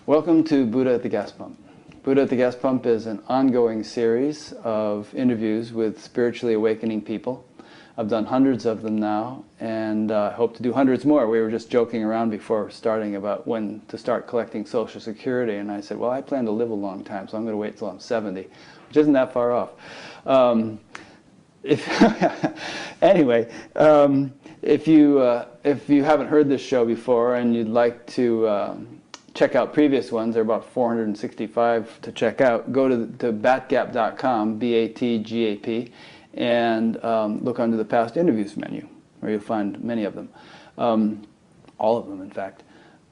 Welcome to Buddha at the Gas Pump. Buddha at the Gas Pump is an ongoing series of interviews with spiritually awakening people. I've done hundreds of them now, and I hope to do hundreds more. We were just joking around before starting about when to start collecting Social Security, and I said, well, I plan to live a long time, so I'm going to wait till I'm 70, which isn't that far off. Anyway, if you haven't heard this show before and you'd like to check out previous ones, there are about 465 to check out, go to batgap.com, B-A-T-G-A-P, and look under the past interviews menu, where you'll find many of them. All of them, in fact.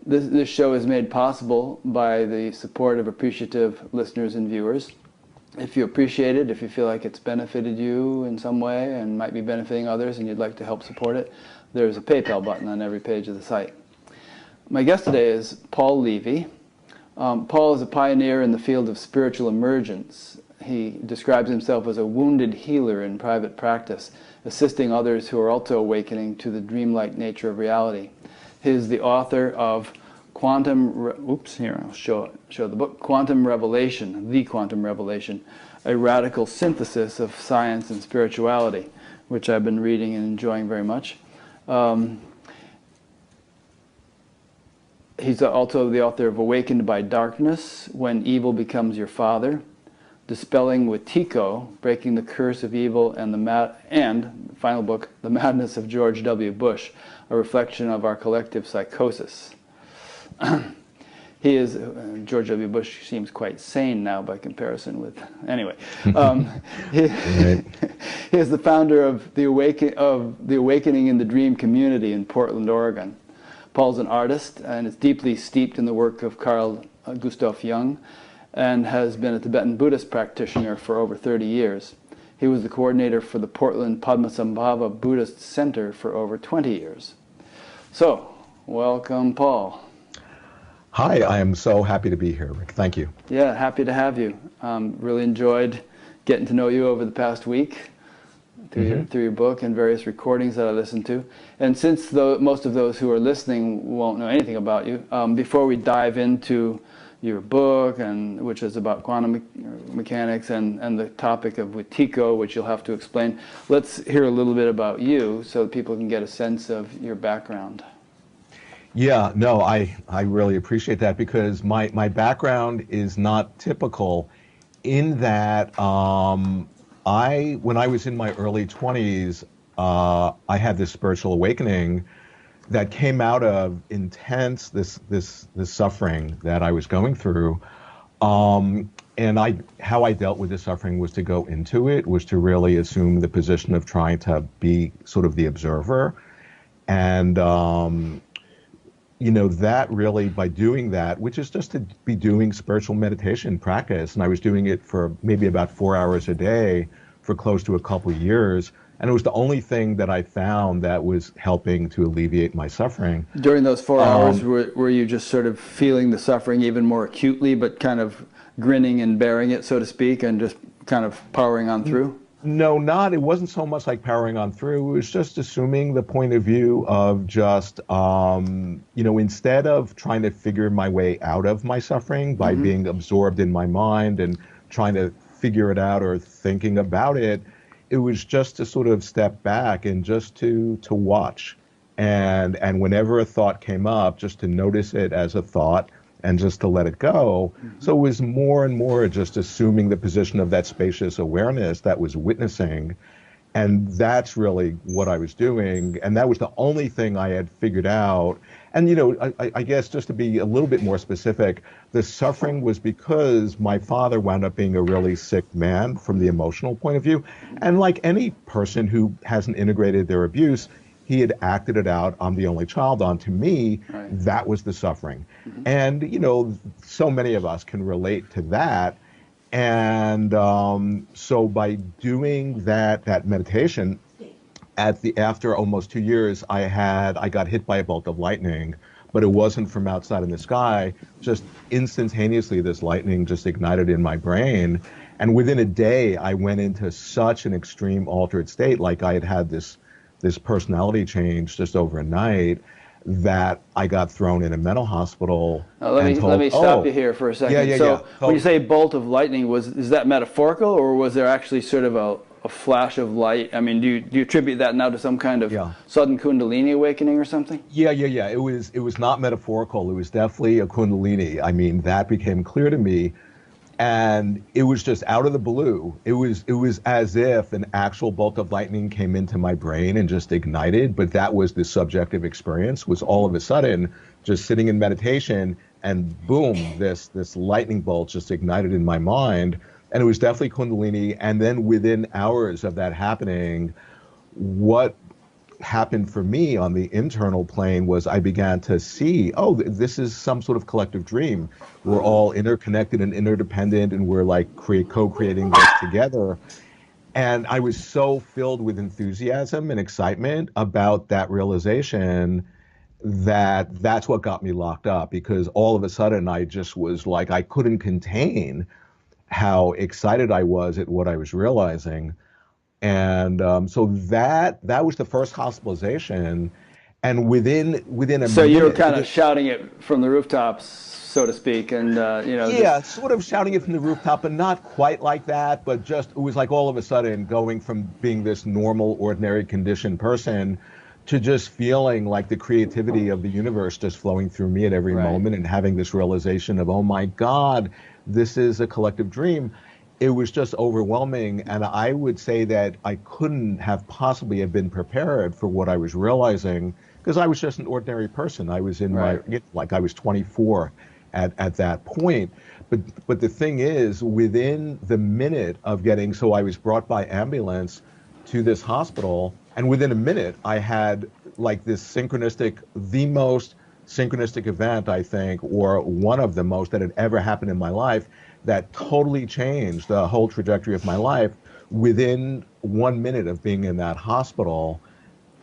This show is made possible by the support of appreciative listeners and viewers. If you appreciate it, if you feel like it's benefited you in some way and might be benefiting others and you'd like to help support it, there's a PayPal button on every page of the site. My guest today is Paul Levy. Paul is a pioneer in the field of spiritual emergence. He describes himself as a wounded healer in private practice, assisting others who are also awakening to the dreamlike nature of reality. He is the author of I'll show the book, Quantum Revelation, The Quantum Revelation, a radical synthesis of science and spirituality, which I've been reading and enjoying very much. He's also the author of Awakened by Darkness, When Evil Becomes Your Father, Dispelling Wetiko, Breaking the Curse of Evil, and the final book, The Madness of George W. Bush, a reflection of our collective psychosis. George W. Bush seems quite sane now by comparison with, anyway. He is the founder of the Awakening in the Dream community in Portland, Oregon. Paul's an artist and is deeply steeped in the work of Carl Gustav Jung and has been a Tibetan Buddhist practitioner for over 30 years. He was the coordinator for the Portland Padmasambhava Buddhist Center for over 20 years. So, welcome, Paul. Hi, I am so happy to be here, Rick. Thank you. Yeah, happy to have you. Really enjoyed getting to know you over the past week through your book and various recordings that I listened to. And since most of those who are listening won't know anything about you, before we dive into your book, which is about quantum mechanics and the topic of Wetiko, which you'll have to explain, let's hear a little bit about you so that people can get a sense of your background. Yeah, no, I really appreciate that because my background is not typical in that when I was in my early 20s, I had this spiritual awakening that came out of intense this suffering that I was going through. And how I dealt with the suffering was to go into it, was to really assume the position of trying to be sort of the observer. And that really, by doing that, which is just to be doing spiritual meditation practice, and I was doing it for maybe about 4 hours a day for close to a couple of years, and it was the only thing that I found that was helping to alleviate my suffering. During those 4 hours, were you just sort of feeling the suffering even more acutely, but kind of grinning and bearing it, so to speak, and just kind of powering on through? No, it wasn't so much like powering on through. It was just assuming the point of view of just, instead of trying to figure my way out of my suffering by being absorbed in my mind and trying to figure it out or thinking about it, it was just to sort of step back and just to watch. And whenever a thought came up, just to notice it as a thought and just to let it go. So it was more and more just assuming the position of that spacious awareness that was witnessing. And that's really what I was doing. And that was the only thing I had figured out. And, I guess just to be a little bit more specific, the suffering was because my father wound up being a really sick man from the emotional point of view. And like any person who hasn't integrated their abuse, he had acted it out on the only child onto me. Right. That was the suffering. And, so many of us can relate to that. And so by doing that meditation, after almost 2 years, I got hit by a bolt of lightning, but it wasn't from outside in the sky. Just instantaneously, this lightning just ignited in my brain. And within a day, I went into such an extreme altered state, like I had this personality change just overnight, that I got thrown in a mental hospital Let and me told, stop you here for a yeah, second. yeah, yeah. So when you say bolt of lightning, is that metaphorical, or was there actually sort of a flash of light? I mean, do you attribute that now to some kind of Yeah. sudden Kundalini awakening or something? Yeah, yeah, yeah. It was not metaphorical. It was definitely a Kundalini. I mean, that became clear to me, and it was just out of the blue. It was as if an actual bolt of lightning came into my brain and just ignited. But that was the subjective experience. Was all of a sudden just sitting in meditation, and boom, this lightning bolt just ignited in my mind, and it was definitely Kundalini. And then within hours of that happening, what happened for me on the internal plane was I began to see, oh, this is some sort of collective dream. We're all interconnected and interdependent, and we're like co-creating this together. And I was so filled with enthusiasm and excitement about that realization that that's what got me locked up, because all of a sudden I just was like, I couldn't contain how excited I was at what I was realizing. And so that was the first hospitalization, and within a So you were minute, kind of shouting it from the rooftops, so to speak, and just yeah, sort of shouting it from the rooftop, but not quite like that. But just it was like all of a sudden going from being this normal, ordinary, conditioned person to just feeling like the creativity of the universe just flowing through me at every right. moment, and having this realization of, oh my God, this is a collective dream. It was just overwhelming, and I would say that I couldn't have possibly have been prepared for what I was realizing, because I was just an ordinary person. I was in my, Right. like, I was 24 at that point. But the thing is, within the minute of getting, so I was brought by ambulance to this hospital, and within a minute I had like this synchronistic, the most synchronistic event, I think, or one of the most that had ever happened in my life, that totally changed the whole trajectory of my life within 1 minute of being in that hospital.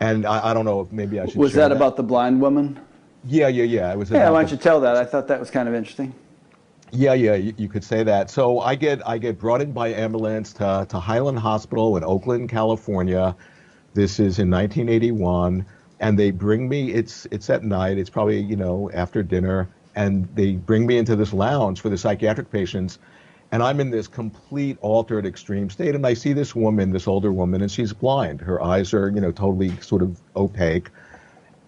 And I don't know if maybe I should Was share that that. about the blind woman? Yeah, yeah, yeah. It was Yeah, about why the. don't you tell that? I thought that was kind of interesting. Yeah, yeah, you could say that. So I get brought in by ambulance to Highland Hospital in Oakland, California. This is in 1981, and they bring me. It's at night. It's probably after dinner, and they bring me into this lounge for the psychiatric patients, and I'm in this complete altered extreme state, and I see this woman, this older woman, and she's blind. Her eyes are totally sort of opaque.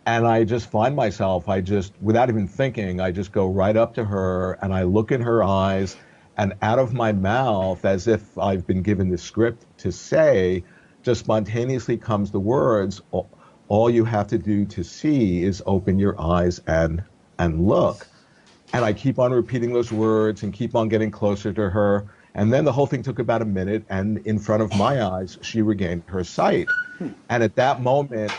And I just find myself, without even thinking, I just go right up to her and I look in her eyes, and out of my mouth, as if I've been given the script to say, just spontaneously comes the words, all you have to do to see is open your eyes and look. And I keep on repeating those words and keep on getting closer to her. And then the whole thing took about a minute, and in front of my eyes, she regained her sight. And at that moment,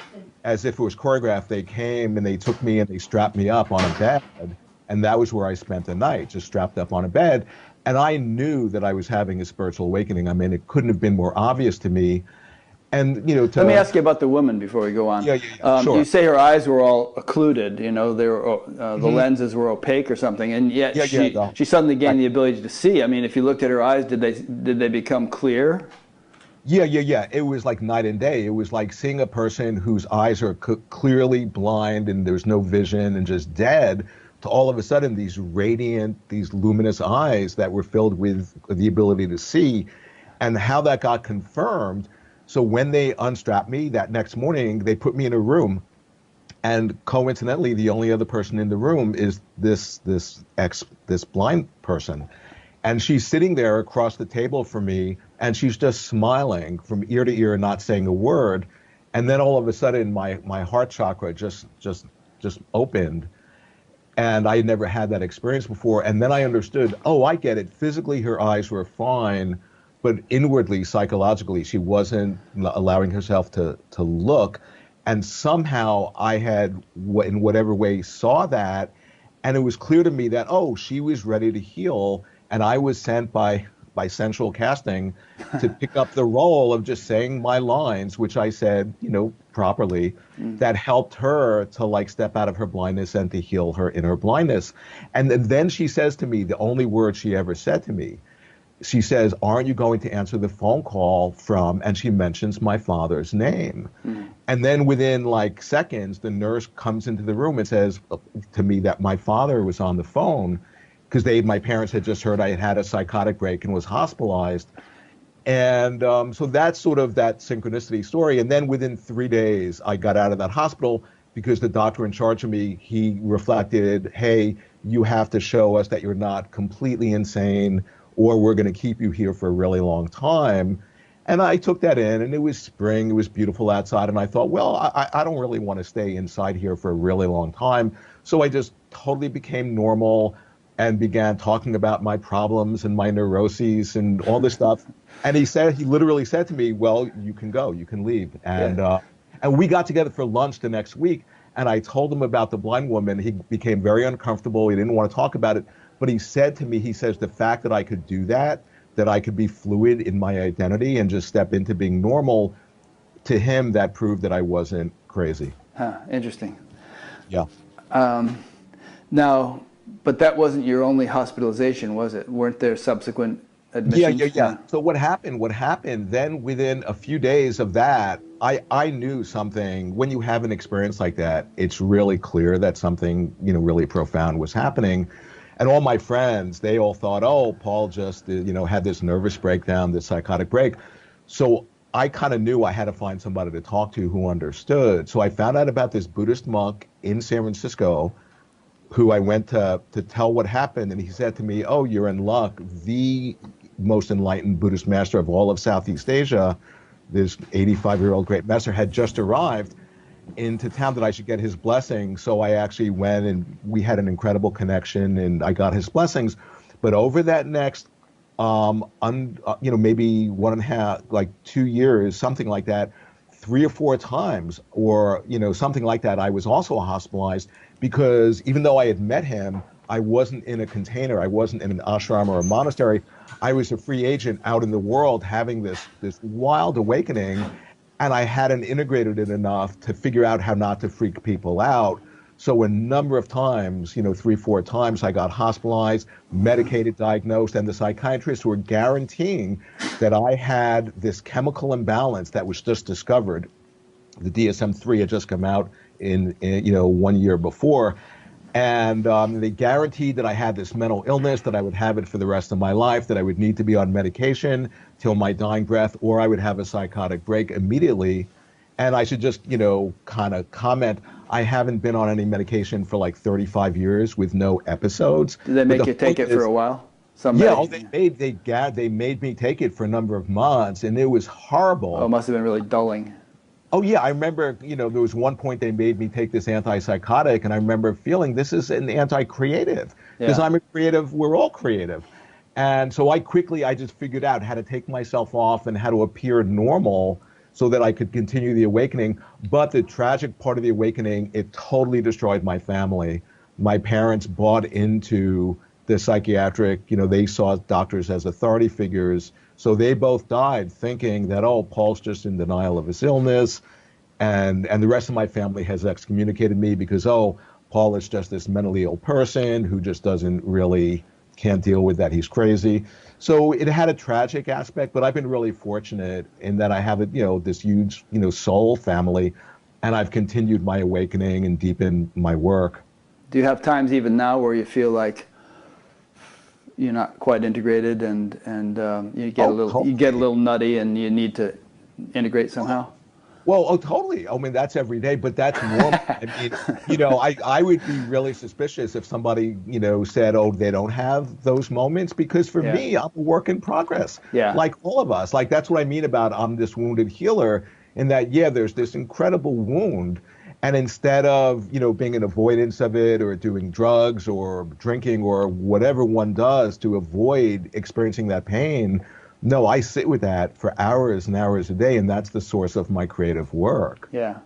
as if it was choreographed, they came and they took me and they strapped me up on a bed. And that was where I spent the night, just strapped up on a bed. And I knew that I was having a spiritual awakening. I mean, it couldn't have been more obvious to me. And, Let me ask you about the woman before we go on. Yeah, yeah, yeah, You sure. say her eyes were all occluded, they were, the Hmm. lenses were opaque or something, and yet Yeah, yeah, she suddenly I, gained the ability to see. I mean, if you looked at her eyes, did they become clear? Yeah, yeah, yeah. It was like night and day. It was like seeing a person whose eyes are clearly blind and there's no vision and just dead, to all of a sudden these radiant, these luminous eyes that were filled with the ability to see, and how that got confirmed. So when they unstrapped me that next morning, they put me in a room, and coincidentally, the only other person in the room is this blind person. And she's sitting there across the table from me, and she's just smiling from ear to ear, not saying a word. And then all of a sudden, my heart chakra just opened, and I had never had that experience before. And then I understood, oh, I get it. Physically, her eyes were fine, but inwardly, psychologically, she wasn't allowing herself to look. And somehow I had, in whatever way, saw that, and it was clear to me that, oh, she was ready to heal, and I was sent by central casting to pick up the role of just saying my lines, which I said, properly, that helped her to like step out of her blindness and to heal her inner blindness. And then she says to me, the only word she ever said to me, she says, "Aren't you going to answer the phone call from," and she mentions my father's name. Mm. And then within like seconds, the nurse comes into the room and says to me that my father was on the phone because my parents had just heard I had had a psychotic break and was hospitalized. And so that's sort of that synchronicity story. And then within 3 days, I got out of that hospital because the doctor in charge of me, he reflected, hey, you have to show us that you're not completely insane or we're going to keep you here for a really long time. And I took that in, and it was spring. It was beautiful outside. And I thought, well, I don't really want to stay inside here for a really long time. So I just totally became normal and began talking about my problems and my neuroses and all this stuff. And he literally said to me, well, you can go, you can leave. Yeah. And we got together for lunch the next week. And I told him about the blind woman. He became very uncomfortable. He didn't want to talk about it. But he said to me, he says, the fact that I could do that, that I could be fluid in my identity and just step into being normal, to him, that proved that I wasn't crazy. Huh, interesting. Yeah. Now, but that wasn't your only hospitalization, was it? Weren't there subsequent admissions? Yeah. So what happened, then within a few days of that, I knew something. When you have an experience like that, it's really clear that something, really profound was happening. And all my friends, they all thought, oh, Paul just, had this nervous breakdown, this psychotic break. So I kind of knew I had to find somebody to talk to who understood. So I found out about this Buddhist monk in San Francisco who I went to tell what happened. And he said to me, oh, you're in luck. The most enlightened Buddhist master of all of Southeast Asia, this 85-year-old great master, had just arrived into town, that I should get his blessing. So I actually went, and we had an incredible connection, and I got his blessings. But over that next, maybe 1.5, like 2 years, something like that, 3 or 4 times, or, something like that, I was also hospitalized because even though I had met him, I wasn't in a container. I wasn't in an ashram or a monastery. I was a free agent out in the world having this wild awakening. And I hadn't integrated it enough to figure out how not to freak people out. So a number of times, 3, 4 times, I got hospitalized, medicated, diagnosed, and the psychiatrists were guaranteeing that I had this chemical imbalance that was just discovered. The DSM-3 had just come out in 1 year before. And they guaranteed that I had this mental illness, that I would have it for the rest of my life, that I would need to be on medication till my dying breath, or I would have a psychotic break immediately. And I should just, kind of comment, I haven't been on any medication for like 35 years with no episodes. Did they make you take it for a while? They made me take it for a number of months, and it was horrible. Oh, it must have been really dulling. Oh, yeah. I remember, there was one point they made me take this antipsychotic, and I remember feeling this is an anti-creative because I'm a creative. We're all creative. And so I just figured out how to take myself off and how to appear normal so that I could continue the awakening. But the tragic part of the awakening, it totally destroyed my family. My parents bought into the psychiatric, they saw doctors as authority figures. So they both died thinking that, oh, Paul's just in denial of his illness. And the rest of my family has excommunicated me because, oh, Paul is just this mentally ill person who just can't deal with that. He's crazy. So it had a tragic aspect, but I've been really fortunate in that I have this huge, soul family, and I've continued my awakening and deepened my work. Do you have times even now where you feel like you're not quite integrated and you get a little nutty and you need to integrate somehow? Well, totally. I mean, that's every day, but that's normal. I mean, I would be really suspicious if somebody, said, oh, they don't have those moments, because for me, I'm a work in progress. Yeah. Like all of us. Like, that's what I mean about I'm this wounded healer, in that, there's this incredible wound. And instead of, being an avoidance of it or doing drugs or drinking or whatever one does to avoid experiencing that pain, no, I sit with that for hours and hours a day, and that's the source of my creative work. Yeah.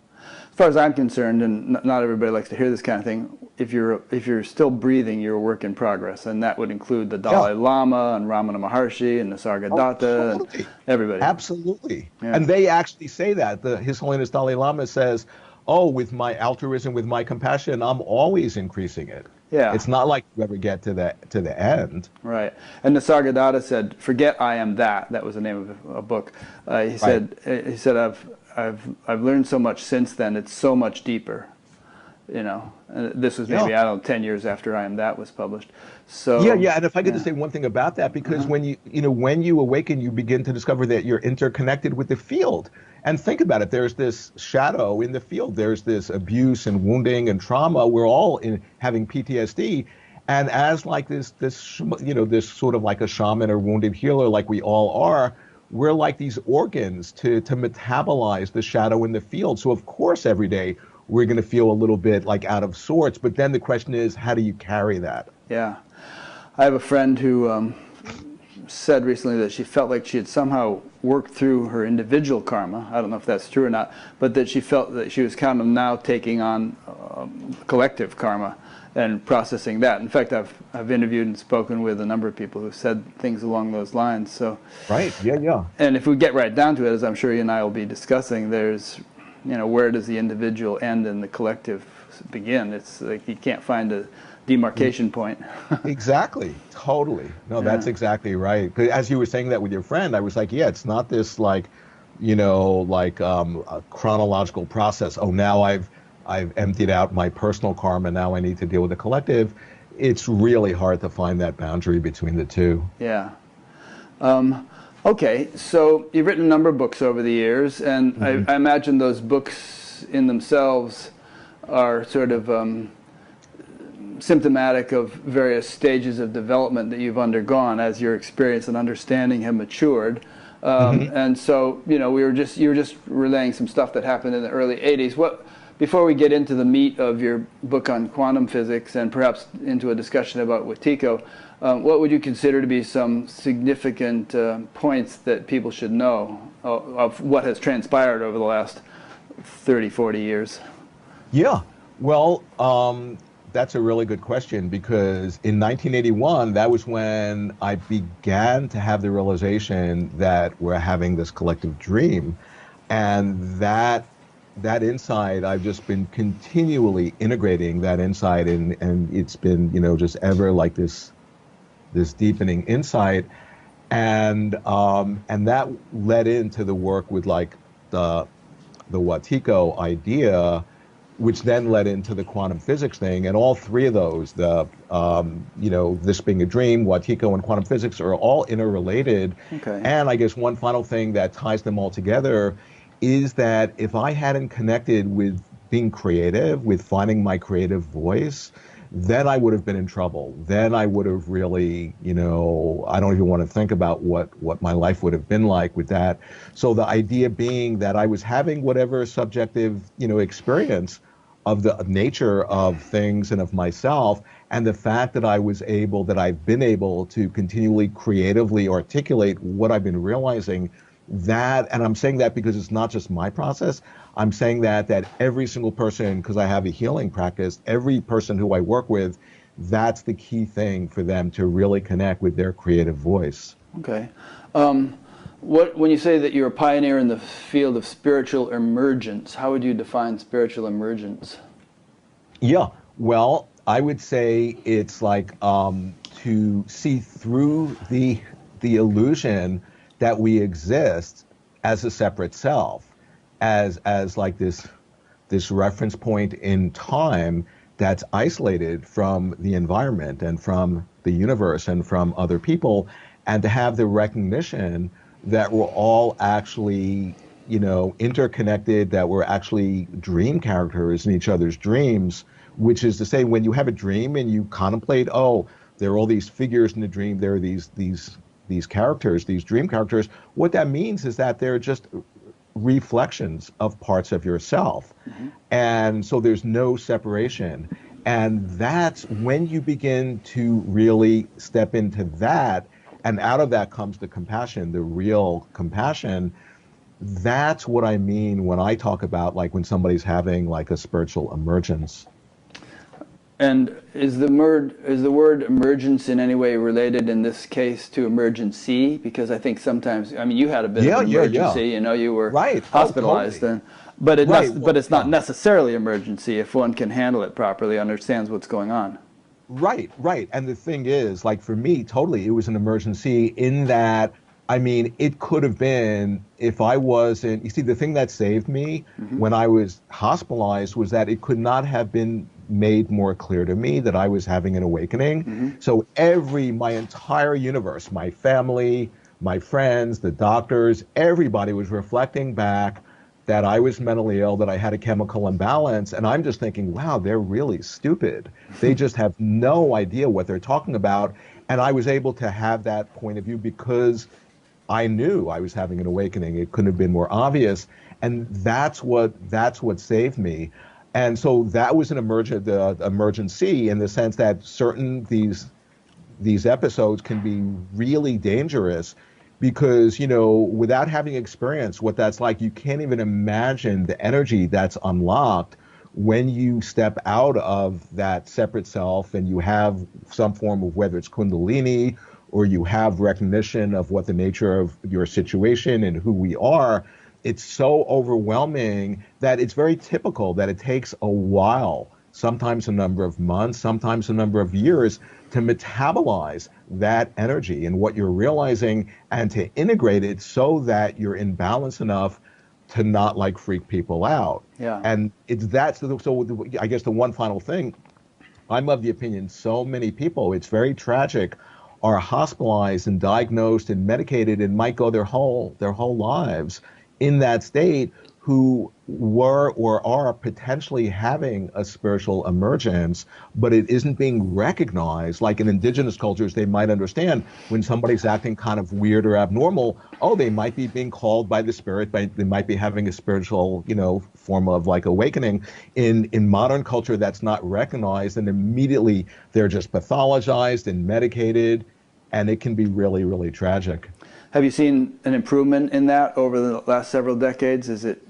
As far as I'm concerned, and not everybody likes to hear this kind of thing, if you're still breathing, you're a work in progress, and that would include the Dalai Lama and Ramana Maharshi and Nisargadatta and everybody. Absolutely. Yeah. And they actually say that. His Holiness Dalai Lama says, oh, with my altruism, with my compassion, I'm always increasing it. Yeah. It's not like you ever get to the end. Right. And Nisargadatta said, "Forget I am that." That was the name of a book. Right. He said, I've learned so much since then. It's so much deeper. You know, and this was Yeah. maybe, I don't know, 10 years after I Am That was published. Yeah, So, yeah. And if I could just yeah. say one thing about that, because Uh-huh. when when you awaken, you begin to discover that you're interconnected with the field. And think about it. There's this shadow in the field. There's this abuse and wounding and trauma. We're all having PTSD. And as like this sort of like a shaman or wounded healer, like we all are, we're like these organs to metabolize the shadow in the field. So of course, every day we're going to feel a little bit like out of sorts. But then the question is, how do you carry that? Yeah. I have a friend who said recently that she felt like she had somehow worked through her individual karma. I don't know if that's true or not, but that she felt that she was kind of now taking on collective karma and processing that. In fact, I've interviewed and spoken with a number of people who said things along those lines. So, Right. Yeah, yeah. and if we get right down to it, as I'm sure you and I will be discussing, there's, where does the individual end and the collective begin? It's like you can't find a demarcation point. Exactly. Totally. No, Yeah. that's exactly right. 'Cause as you were saying that with your friend, I was like, yeah, it's not this like, a chronological process. Oh, now I've emptied out my personal karma. Now I need to deal with the collective. It's really hard to find that boundary between the two. Yeah. Okay, so you've written a number of books over the years, and Hmm. I imagine those books in themselves are sort of symptomatic of various stages of development that you've undergone as your experience and understanding have matured. Hmm. And so, you were just relaying some stuff that happened in the early '80s. Before we get into the meat of your book on quantum physics and perhaps into a discussion about Wetiko, what would you consider to be some significant points that people should know of what has transpired over the last 30, 40 years? Yeah. Well, that's a really good question because in 1981, that was when I began to have the realization that we're having this collective dream. And that insight, I've just been continually integrating that insight and it's been, just ever like this deepening insight. And that led into the work with like the Watiko idea, which then led into the quantum physics thing. And all three of those, this being a dream, Watiko, and quantum physics are all interrelated. Okay. And I guess one final thing that ties them all together is that if I hadn't connected with being creative, with finding my creative voice, then I would have been in trouble. Then I would have really, I don't even want to think about what my life would have been like with that. So the idea being that I was having whatever subjective, experience of the nature of things and of myself, and the fact that I've been able to continually creatively articulate what I've been realizing, and I'm saying that because it's not just my process. I'm saying that every single person, because I have a healing practice, every person who I work with, that's the key thing for them to really connect with their creative voice. Okay. When you say that you're a pioneer in the field of spiritual emergence, how would you define spiritual emergence? Yeah, well, I would say it's like to see through the illusion that we exist as a separate self, as like this reference point in time that's isolated from the environment and from the universe and from other people, and to have the recognition that we're all actually, interconnected, that we're actually dream characters in each other's dreams, which is to say, when you have a dream and you contemplate, oh, there are all these figures in the dream, there are these characters, these dream characters, what that means is that they're just reflections of parts of yourself. Mm-hmm. And so there's no separation. And that's when you begin to really step into that. And out of that comes the compassion, the real compassion. That's what I mean when I talk about like when somebody's having like a spiritual emergence. And is the word emergence in any way related in this case to emergency? Because I think sometimes, you had a bit of an emergency. You were right. hospitalized, Totally. but Right. but it's not necessarily emergency if one can handle it properly, understands what's going on. Right, right. And the thing is, like for me, totally, it was an emergency in that, I mean, it could have been if I wasn't, you see, the thing that saved me Hmm. when I was hospitalized was that it could not have been made more clear to me that I was having an awakening. Hmm. So my entire universe, my family, my friends, the doctors, everybody was reflecting back that I was mentally ill, that I had a chemical imbalance. And I'm just thinking, wow, they're really stupid. They just have no idea what they're talking about. And I was able to have that point of view because I knew I was having an awakening. It couldn't have been more obvious. And that's what saved me. And so that was an emergency in the sense that certain these episodes can be really dangerous because, without having experience what that's like, you can't even imagine the energy that's unlocked when you step out of that separate self and you have some form of, whether it's kundalini or you have recognition of what the nature of your situation and who we are. It's so overwhelming that it's very typical that it takes a while, sometimes a number of months, sometimes a number of years, to metabolize that energy and what you're realizing and to integrate it so that you're in balance enough to not like freak people out. Yeah. And it's that. So I guess the one final thing, I'm of the opinion so many people, it's very tragic, are hospitalized and diagnosed and medicated and might go their whole lives in that state, who were or are potentially having a spiritual emergence, but it isn't being recognized. Like in indigenous cultures, they might understand when somebody's acting kind of weird or abnormal. Oh, they might be being called by the spirit, they might be having a spiritual, form of like awakening. In modern culture, that's not recognized, and immediately they're just pathologized and medicated, and it can be really, really tragic. Have you seen an improvement in that over the last several decades? Is it?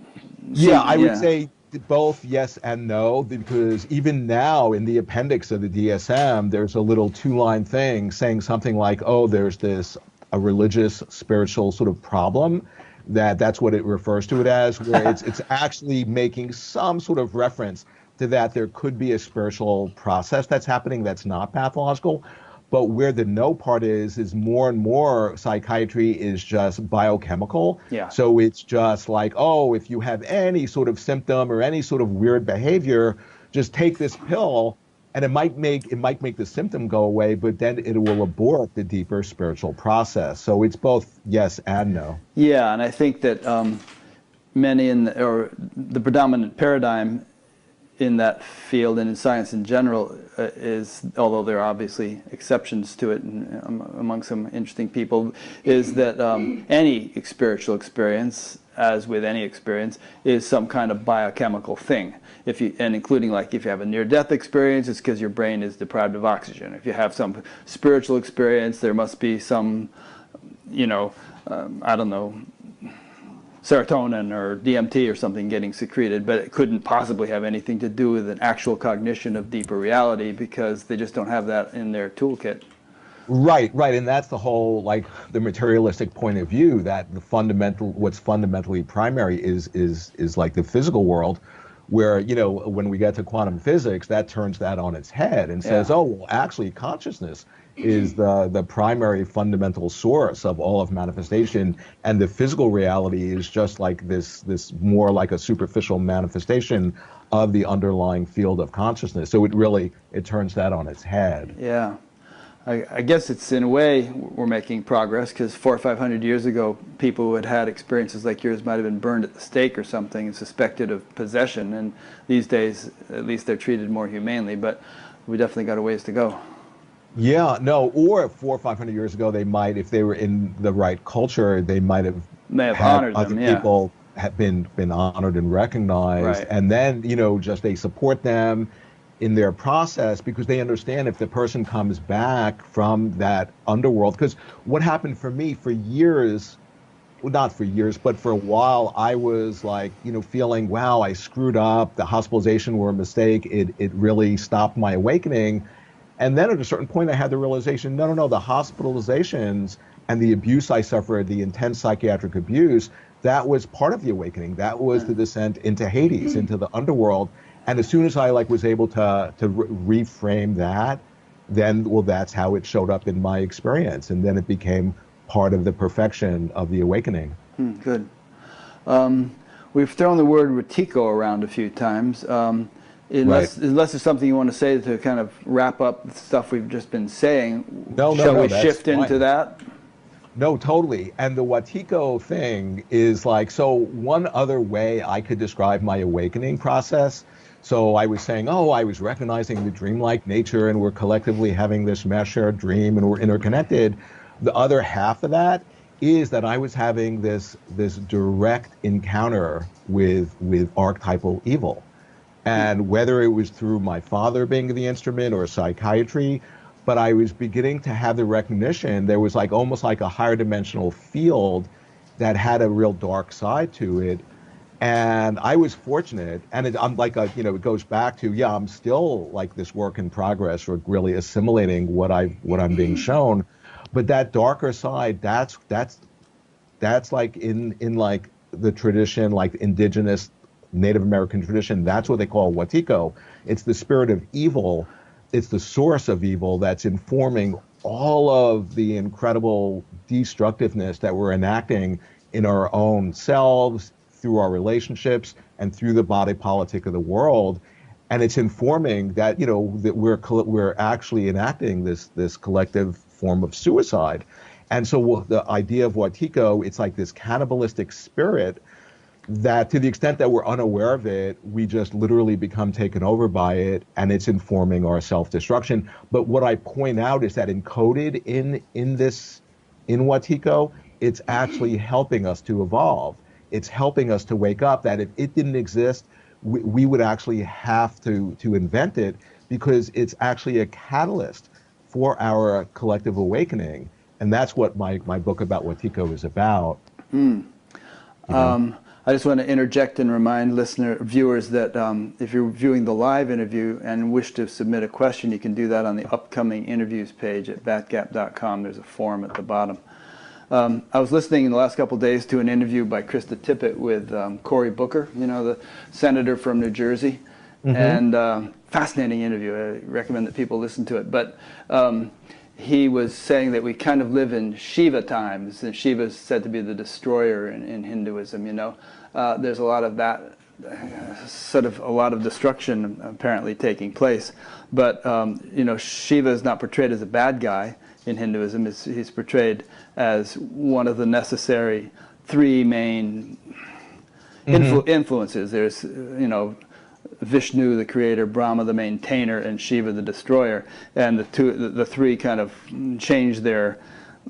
Yeah, I would Yeah. say both yes and no, because even now in the appendix of the DSM, there's a little two-line thing saying something like, oh, there's this a religious spiritual sort of problem, that's what it refers to it as, where it's actually making some sort of reference to that there could be a spiritual process that's happening that's not pathological. But where the no part is more and more psychiatry is just biochemical. Yeah. So it's just like, oh, if you have any sort of symptom or any sort of weird behavior, just take this pill, and it might make the symptom go away, but then it will abort the deeper spiritual process. So it's both yes and no. Yeah, and I think that many or the predominant paradigm in that field and in science in general is, although there are obviously exceptions to it and, among some interesting people, is that any spiritual experience, as with any experience, is some kind of biochemical thing. And including, like, if you have a near-death experience, it's because your brain is deprived of oxygen. If you have some spiritual experience, there must be some, I don't know, serotonin or DMT or something getting secreted, but it couldn't possibly have anything to do with an actual cognition of deeper reality because they just don't have that in their toolkit. Right, right. And that's the whole, like, the materialistic point of view, that what's fundamentally primary is like the physical world, where, when we get to quantum physics, that turns that on its head and says, Yeah. oh, well, actually consciousness is the primary fundamental source of all of manifestation, and the physical reality is just like this more like a superficial manifestation of the underlying field of consciousness. So it turns that on its head. Yeah. I guess it's, in a way, we're making progress, because 400 or 500 years ago, people who had had experiences like yours might have been burned at the stake or something and suspected of possession. And these days, at least, they're treated more humanely. But we definitely got a ways to go. Yeah, no, or 400 or 500 years ago, they might, if they were in the right culture, they might have May have had honored other them, yeah. people have been honored and recognized, Right. and then, just they support them in their process, because they understand if the person comes back from that underworld. Because what happened for me for years, well, not for years, but for a while, I was like, feeling, wow, I screwed up. The hospitalization were a mistake. It really stopped my awakening. And then at a certain point, I had the realization, no, no, no, the hospitalizations and the abuse I suffered, the intense psychiatric abuse, that was part of the awakening. That was the descent into Hades, into the underworld. And as soon as I was able to reframe that then, well, that's how it showed up in my experience. And then it became part of the perfection of the awakening. Good. Um, we've thrown the word Ratiko around a few times. Right. Unless there's something you want to say to kind of wrap up the stuff we've just been saying, No, no, shall no, we that's shift into fine. that? No, totally. And the Watiko thing is like, so one other way I could describe my awakening process. So I was saying, oh, I was recognizing the dreamlike nature and we're collectively having this mass shared dream and we're interconnected. The other half of that is that I was having this direct encounter with archetypal evil. And whether it was through my father being the instrument or psychiatry, but I was beginning to have the recognition there was like almost like a higher dimensional field that had a real dark side to it. And I was fortunate, and I'm like it goes back to, yeah, I'm still like this work in progress, or really assimilating what I'm being shown. But that darker side, that's like in like the tradition, like indigenous Native American tradition, that's what they call Watiko. It's the spirit of evil. It's the source of evil that's informing all of the incredible destructiveness that we're enacting in our own selves, through our relationships, and through the body politic of the world. And it's informing that, that we're actually enacting this collective form of suicide. And so the idea of Watiko, it's like this cannibalistic spirit that, to the extent that we're unaware of it, we just literally become taken over by it, and it's informing our self-destruction. But what I point out is that encoded in Watiko, it's actually helping us to evolve. It's helping us to wake up. That if it didn't exist, we would actually have to invent it, because it's actually a catalyst for our collective awakening. And that's what my book about Watiko is about. You know? I just want to interject and remind viewers that if you're viewing the live interview and wish to submit a question, you can do that on the upcoming interviews page at batgap.com. There's a form at the bottom. I was listening in the last couple of days to an interview by Krista Tippett with Cory Booker, the senator from New Jersey, Mm-hmm. and fascinating interview. I recommend that people listen to it. But he was saying that we kind of live in Shiva times, and Shiva is said to be the destroyer in Hinduism. There's a lot of that, sort of a lot of destruction apparently taking place. But Shiva is not portrayed as a bad guy in Hinduism. He's portrayed as one of the necessary three main Mm-hmm. influences. There's Vishnu, the creator, Brahma, the maintainer, and Shiva, the destroyer. And the three kind of change their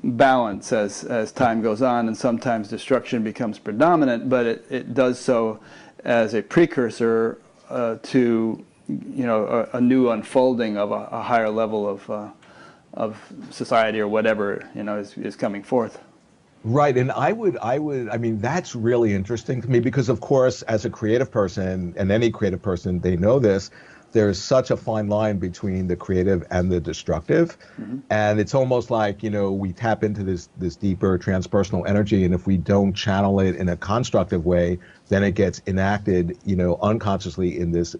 balance as time goes on, and sometimes destruction becomes predominant, but it does so as a precursor to a new unfolding of a higher level of society, or whatever is coming forth. Right. And I mean, that's really interesting to me because, of course, as a creative person, and any creative person, they know this, there's such a fine line between the creative and the destructive. Mm-hmm. And it's almost like, we tap into this deeper transpersonal energy. And if we don't channel it in a constructive way, then it gets enacted, unconsciously in this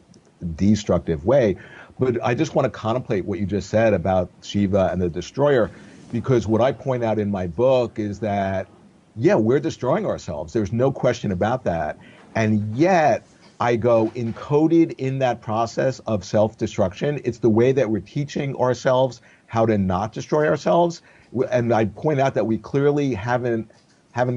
destructive way. But I just want to contemplate what you just said about Shiva and the destroyer. Because what I point out in my book is that, yeah, we're destroying ourselves. There's no question about that. And yet, I go, encoded in that process of self-destruction, it's the way that we're teaching ourselves how to not destroy ourselves. And I point out that we clearly haven't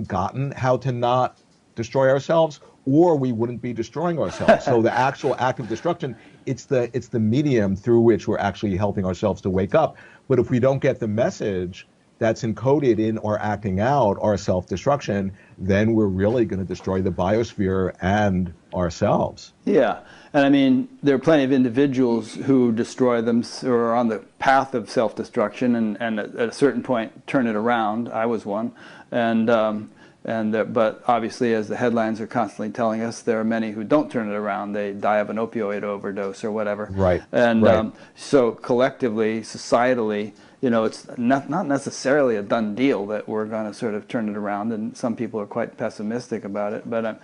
gotten how to not destroy ourselves, or we wouldn't be destroying ourselves. So the actual act of destruction, it's the medium through which we're actually helping ourselves to wake up. But if we don't get the message that's encoded in or acting out our self-destruction, then we're really going to destroy the biosphere and ourselves. Yeah, and I mean, there are plenty of individuals who destroy them, or are on the path of self-destruction, and at a certain point turn it around. I was one, but obviously, as the headlines are constantly telling us, there are many who don't turn it around. They die of an opioid overdose or whatever. Right. And Right. So collectively, societally, it's not necessarily a done deal that we're going to sort of turn it around. And some people are quite pessimistic about it. But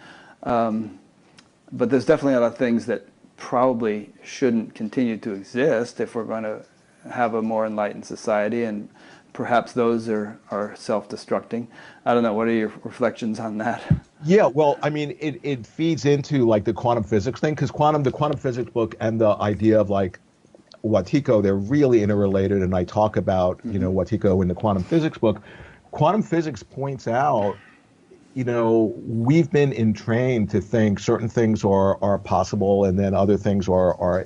there's definitely a lot of things that probably shouldn't continue to exist if we're going to have a more enlightened society, and perhaps those are self-destructing. I don't know. What are your reflections on that? Yeah, well, I mean, it feeds into like the quantum physics thing because the quantum physics book and the idea of like Watiko, they're really interrelated. And I talk about, Watiko in the quantum physics book. Quantum physics points out, we've been entrained to think certain things are possible and then other things are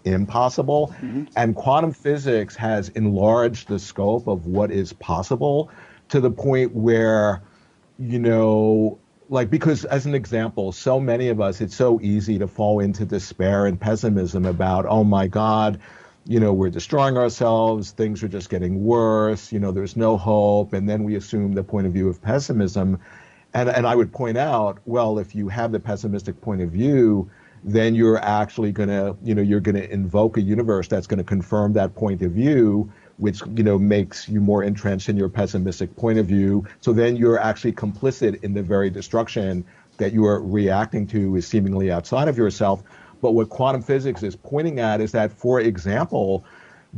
impossible. And quantum physics has enlarged the scope of what is possible to the point where, like, because as an example, so many of us, it's so easy to fall into despair and pessimism about, oh my God, we're destroying ourselves, things are just getting worse, there's no hope. And then we assume the point of view of pessimism. And I would point out, well, if you have the pessimistic point of view, then you're actually going to, you're going to invoke a universe that's going to confirm that point of view, which, makes you more entrenched in your pessimistic point of view. So then you're actually complicit in the very destruction that you are reacting to is seemingly outside of yourself. But what quantum physics is pointing at is that, for example,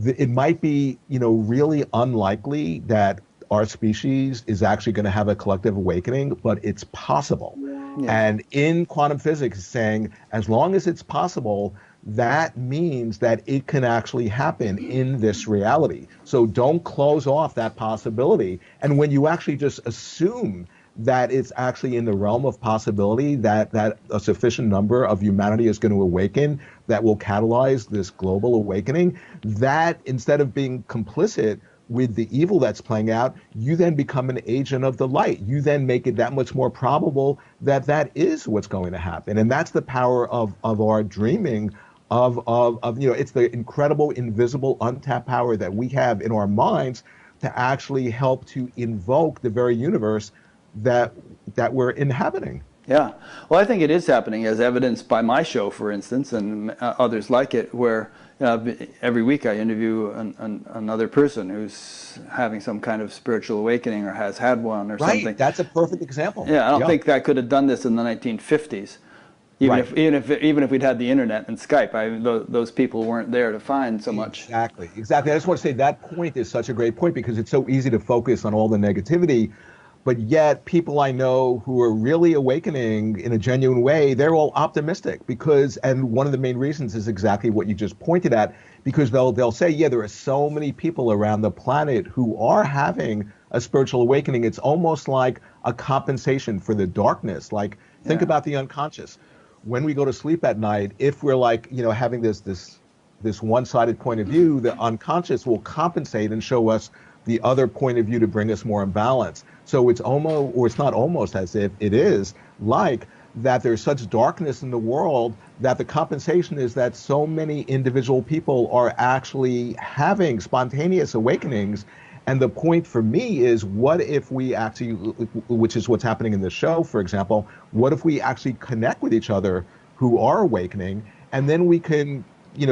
it might be, really unlikely that our species is actually going to have a collective awakening, but it's possible. Yeah. And in quantum physics, it's saying as long as it's possible, that means that it can actually happen in this reality. So don't close off that possibility. And when you actually just assume that it's actually in the realm of possibility that a sufficient number of humanity is going to awaken that will catalyze this global awakening, that instead of being complicit with the evil that's playing out, you then become an agent of the light. You then make it that much more probable that that is what's going to happen. And that's the power of our dreaming of it's the incredible, invisible, untapped power that we have in our minds to actually help to invoke the very universe that we're inhabiting. Yeah. Well, I think it is happening, as evidenced by my show, for instance, and others like it, where every week I interview another person who's having some kind of spiritual awakening or has had one or something. Right. That's a perfect example. Yeah, I don't think I could have done this in the 1950s. Even if we'd had the internet and Skype, those people weren't there to find so much. Exactly. I just want to say that point is such a great point because it's so easy to focus on all the negativity. But yet people I know who are really awakening in a genuine way, they're all optimistic and one of the main reasons is exactly what you just pointed at, because they'll say, yeah, there are so many people around the planet who are having a spiritual awakening. It's almost like a compensation for the darkness. Like, think about the unconscious. When we go to sleep at night, if we're like, having this one-sided point of view, the unconscious will compensate and show us the other point of view to bring us more in balance. So it's almost, or it's not almost as if it is like that there's such darkness in the world that the compensation is that so many individual people are actually having spontaneous awakenings. And the point for me is, what if we actually, which is what's happening in the show, for example, what if we actually connect with each other who are awakening, and then we can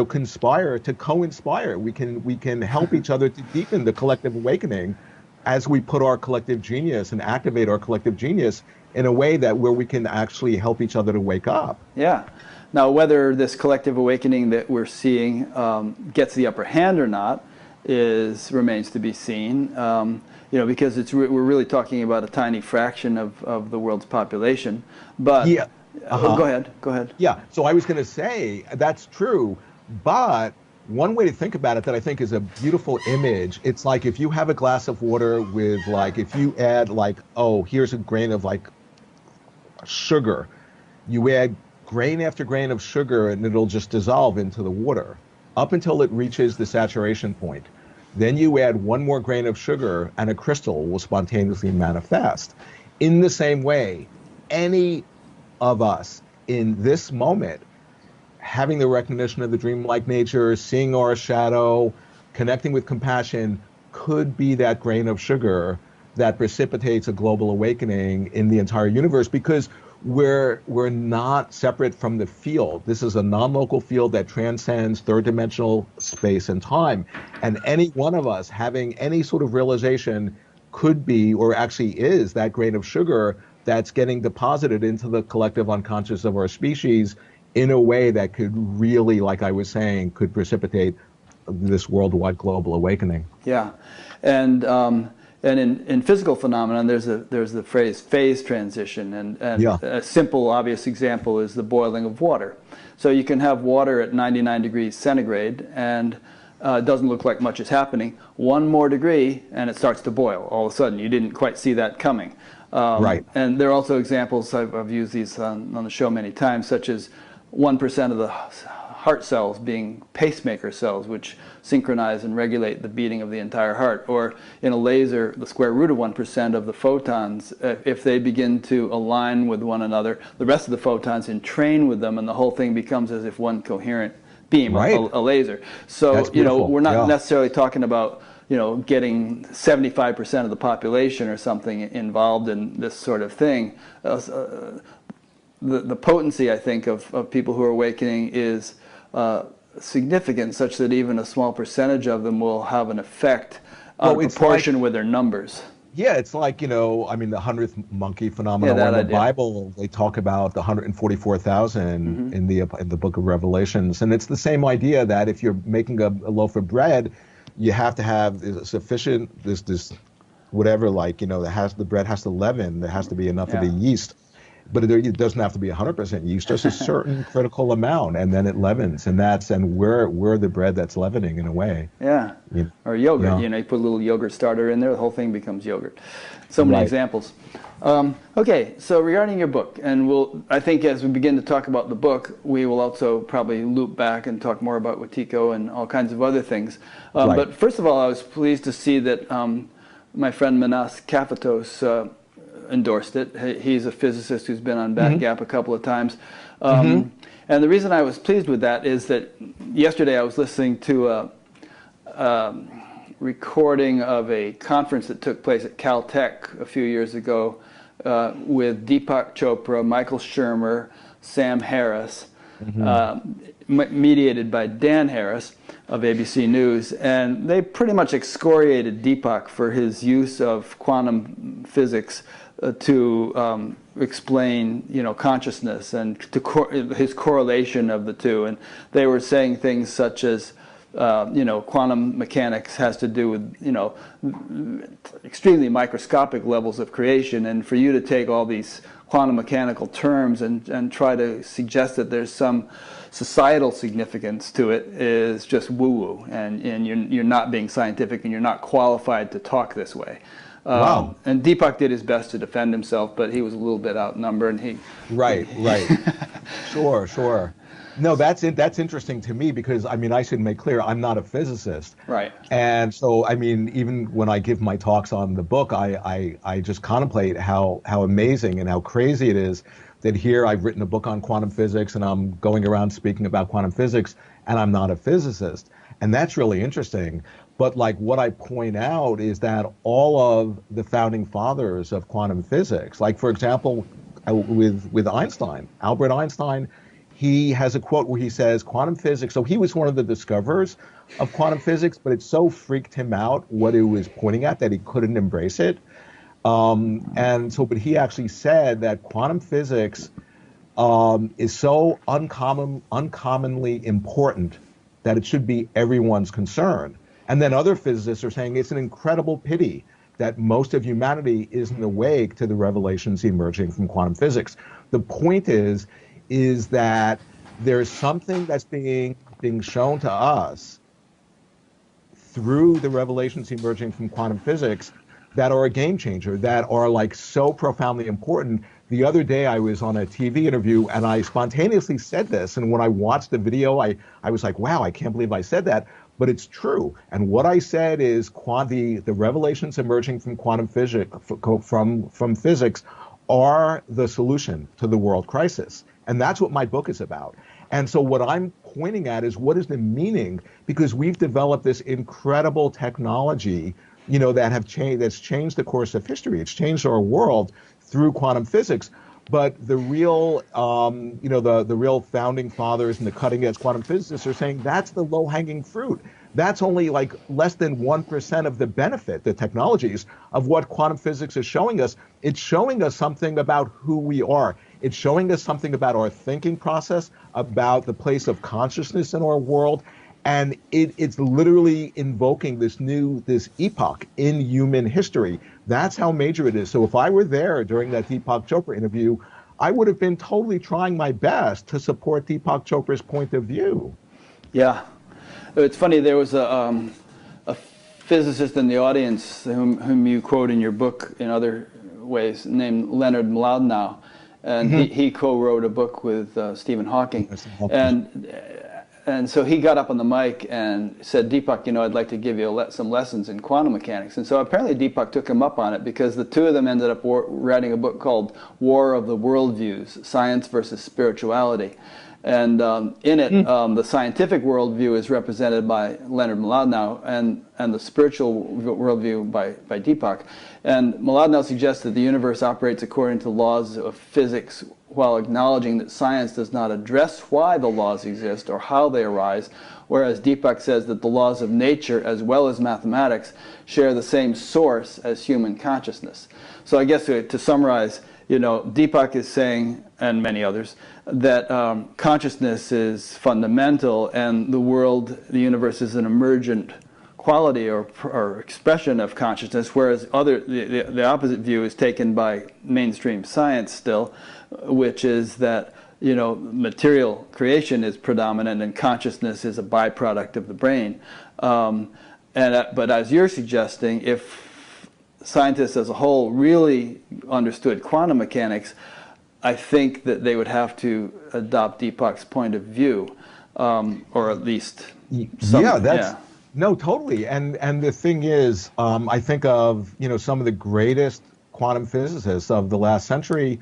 conspire to co-inspire. We can help each other to deepen the collective awakening as we put our collective genius and activate our collective genius in a way that where we can actually help each other to wake up. Yeah. Now, whether this collective awakening that we're seeing gets the upper hand or not remains to be seen. Because we're really talking about a tiny fraction of the world's population. But yeah. Go ahead. Yeah. So I was going to say that's true. But one way to think about it that I think is a beautiful image, it's like if you have a glass of water with if you add here's a grain of sugar, you add grain after grain of sugar and it'll just dissolve into the water up until it reaches the saturation point. Then you add one more grain of sugar and a crystal will spontaneously manifest. In the same way, any of us in this moment, having the recognition of the dreamlike nature, seeing our shadow, connecting with compassion, could be that grain of sugar that precipitates a global awakening in the entire universe, because we're not separate from the field. This is a non-local field that transcends third-dimensional space and time. And any one of us having any sort of realization could be, or actually is, that grain of sugar that's getting deposited into the collective unconscious of our species in a way that could really, like I was saying, could precipitate this worldwide global awakening. Yeah, and in physical phenomenon, there's the phrase phase transition, and Yeah. a simple, obvious example is the boiling of water. So you can have water at 99 degrees centigrade, and it doesn't look like much is happening. One more degree, and it starts to boil. All of a sudden, you didn't quite see that coming. Right. And there are also examples, I've used these on the show many times, such as 1% of the heart cells being pacemaker cells, which synchronize and regulate the beating of the entire heart. Or in a laser, the square root of 1% of the photons, if they begin to align with one another, the rest of the photons entrain with them, and the whole thing becomes as if one coherent beam, Right. a laser. So, That's beautiful. we're not Yeah. necessarily talking about getting 75% of the population or something involved in this sort of thing. The potency, I think, of people who are awakening is significant, such that even a small percentage of them will have an effect on proportion with their numbers. Yeah, it's like, I mean, the 100th monkey phenomenon. Yeah, that in the idea. Bible, they talk about the 144,000 in the book of Revelations. And it's the same idea that if you're making a loaf of bread, you have to have sufficient, this whatever, the bread has to leaven. There has to be enough of the yeast. But it doesn't have to be 100% yeast, just a certain critical amount, and then it leavens. And we're the bread that's leavening in a way. Yeah. Or yogurt. You put a little yogurt starter in there, the whole thing becomes yogurt. So many examples. Okay, so regarding your book, and I think as we begin to talk about the book, we will also probably loop back and talk more about Wetiko and all kinds of other things. But first of all, I was pleased to see that my friend Manas Kafatos endorsed it. He's a physicist who's been on Bat Gap a couple of times. And the reason I was pleased with that is that yesterday I was listening to a recording of a conference that took place at Caltech a few years ago with Deepak Chopra, Michael Shermer, Sam Harris, mediated by Dan Harris of ABC News, and they pretty much excoriated Deepak for his use of quantum physics to explain, consciousness and his correlation of the two. And they were saying things such as, quantum mechanics has to do with, extremely microscopic levels of creation. And for you to take all these quantum mechanical terms and try to suggest that there's some societal significance to it is just woo-woo. And you're not being scientific, and you're not qualified to talk this way. Wow. And Deepak did his best to defend himself, but he was a little bit outnumbered. And Right. Sure. No, that's interesting to me because, I mean, I should make clear, I'm not a physicist. Right. And so, I mean, even when I give my talks on the book, I just contemplate how amazing and how crazy it is that here I've written a book on quantum physics and I'm going around speaking about quantum physics and I'm not a physicist. And that's really interesting. But like what I point out is that all of the founding fathers of quantum physics, like for example, with Einstein, Albert Einstein, he has a quote where he says quantum physics. So he was one of the discoverers of quantum physics, but it so freaked him out what it was pointing at that he couldn't embrace it. But he actually said that quantum physics is so uncommonly important that it should be everyone's concern. And then other physicists are saying it's an incredible pity that most of humanity isn't awake to the revelations emerging from quantum physics. The point is that there's something that's being shown to us through the revelations emerging from quantum physics that are a game changer, that are like so profoundly important. The other day I was on a TV interview and I spontaneously said this, and when I watched the video, I was like, wow, I can't believe I said that. But it's true. And what I said is the revelations emerging from quantum physics, from physics are the solution to the world crisis. And that's what my book is about. And so what I'm pointing at is what is the meaning, because we've developed this incredible technology, that's changed the course of history. It's changed our world through quantum physics. But the real, the real founding fathers and the cutting edge quantum physicists are saying that's the low hanging fruit. That's only like less than 1% of the benefit, the technologies of what quantum physics is showing us. It's showing us something about who we are. It's showing us something about our thinking process, about the place of consciousness in our world. And it's literally invoking this epoch in human history. That's how major it is. So if I were there during that Deepak Chopra interview, I would have been totally trying my best to support Deepak Chopra's point of view. Yeah. It's funny, there was a physicist in the audience whom you quote in your book in other ways, named Leonard Mlodinow. And he co-wrote a book with Stephen Hawking. And so he got up on the mic and said, Deepak, I'd like to give you some lessons in quantum mechanics. And so apparently Deepak took him up on it, because the two of them ended up writing a book called War of the Worldviews, Science versus Spirituality. And in it, the scientific worldview is represented by Leonard Mlodinow, and the spiritual worldview by Deepak. And Mlodinow suggests that the universe operates according to laws of physics, while acknowledging that science does not address why the laws exist or how they arise, whereas Deepak says that the laws of nature, as well as mathematics, share the same source as human consciousness. So I guess to summarize, Deepak is saying, and many others, that consciousness is fundamental, and the world, the universe, is an emergent quality or expression of consciousness, whereas the opposite view is taken by mainstream science still, which is that material creation is predominant and consciousness is a byproduct of the brain. But as you're suggesting, if scientists as a whole really understood quantum mechanics, I think that they would have to adopt Deepak's point of view, or at least some. No, totally. And the thing is, I think of some of the greatest quantum physicists of the last century.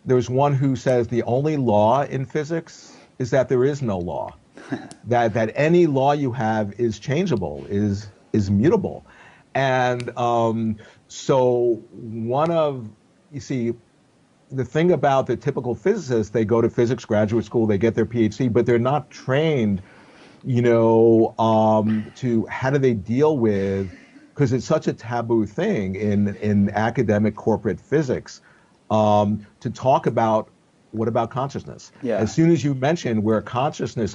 There's one who says the only law in physics is that there is no law, that any law you have is changeable, is mutable. And so you see, the thing about the typical physicists, they go to physics graduate school, they get their PhD, but they're not trained, to how do they deal with, because it's such a taboo thing in academic corporate physics, to talk about what about consciousness. Yeah. As soon as you mention where consciousness,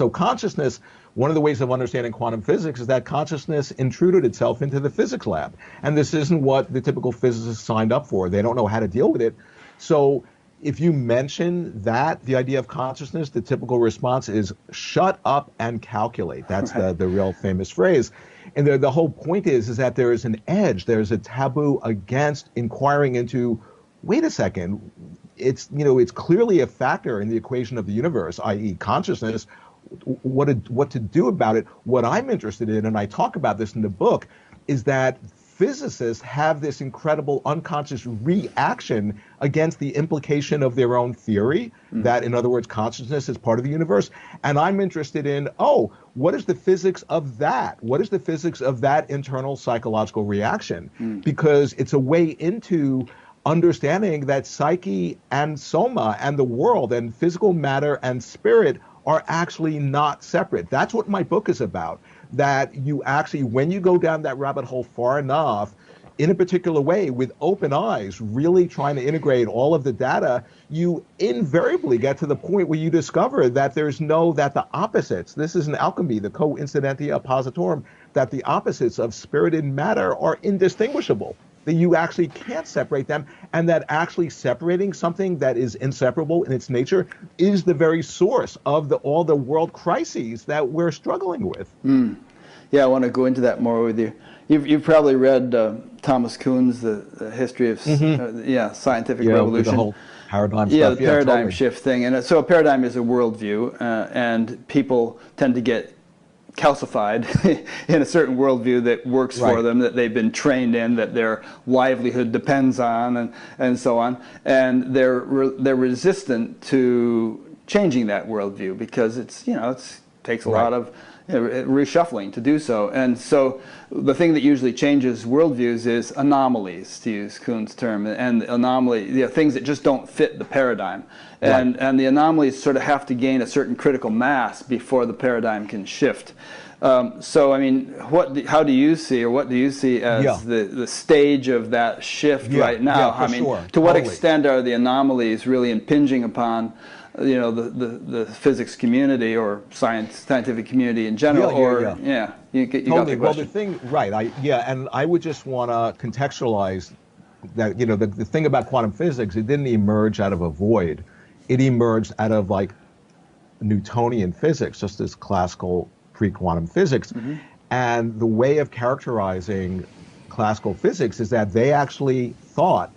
one of the ways of understanding quantum physics is that consciousness intruded itself into the physics lab. And this isn't what the typical physicist signed up for. They don't know how to deal with it. So if you mention the idea of consciousness, the typical response is shut up and calculate. That's right. the real famous phrase. And the whole point is that there is an edge. There's a taboo against inquiring into, wait a second, it's clearly a factor in the equation of the universe, i.e. consciousness, what to do about it. What I'm interested in, and I talk about this in the book, is that physicists have this incredible unconscious reaction against the implication of their own theory, that, in other words, consciousness is part of the universe. And I'm interested in, what is the physics of that? What is the physics of that internal psychological reaction? Because it's a way into understanding that psyche and soma and the world and physical matter and spirit are actually not separate. That's what my book is about. That you actually, when you go down that rabbit hole far enough, in a particular way, with open eyes, really trying to integrate all of the data, you invariably get to the point where you discover that that the opposites, this is an alchemy, the coincidentia oppositorum, that the opposites of spirit and matter are indistinguishable, that you actually can't separate them, and that actually separating something that is inseparable in its nature is the very source of all the world crises that we're struggling with. Yeah, I want to go into that more with you. You've probably read Thomas Kuhn's The History of Scientific Revolution. The whole paradigm stuff. Yeah, the paradigm shift thing. And so a paradigm is a worldview, and people tend to get calcified in a certain worldview that works for them, that they've been trained in, that their livelihood depends on, and so on. And they're resistant to changing that worldview because it takes a lot of reshuffling to do so. And so the thing that usually changes worldviews is anomalies, to use Kuhn's term, and things that just don't fit the paradigm. And the anomalies sort of have to gain a certain critical mass before the paradigm can shift. So, I mean, how do you see, or what do you see Yeah, as the stage of that shift yeah, right now? yeah, for I mean, sure, to what totally. extent are the anomalies really impinging upon, the physics community or scientific community in general? Yeah, yeah, Or, yeah. yeah, you got Totally. the Well, the question. thing, right? Yeah, and I would just want to contextualize that. The thing about quantum physics, it didn't emerge out of a void. It emerged out of like Newtonian physics, just as classical pre-quantum physics. Hmm. And the way of characterizing classical physics is that they actually thought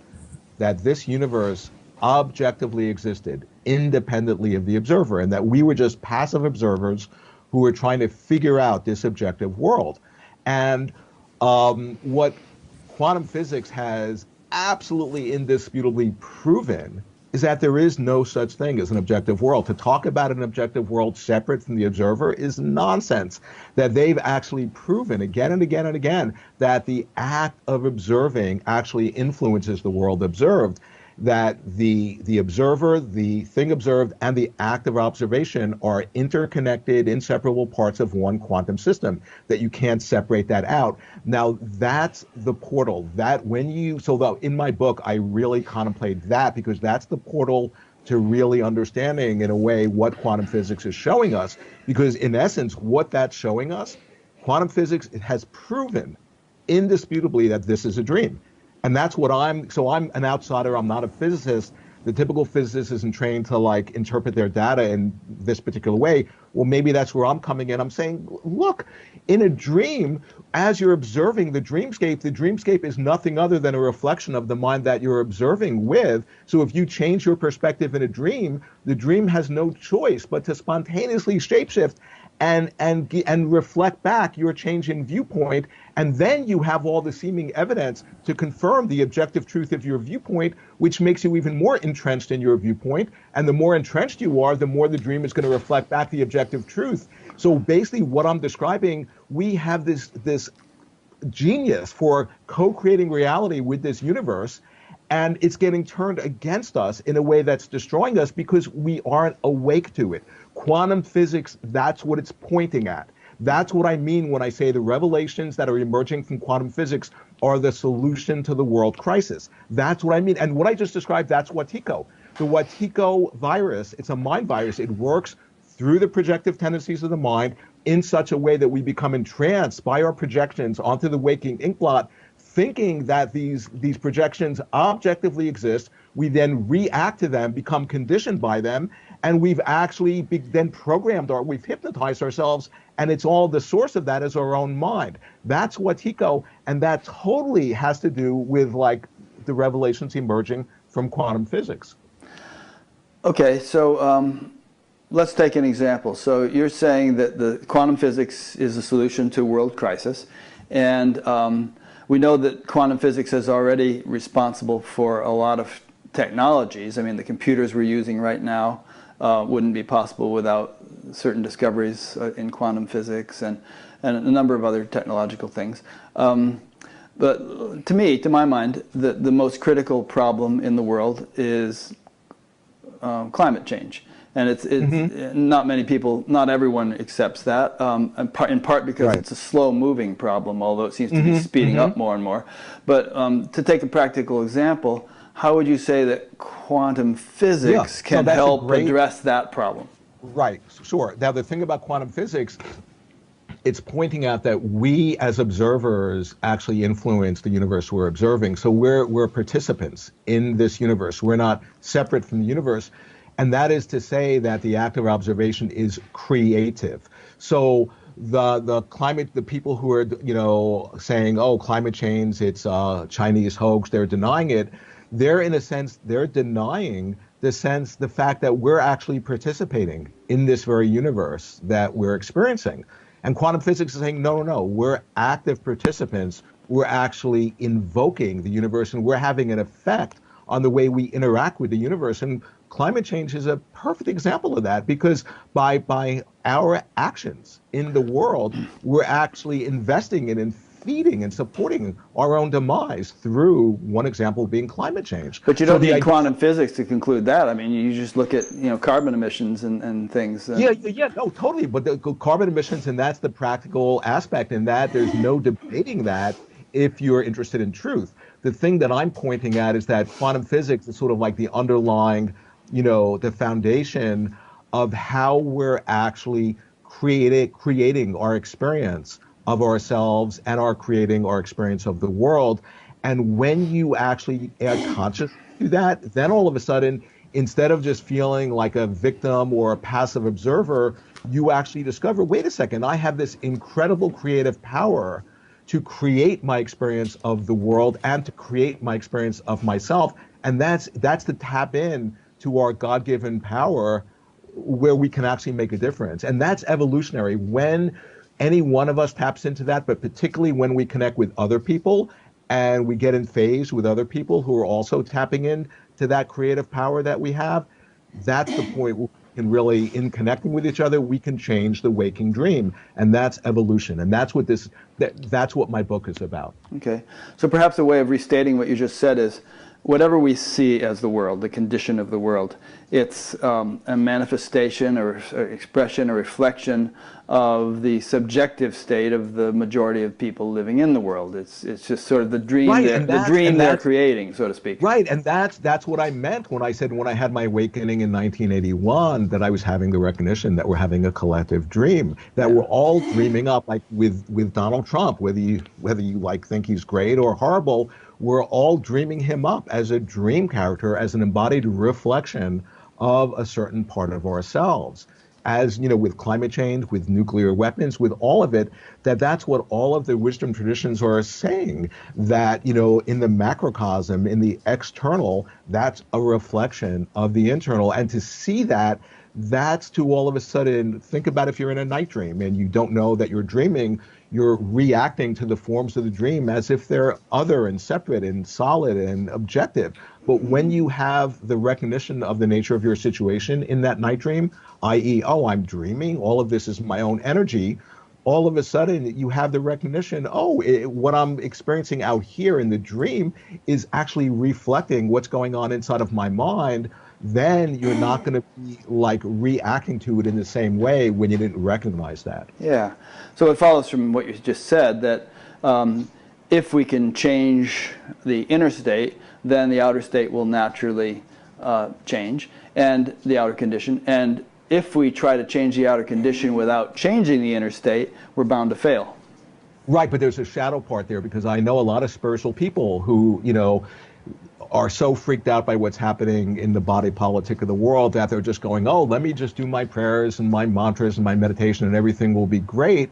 that this universe objectively existed independently of the observer, and that we were just passive observers who were trying to figure out this objective world. And what quantum physics has absolutely indisputably proven is that there is no such thing as an objective world. To talk about an objective world separate from the observer is nonsense. That they've actually proven again and again and again that the act of observing actually influences the world observed, that the observer, the thing observed, and the act of observation are interconnected, inseparable parts of one quantum system, that you can't separate that out. Now, that's the portal. That when you, so though in my book, I really contemplate that, because that's the portal to really understanding, in a way, what quantum physics is showing us. Because in essence, what that's showing us, quantum physics has proven indisputably that this is a dream. And that's what so I'm an outsider. I'm not a physicist. The typical physicist isn't trained to like interpret their data in this particular way. Well, maybe that's where I'm coming in. I'm saying, look, in a dream, as you're observing the dreamscape is nothing other than a reflection of the mind that you're observing with. So if you change your perspective in a dream, the dream has no choice but to spontaneously shapeshift and reflect back your change in viewpoint, and then you have all the seeming evidence to confirm the objective truth of your viewpoint, which makes you even more entrenched in your viewpoint. And the more entrenched you are, the more the dream is going to reflect back the objective truth. So basically, what I'm describing, we have this genius for co-creating reality with this universe, and it's getting turned against us in a way that's destroying us because we aren't awake to it. Quantum physics, that's what it's pointing at. That's what I mean when I say the revelations that are emerging from quantum physics are the solution to the world crisis. That's what I mean. And what I just described, that's Watiko. The Watiko virus, it's a mind virus. It works through the projective tendencies of the mind in such a way that we become entranced by our projections onto the waking inkblot, thinking that these projections objectively exist. We then react to them, become conditioned by them, and we've actually then we've hypnotized ourselves, and it's all the source of that is our own mind. That's Watiko, and that totally has to do with like the revelations emerging from quantum physics. Okay, so let's take an example. So you're saying that the quantum physics is a solution to world crisis, and we know that quantum physics is already responsible for a lot of technologies. I mean, the computers we're using right now wouldn't be possible without certain discoveries in quantum physics and a number of other technological things. But to my mind, the most critical problem in the world is climate change. And it's not many people, not everyone accepts that, in part because Right. it's a slow-moving problem, although it seems to be speeding up more and more. But to take a practical example, how would you say that quantum physics So can that's a help great, address that problem? right, sure. Now, the thing about quantum physics, it's pointing out that we as observers actually influence the universe we're observing. So we're participants in this universe. We're not separate from the universe. And that is to say that the act of observation is creative. So the climate, the people who are, saying, oh, climate change, it's a Chinese hoax, they're denying it. They're, in a sense, they're denying the fact that we're actually participating in this very universe that we're experiencing. And quantum physics is saying, no, no, no, we're active participants. We're actually invoking the universe, and we're having an effect on the way we interact with the universe. And climate change is a perfect example of that, because by our actions in the world, we're actually investing in feeding and supporting our own demise through one example being climate change. But you So don't the need idea, quantum physics to conclude that. I mean, you just look at, carbon emissions and things. yeah, no, totally. But the carbon emissions, and that's the practical aspect, and that there's no debating that if you're interested in truth. The thing that I'm pointing at is that quantum physics is sort of like the underlying, the foundation of how we're actually creating our experience of ourselves and are creating our experience of the world. And when you actually add consciousness to that, then all of a sudden, instead of just feeling like a victim or a passive observer, you actually discover, wait a second, I have this incredible creative power to create my experience of the world and to create my experience of myself. And that's to tap in to our God-given power where we can actually make a difference. And that's evolutionary. When any one of us taps into that, but particularly when we connect with other people and we get in phase with other people who are also tapping in to that creative power that we have, that's the point where we can really, in connecting with each other, we can change the waking dream. And that's evolution. And that's what that's what my book is about. Okay. So perhaps a way of restating what you just said is, whatever we see as the world, the condition of the world, it's a manifestation or expression or reflection of the subjective state of the majority of people living in the world. It's just sort of the dream, Right, the dream they're creating, so to speak. Right, and that's what I meant when I said, when I had my awakening in 1981, that I was having the recognition that we're having a collective dream, that we're all dreaming up, like with Donald Trump, whether you like think he's great or horrible, we're all dreaming him up as a dream character, as an embodied reflection of a certain part of ourselves. As with climate change, with nuclear weapons, with all of it, that's what all of the wisdom traditions are saying, that in the macrocosm, in the external, that's a reflection of the internal. And to see that's to all of a sudden think about, if you're in a night dream and you don't know that you're dreaming, you're reacting to the forms of the dream as if they're other and separate and solid and objective. But when you have the recognition of the nature of your situation in that night dream, i.e., oh, I'm dreaming, all of this is my own energy, all of a sudden you have the recognition, what I'm experiencing out here in the dream is actually reflecting what's going on inside of my mind. Then you're not going to be like reacting to it in the same way when you didn't recognize that. Yeah. So it follows from what you just said that if we can change the inner state, then the outer state will naturally change, and the outer condition. And if we try to change the outer condition without changing the inner state, we're bound to fail. Right, but there's a shadow part there, because I know a lot of spiritual people who, are so freaked out by what's happening in the body politic of the world that they're just going, oh, let me just do my prayers and my mantras and my meditation and everything will be great.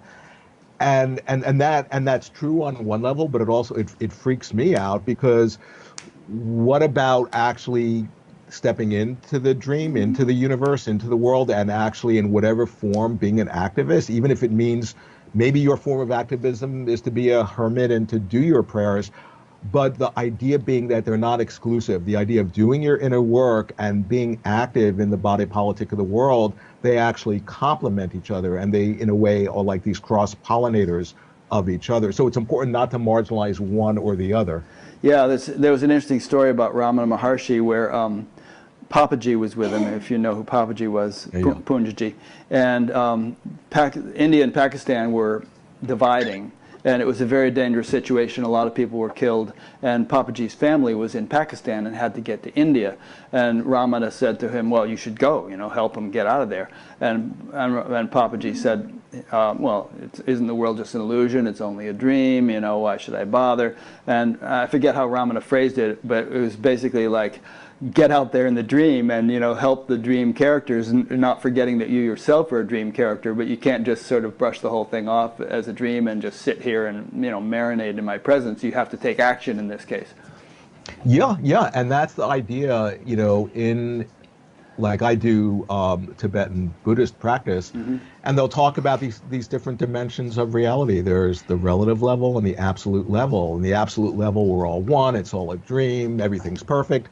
And that's true on one level, but it freaks me out, because what about actually stepping into the dream, into the universe, into the world, and actually in whatever form being an activist, even if it means maybe your form of activism is to be a hermit and to do your prayers. But the idea being that they're not exclusive, the idea of doing your inner work and being active in the body politic of the world, they actually complement each other, and they, in a way, are like these cross-pollinators of each other. So it's important not to marginalize one or the other. Yeah, there was an interesting story about Ramana Maharshi where Papaji was with him, if you know who Papaji was, Punjaji. And India and Pakistan were dividing. And it was a very dangerous situation. A lot of people were killed. And Papaji's family was in Pakistan and had to get to India. And Ramana said to him, well, you should go, help him get out of there. And Papaji said, well, isn't the world just an illusion? It's only a dream, why should I bother? And I forget how Ramana phrased it, but it was basically like, get out there in the dream and help the dream characters, and not forgetting that you yourself are a dream character, but you can't just sort of brush the whole thing off as a dream and just sit here and marinate in my presence. You have to take action in this case. Yeah, and that's the idea, in, like I do Tibetan Buddhist practice, and they'll talk about these different dimensions of reality. There's the relative level and the absolute level. And the absolute level, we're all one, it's all a dream, everything's perfect.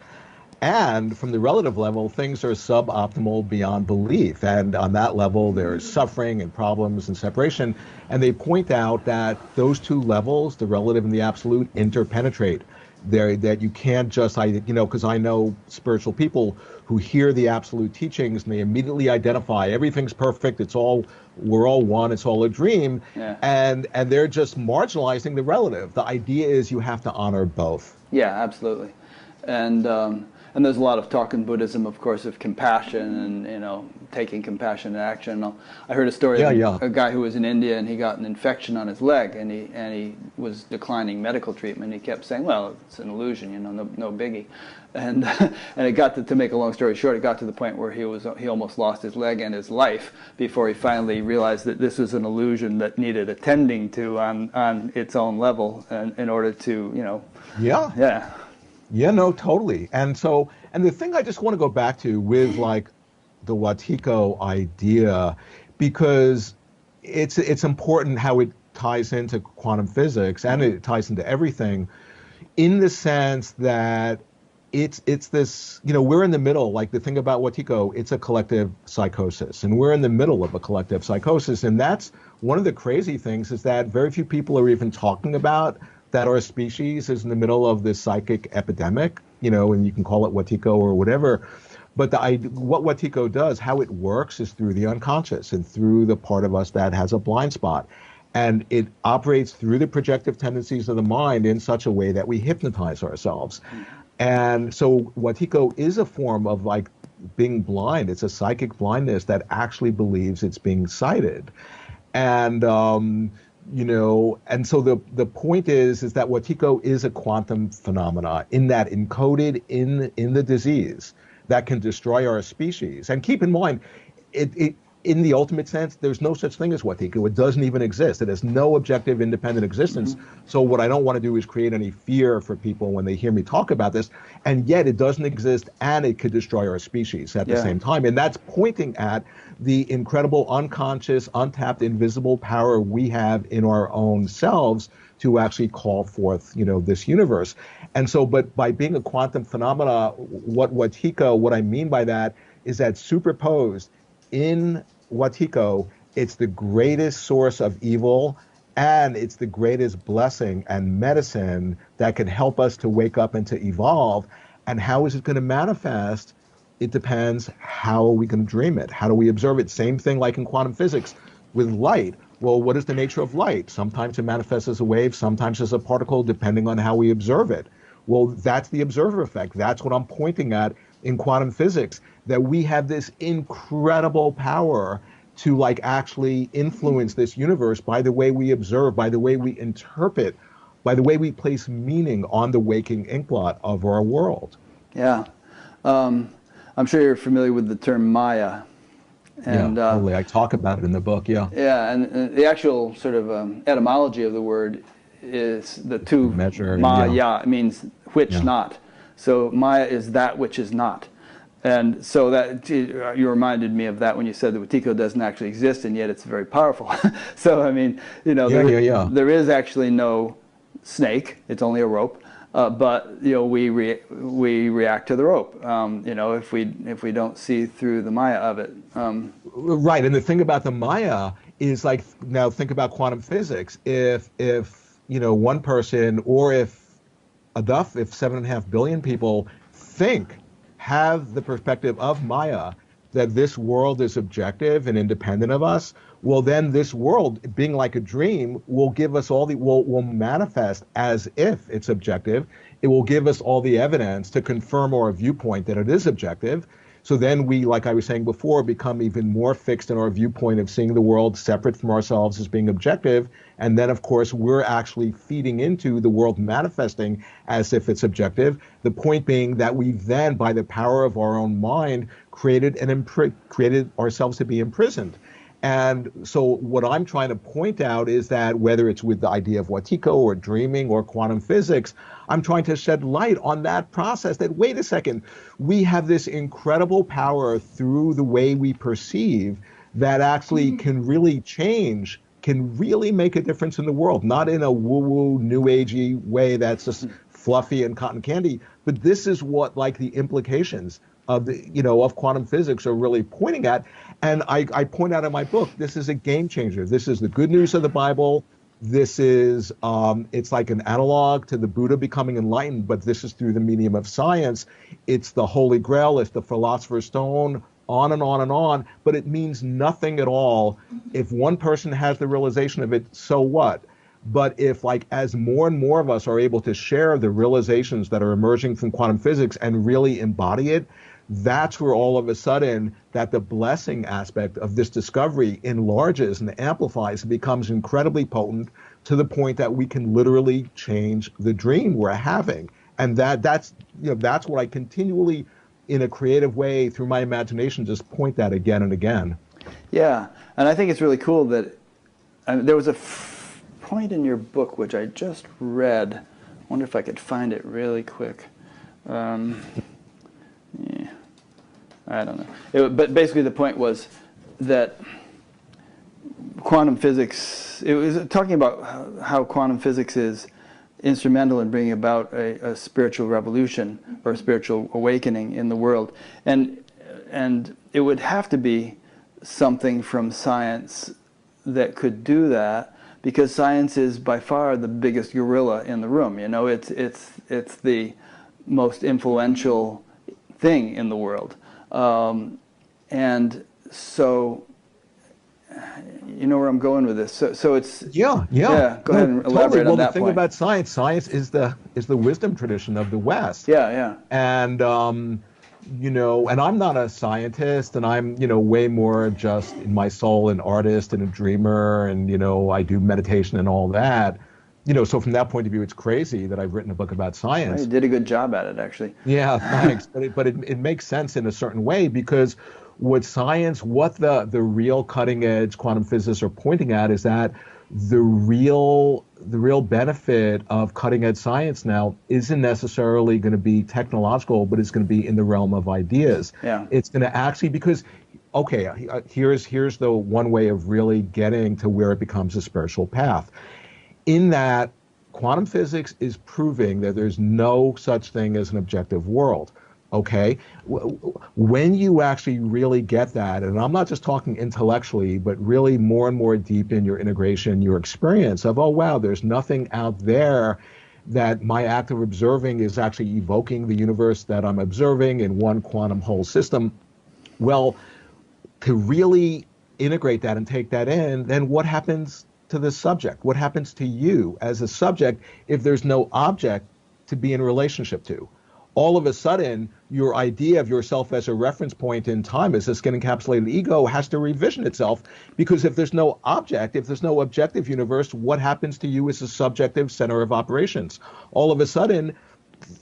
And from the relative level, things are suboptimal beyond belief. And on that level, there's suffering and problems and separation. And they point out that those two levels, the relative and the absolute, interpenetrate. There, that you can't just, because I know spiritual people who hear the absolute teachings and they immediately identify everything's perfect, we're all one, it's all a dream, Yeah. and they're just marginalizing the relative. The idea is you have to honor both. Yeah, absolutely. And there's a lot of talk in Buddhism, of course, of compassion and taking compassion into action. I heard a story of a guy who was in India and he got an infection on his leg and he was declining medical treatment. He kept saying, "Well, it's an illusion, no biggie." And and it got to make a long story short, it got to the point where he almost lost his leg and his life before he finally realized that this was an illusion that needed attending to on its own level in order to Yeah. Yeah, no, totally. And the thing I just want to go back to with like the Watiko idea, because it's important how it ties into quantum physics and it ties into everything, in the sense that it's this, we're in the middle. Like the thing about Watiko, it's a collective psychosis, and we're in the middle of a collective psychosis. And that's one of the crazy things, is that very few people are even talking about that our species is in the middle of this psychic epidemic, and you can call it Watiko or whatever. But what Watiko does, how it works, is through the unconscious and through the part of us that has a blind spot. And it operates through the projective tendencies of the mind in such a way that we hypnotize ourselves. And so Watiko is a form of like being blind. It's a psychic blindness that actually believes it's being sighted. And and so the point is that Watiko is a quantum phenomena, in that encoded in the disease that can destroy our species. And keep in mind, it in the ultimate sense, there's no such thing as Watiko. It doesn't even exist. It has no objective, independent existence. So what I don't want to do is create any fear for people when they hear me talk about this. And yet it doesn't exist, and it could destroy our species at the same time. And that's pointing at the incredible unconscious, untapped, invisible power we have in our own selves to actually call forth, this universe. And so, but by being a quantum phenomena, what I mean by that is that superposed in Watiko, it's the greatest source of evil, and it's the greatest blessing and medicine that can help us to wake up and to evolve. And how is it going to manifest? It depends. How are we going to dream it? How do we observe it? Same thing like in quantum physics with light. Well, what is the nature of light? Sometimes it manifests as a wave, sometimes as a particle, depending on how we observe it. Well, that's the observer effect. That's what I'm pointing at in quantum physics, that we have this incredible power to like actually influence this universe by the way we observe, by the way we interpret, by the way we place meaning on the waking inkblot of our world. Yeah. I'm sure you're familiar with the term Maya. And, totally. I talk about it in the book, Yeah, and the actual sort of etymology of the word is the two measure. Maya. It means which not. So Maya is that which is not. And so that you reminded me of that when you said that Watiko doesn't actually exist, and yet it's very powerful. So I mean, there is actually no snake; it's only a rope. But we react to the rope. If we don't see through the Maya of it. Right, and the thing about the Maya is, like, now think about quantum physics. If one person, or if 7.5 billion people have the perspective of Maya, that this world is objective and independent of us, well, then this world, being like a dream, will give us will manifest as if it's objective. It will give us all the evidence to confirm our viewpoint that it is objective. So then we, like I was saying before, become even more fixed in our viewpoint of seeing the world separate from ourselves as being objective. And then, of course, we're actually feeding into the world manifesting as if it's objective. The point being that we then, by the power of our own mind, created ourselves to be imprisoned. And so what I'm trying to point out is that whether it's with the idea of Watiko or dreaming or quantum physics, I'm trying to shed light on that process, that wait a second, we have this incredible power through the way we perceive that actually can really change, can really make a difference in the world, not in a woo-woo, new agey way that's just fluffy and cotton candy, But this is what like the implications of of quantum physics are really pointing at. And I point out in my book, this is a game changer. This is the good news of the Bible. This is it's like an analog to the Buddha becoming enlightened, but this is through the medium of science. It's the Holy Grail, it's the Philosopher's Stone, on and on and on. But it means nothing at all. If one person has the realization of it, so what? But if, like, as more and more of us are able to share the realizations that are emerging from quantum physics and really embody it, that's where all of a sudden that the blessing aspect of this discovery enlarges and amplifies and becomes incredibly potent to the point that we can literally change the dream we're having. And that's what I continually, in a creative way, through my imagination, just point that again and again. Yeah, and I think it's really cool that there was a point in your book which I just read. I wonder if I could find it really quick. Yeah, I don't know. But basically the point was that quantum physics, it was talking about how quantum physics is instrumental in bringing about a spiritual revolution or a spiritual awakening in the world. And it would have to be something from science that could do that, because science is by far the biggest gorilla in the room. You know, it's the most influential thing in the world. And so, you know where I'm going with this. So it's yeah. Go ahead and elaborate on that point. Well, the thing about science is the wisdom tradition of the West. Yeah. And and I'm not a scientist, and I'm way more just in my soul an artist and a dreamer, and I do meditation and all that. So from that point of view, it's crazy that I've written a book about science. Well, you did a good job at it, actually. Yeah, thanks. But it makes sense in a certain way, because what the real cutting edge quantum physicists are pointing at is that the real benefit of cutting edge science now isn't necessarily going to be technological, but it's going to be in the realm of ideas. Yeah. It's going to actually, because here's the one way of really getting to where it becomes a spiritual path. In that, quantum physics is proving that there's no such thing as an objective world. Okay, when you actually really get that, and I'm not just talking intellectually, but really more and more deep in your integration, your experience of, oh wow, there's nothing out there, that my act of observing is actually evoking the universe that I'm observing in one quantum whole system. Well, to really integrate that and take that in, then what happens to the subject? What happens to you as a subject if there's no object to be in relationship to? All of a sudden, your idea of yourself as a reference point in time, as this encapsulated ego, has to revision itself, because if there's no object, if there's no objective universe, what happens to you as a subjective center of operations? All of a sudden,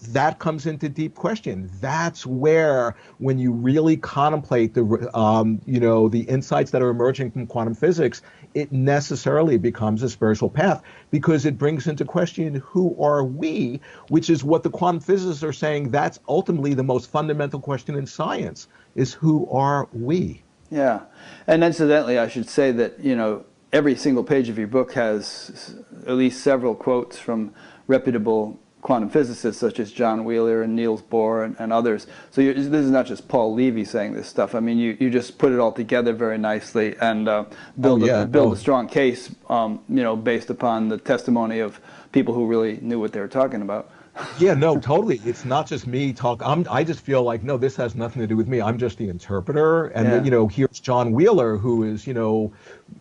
that comes into deep question. That's where, when you really contemplate the insights that are emerging from quantum physics, it necessarily becomes a spiritual path, because it brings into question who are we, which is what the quantum physicists are saying. That's ultimately the most fundamental question in science, is who are we? Yeah, and incidentally, I should say that every single page of your book has at least several quotes from reputable quantum physicists such as John Wheeler and Niels Bohr and others. So this is not just Paul Levy saying this stuff. I mean, you just put it all together very nicely and build a strong case, based upon the testimony of people who really knew what they were talking about. Yeah, no, totally. It's not just me talk. I just feel like, no, this has nothing to do with me. I'm just the interpreter. And then, here's John Wheeler, who is,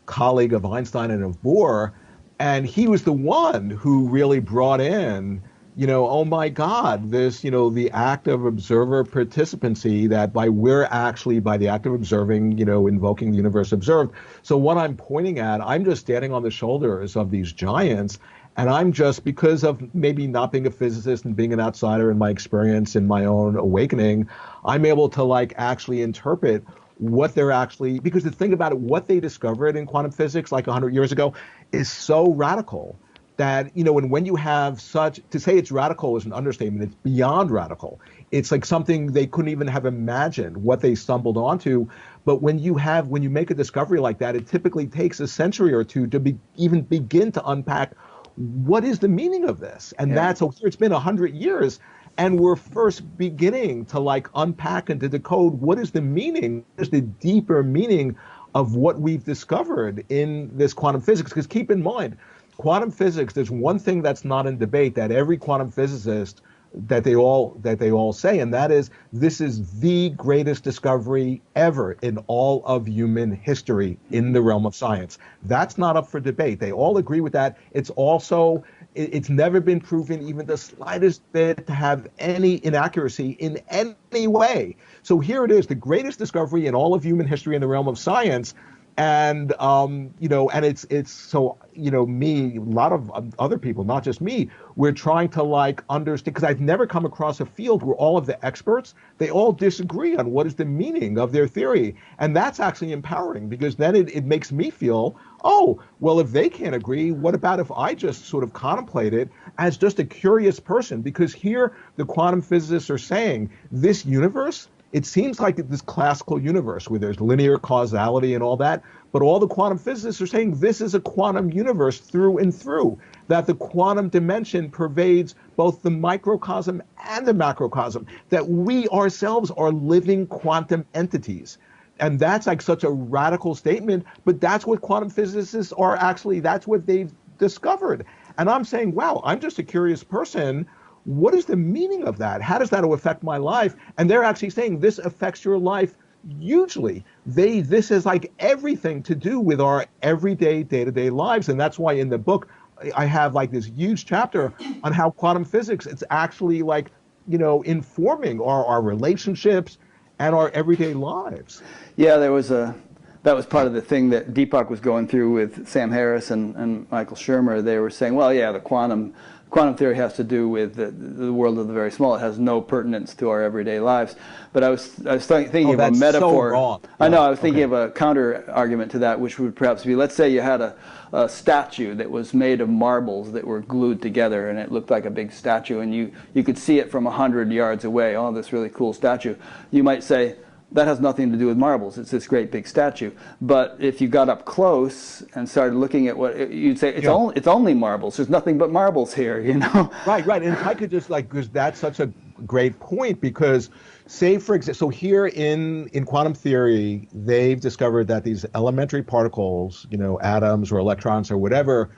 colleague of Einstein and of Bohr, and he was the one who really brought in, oh my God, this, the act of observer participancy, that by the act of observing, invoking the universe observed. So what I'm pointing at, I'm just standing on the shoulders of these giants, and I'm just, because of maybe not being a physicist and being an outsider in my experience, in my own awakening, I'm able to actually interpret what they're actually, because the thing about it, what they discovered in quantum physics 100 years ago is so radical that, and when you have to say it's radical is an understatement. It's beyond radical. It's like something they couldn't even have imagined what they stumbled onto. But when you make a discovery like that, it typically takes a century or two to even begin to unpack what is the meaning of this. And that's, so here it's been 100 years. And we're first beginning to like unpack and to decode what is the meaning, what is the deeper meaning of what we've discovered in this quantum physics. Because keep in mind, quantum physics, there's one thing that's not in debate that every quantum physicist that they all say, and that is this is the greatest discovery ever in all of human history in the realm of science. That's not up for debate. They all agree with that. It's never been proven even the slightest bit to have any inaccuracy in any way. So here it is, the greatest discovery in all of human history in the realm of science. And and it's so, me, a lot of other people, not just me, we're trying to like understand, because I've never come across a field where all of the experts, they all disagree on what is the meaning of their theory. And that's actually empowering, because then it makes me feel, oh, well, if they can't agree, what about if I just sort of contemplate it as just a curious person? Because here the quantum physicists are saying this universe, it seems like this classical universe where there's linear causality and all that, but all the quantum physicists are saying this is a quantum universe through and through, that the quantum dimension pervades both the microcosm and the macrocosm, that we ourselves are living quantum entities. And that's like such a radical statement, but that's what quantum physicists are actually, that's what they've discovered. And I'm saying, wow, I'm just a curious person. What is the meaning of that? How does that affect my life? And they're actually saying this affects your life hugely. This is like everything to do with our everyday, day-to-day lives. And that's why in the book, I have like this huge chapter on how quantum physics, it's actually like, informing our relationships and our everyday lives. Yeah, that was part of the thing that Deepak was going through with Sam Harris and Michael Shermer. They were saying, well, yeah, the quantum theory has to do with the world of the very small. It has no pertinence to our everyday lives. But I was thinking of a metaphor. So wrong. Yeah. I know. I was thinking of a counter argument to that, which would perhaps be: let's say you had a statue that was made of marbles that were glued together, and it looked like a big statue, and you could see it from 100 yards away. Oh, this really cool statue. You might say, that has nothing to do with marbles. It's this great big statue. But if you got up close and started looking at you'd say, it's only marbles. There's nothing but marbles here, Right. And if I could just because that's such a great point, because say, for example, so here in quantum theory, they've discovered that these elementary particles, atoms or electrons or whatever,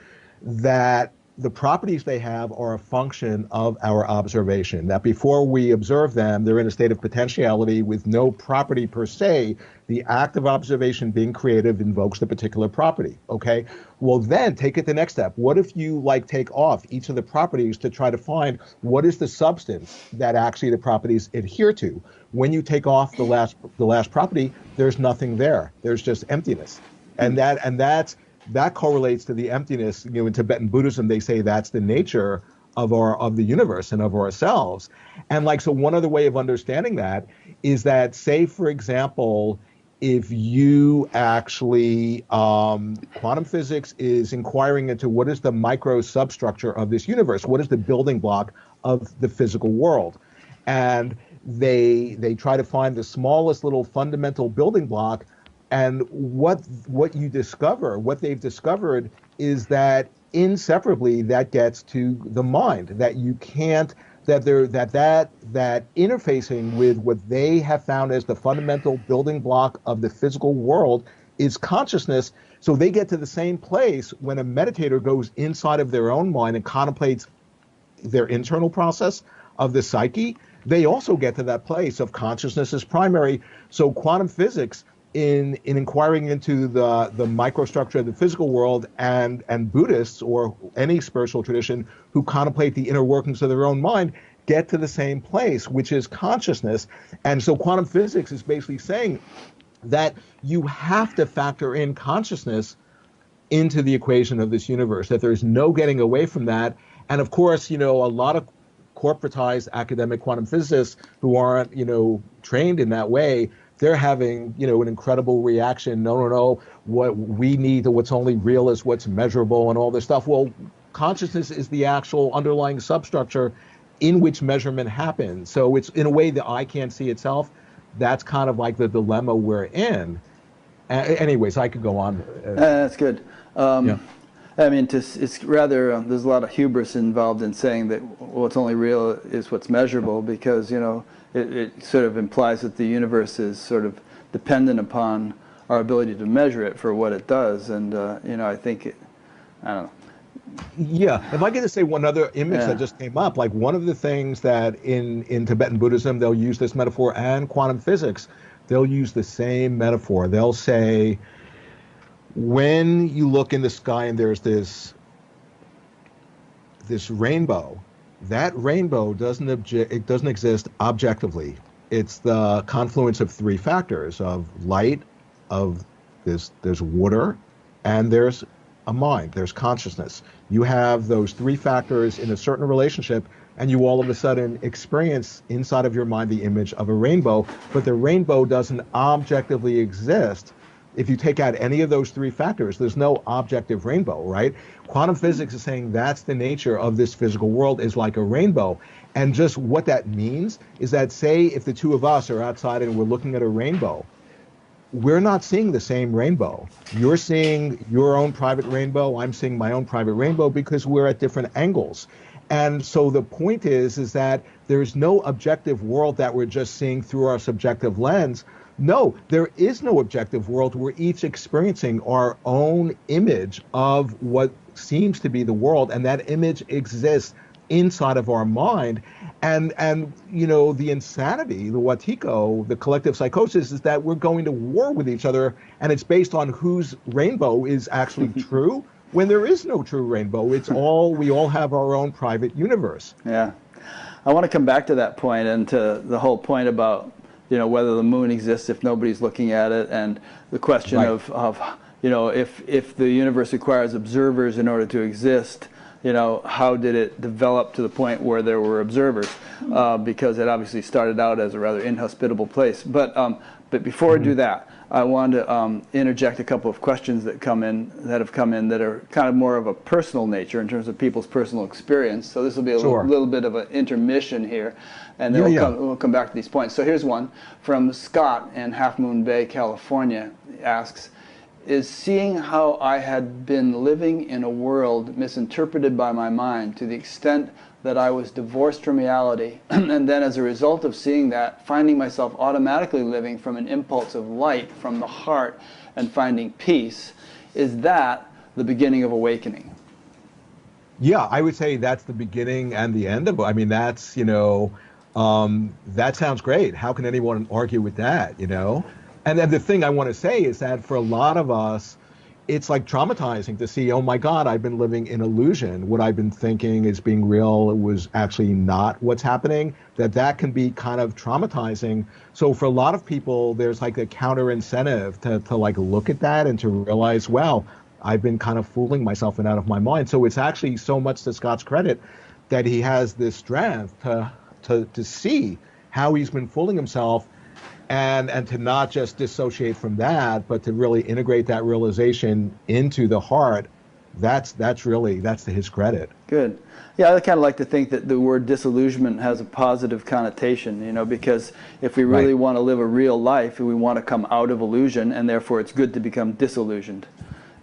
that the properties they have are a function of our observation, that before we observe them, they're in a state of potentiality with no property per se. The act of observation being creative invokes the particular property, okay? Well, then take it the next step. What if you take off each of the properties to try to find what is the substance that actually the properties adhere to? When you take off the last property, there's nothing there. There's just emptiness. And that correlates to the emptiness. In Tibetan Buddhism, they say that's the nature of the universe and of ourselves. And so one other way of understanding that is that, say, for example, if you actually, quantum physics is inquiring into what is the micro substructure of this universe, what is the building block of the physical world. And they try to find the smallest little fundamental building block. And what they've discovered is that inseparably that gets to the mind, that you can't, that interfacing with what they have found as the fundamental building block of the physical world is consciousness. So they get to the same place when a meditator goes inside of their own mind and contemplates their internal process of the psyche. They also get to that place of consciousness as primary. So quantum physics, in inquiring into the microstructure of the physical world, and Buddhists or any spiritual tradition who contemplate the inner workings of their own mind get to the same place, which is consciousness. And so quantum physics is basically saying that you have to factor in consciousness into the equation of this universe, that there's no getting away from that. And of course, a lot of corporatized academic quantum physicists who aren't, trained in that way, they're having, an incredible reaction. No. What we need, what's only real is what's measurable and all this stuff. Well, consciousness is the actual underlying substructure in which measurement happens. So it's in a way the eye can't see itself. That's kind of like the dilemma we're in. Anyways, I could go on. That's good. Yeah. I mean, it's rather, there's a lot of hubris involved in saying that what's only real is what's measurable, because, it sort of implies that the universe is sort of dependent upon our ability to measure it for what it does. And, I think, I don't know. Yeah, if I get to say one other image Yeah. that just came up, like one of the things that in Tibetan Buddhism, they'll use this metaphor, and quantum physics, they'll use the same metaphor. They'll say, when you look in the sky and there's this rainbow, that rainbow it doesn't exist objectively. It's the confluence of three factors: of light, of there's water, and there's a mind, there's consciousness. You have those three factors in a certain relationship, and you all of a sudden experience inside of your mind the image of a rainbow, but the rainbow doesn't objectively exist. If you take out any of those three factors, there's no objective rainbow, right? Quantum physics is saying that's the nature of this physical world, is like a rainbow. And just what that means is that, say, if the two of us are outside and we're looking at a rainbow, we're not seeing the same rainbow. You're seeing your own private rainbow, I'm seeing my own private rainbow, because we're at different angles. And so the point is that there's no objective world that we're just seeing through our subjective lens. No, there is no objective world. We're each experiencing our own image of what seems to be the world, and that image exists inside of our mind. And the insanity, the Watiko, the collective psychosis, is that we're going to war with each other, and it's based on whose rainbow is actually true, when there is no true rainbow. We all have our own private universe. Yeah. I want to come back to that point, and to the whole point about, whether the moon exists if nobody's looking at it, and the question Right. of if the universe requires observers in order to exist, how did it develop to the point where there were observers? Because it obviously started out as a rather inhospitable place. But before I do that, I want to interject a couple of questions that have come in that are kind of more of a personal nature in terms of people's personal experience. So this will be a Sure. little bit of an intermission here, and then we'll come back to these points. So here's one from Scott in Half Moon Bay, California. He asks, is seeing how I had been living in a world misinterpreted by my mind to the extent that I was divorced from reality, and then as a result of seeing that, finding myself automatically living from an impulse of light from the heart and finding peace, is that the beginning of awakening? Yeah, I would say that's the beginning and the end of it. I mean, that's, that sounds great. How can anyone argue with that, And then the thing I want to say is that for a lot of us, it's like traumatizing to see, oh my God, I've been living in illusion. What I've been thinking is being real. It was actually not what's happening. That can be kind of traumatizing. So for a lot of people, there's like a counter incentive to like look at that and to realize, well, I've been kind of fooling myself and out of my mind. So it's actually so much to Scott's credit that he has this strength to see how he's been fooling himself, and to not just dissociate from that, but to really integrate that realization into the heart. That's to his credit. Good. Yeah, I kind of like to think that the word disillusionment has a positive connotation, because if we really want to live a real life, we want to come out of illusion, and therefore it's good to become disillusioned.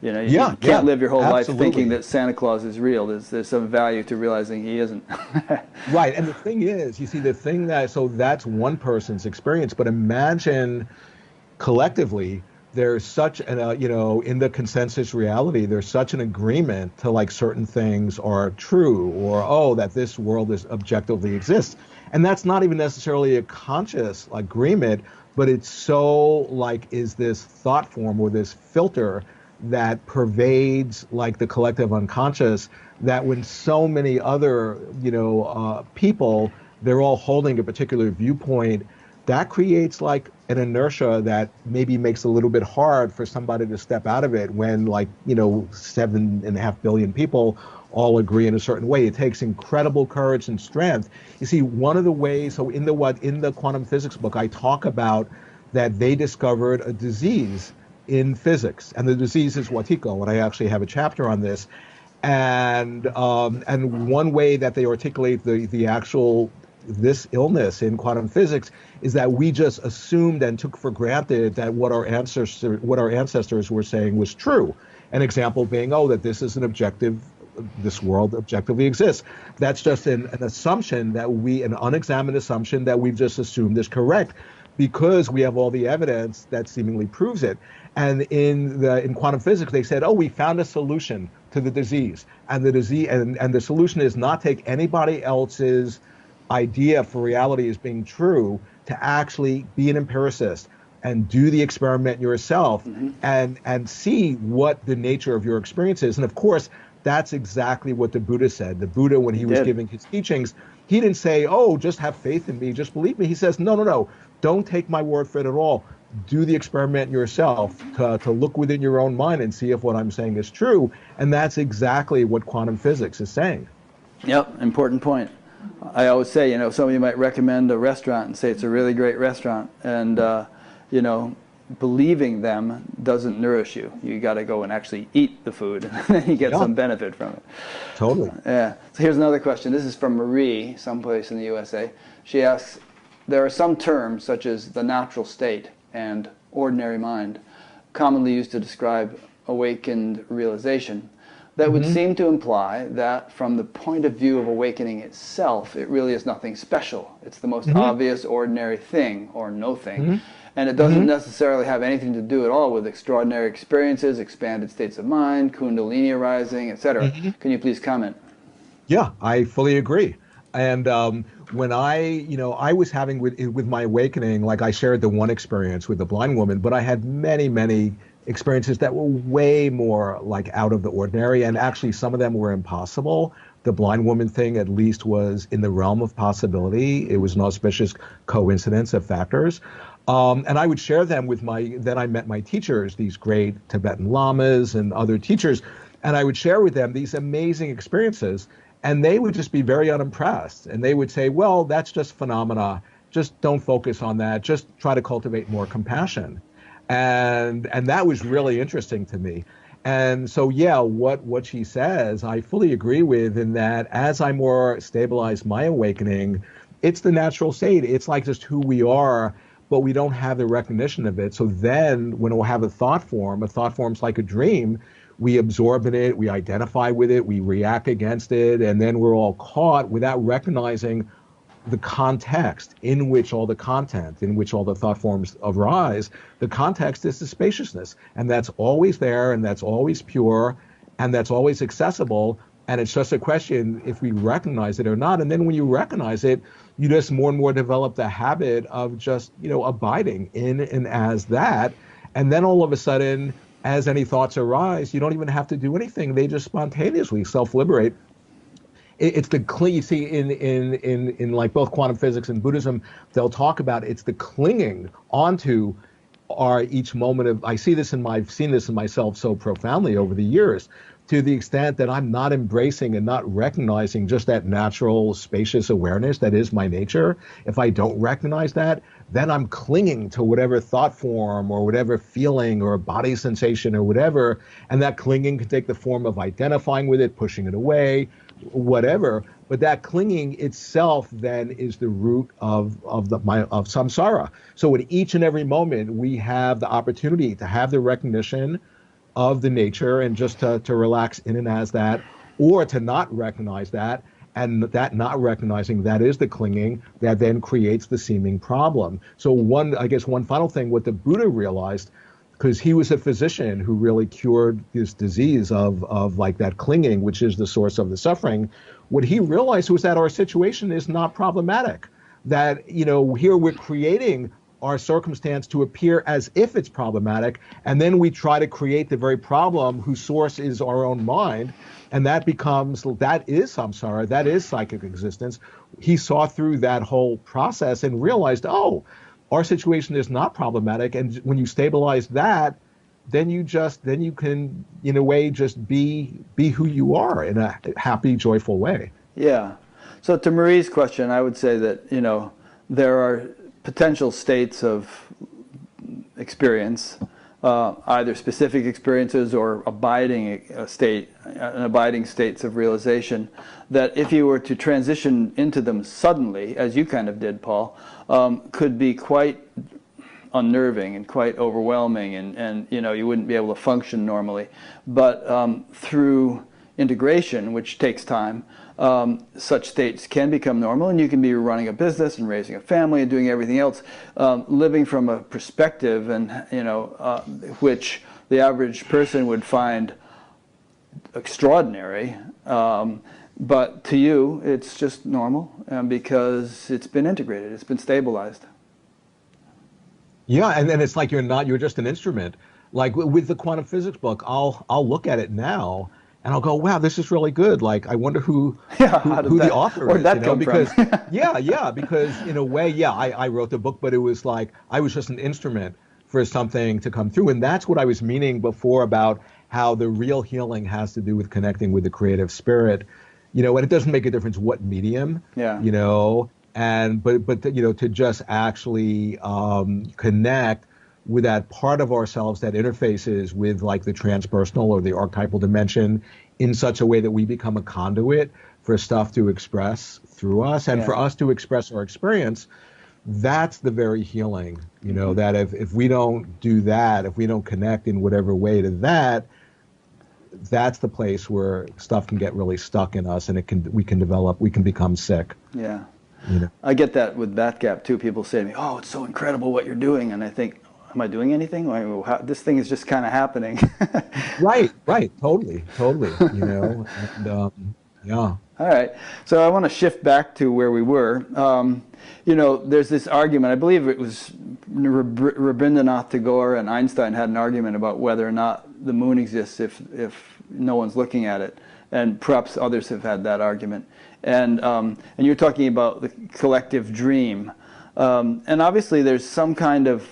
You can't live your whole life thinking that Santa Claus is real. There's some value to realizing he isn't. Right, and the thing is, you see, so that's one person's experience, but imagine collectively, there's such an, in the consensus reality, there's such an agreement to like certain things are true, or, that this world objectively exists. And that's not even necessarily a conscious agreement, but it's so is this thought form or this filter that pervades like the collective unconscious, that when so many other, people, they're all holding a particular viewpoint, that creates like an inertia that maybe makes it a little bit hard for somebody to step out of it when 7.5 billion people all agree in a certain way. It takes incredible courage and strength. You see, one of the ways, so in the quantum physics book, I talk about that they discovered a disease in physics, and the disease is Watiko, and I actually have a chapter on this. And one way that they articulate this illness in quantum physics is that we just assumed and took for granted that what our ancestors were saying was true. An example being, oh, that this world objectively exists. That's just an assumption an unexamined assumption that we've just assumed is correct because we have all the evidence that seemingly proves it. And in quantum physics, they said, oh, we found a solution to the disease. And the solution is not take anybody else's idea for reality as being true, to actually be an empiricist and do the experiment yourself and see what the nature of your experience is. And of course, that's exactly what the Buddha said. The Buddha, when he was giving his teachings, he didn't say, oh, just have faith in me, just believe me. He says, no, no, no, don't take my word for it at all. Do the experiment yourself to look within your own mind and see if what I'm saying is true. And that's exactly what quantum physics is saying. Yep, important point. I always say, somebody might recommend a restaurant and say it's a really great restaurant, and, believing them doesn't nourish you. You got to go and actually eat the food, and then you get some benefit from it. Totally. Yeah. So here's another question. This is from Marie, someplace in the USA. She asks, there are some terms, such as the natural state and ordinary mind, commonly used to describe awakened realization, that would seem to imply that from the point of view of awakening itself, it really is nothing special. It's the most obvious, ordinary thing, or no thing. And it doesn't necessarily have anything to do at all with extraordinary experiences, expanded states of mind, kundalini arising, etc. Can you please comment? Yeah, I fully agree. And when I was having with my awakening, like I shared the one experience with the blind woman, but I had many, many experiences that were way more like out of the ordinary, and actually some of them were impossible. The blind woman thing at least was in the realm of possibility. It was an auspicious coincidence of factors. And I would share them with then I met my teachers, these great Tibetan lamas and other teachers, and I would share with them these amazing experiences, and they would just be very unimpressed. And they would say, well, that's just phenomena. Just don't focus on that. Just try to cultivate more compassion. And that was really interesting to me. And so, yeah, what she says, I fully agree with, in that as I more stabilize my awakening, it's the natural state. It's like just who we are, but we don't have the recognition of it. So then when we'll have a thought form's like a dream, we absorb in it, we identify with it, we react against it, and then we're all caught without recognizing the context in which all the content, in which all the thought forms arise. The context is the spaciousness, and that's always there, and that's always pure, and that's always accessible. And it's just a question if we recognize it or not. And then when you recognize it, you just more and more develop the habit of just, abiding in and as that. And then all of a sudden, as any thoughts arise, you don't even have to do anything. They just spontaneously self-liberate. It's the you see in like both quantum physics and Buddhism, they'll talk about it's the clinging onto each moment of. I've seen this in myself so profoundly over the years, to the extent that I'm not embracing and not recognizing just that natural, spacious awareness that is my nature. If I don't recognize that, then I'm clinging to whatever thought form or whatever feeling or body sensation or whatever, and that clinging can take the form of identifying with it, pushing it away, whatever. But that clinging itself then is the root of samsara. So at each and every moment, we have the opportunity to have the recognition of the nature and just to relax in and as that, or to not recognize that, and that not recognizing that is the clinging that then creates the seeming problem. So one final thing, what the Buddha realized, because he was a physician who really cured this disease of like that clinging, which is the source of the suffering, what he realized was that our situation is not problematic. That, here we're creating our circumstance to appear as if it's problematic, and then we try to create the very problem whose source is our own mind, and that is samsara, that is psychic existence. He saw through that whole process and realized, oh, our situation is not problematic, and when you stabilize that, then you can, in a way, just be who you are in a happy, joyful way. Yeah. So to Marie's question, I would say that, there are potential states of experience, either specific experiences or abiding states of realization, that if you were to transition into them suddenly, as you kind of did, Paul, could be quite unnerving and quite overwhelming, and you wouldn't be able to function normally. But through integration, which takes time, such states can become normal, and you can be running a business and raising a family and doing everything else, living from a perspective and which the average person would find extraordinary. But to you, it's just normal because it's been integrated, it's been stabilized. Yeah, and it's like you're just an instrument. Like with the quantum physics book, I'll look at it now and I'll go, wow, this is really good. Like, I wonder who the author where'd is, that come because from? yeah, because in a way, yeah, I wrote the book, but it was like I was just an instrument for something to come through. And that's what I was meaning before about how the real healing has to do with connecting with the creative spirit. And it doesn't make a difference what medium, Yeah. And but to just actually connect with that part of ourselves that interfaces with like the transpersonal or the archetypal dimension in such a way that we become a conduit for stuff to express through us and for us to express our experience. That's the very healing, that if we don't do that, if we don't connect in whatever way to that, that's the place where stuff can get really stuck in us, and we can become sick. Yeah. I get that with Batgap too. People say to me, "Oh, it's so incredible what you're doing," and I think, "Am I doing anything? This thing is just kind of happening." Right, totally. And, yeah. All right. So I want to shift back to where we were. There's this argument. I believe it was Rabindranath Tagore and Einstein had an argument about whether or not the moon exists if no one's looking at it, and perhaps others have had that argument. And you're talking about the collective dream, and obviously there's some kind of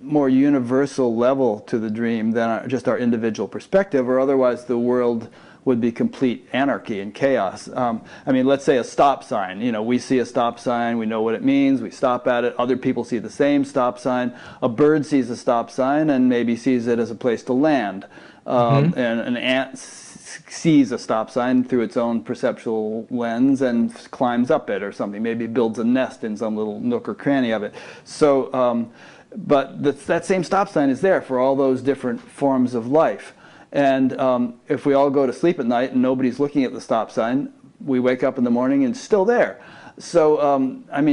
more universal level to the dream than just our individual perspective, or otherwise the world would be complete anarchy and chaos. Let's say a stop sign. We see a stop sign, we know what it means, we stop at it. Other people see the same stop sign. A bird sees a stop sign and maybe sees it as a place to land. And an ant sees a stop sign through its own perceptual lens and climbs up it or something. Maybe builds a nest in some little nook or cranny of it. So, but that same stop sign is there for all those different forms of life. And if we all go to sleep at night and nobody's looking at the stop sign, we wake up in the morning and it's still there. So,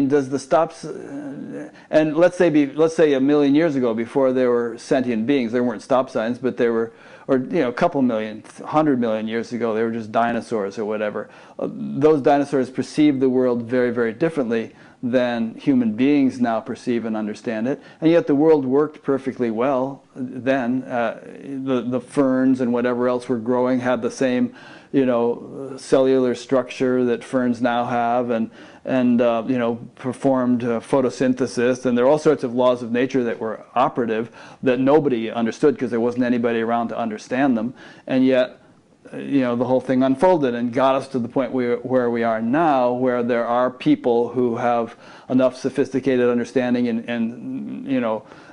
does the stops? And let's say a million years ago, before there were sentient beings, there weren't stop signs, but there were, or a couple million, 100 million years ago, they were just dinosaurs or whatever. Those dinosaurs perceived the world very, very differently than human beings now perceive and understand it, and yet the world worked perfectly well then. The ferns and whatever else were growing had the same, cellular structure that ferns now have, and performed photosynthesis, and there are all sorts of laws of nature that were operative that nobody understood because there wasn't anybody around to understand them, and yet the whole thing unfolded and got us to the point where we are now, where there are people who have enough sophisticated understanding and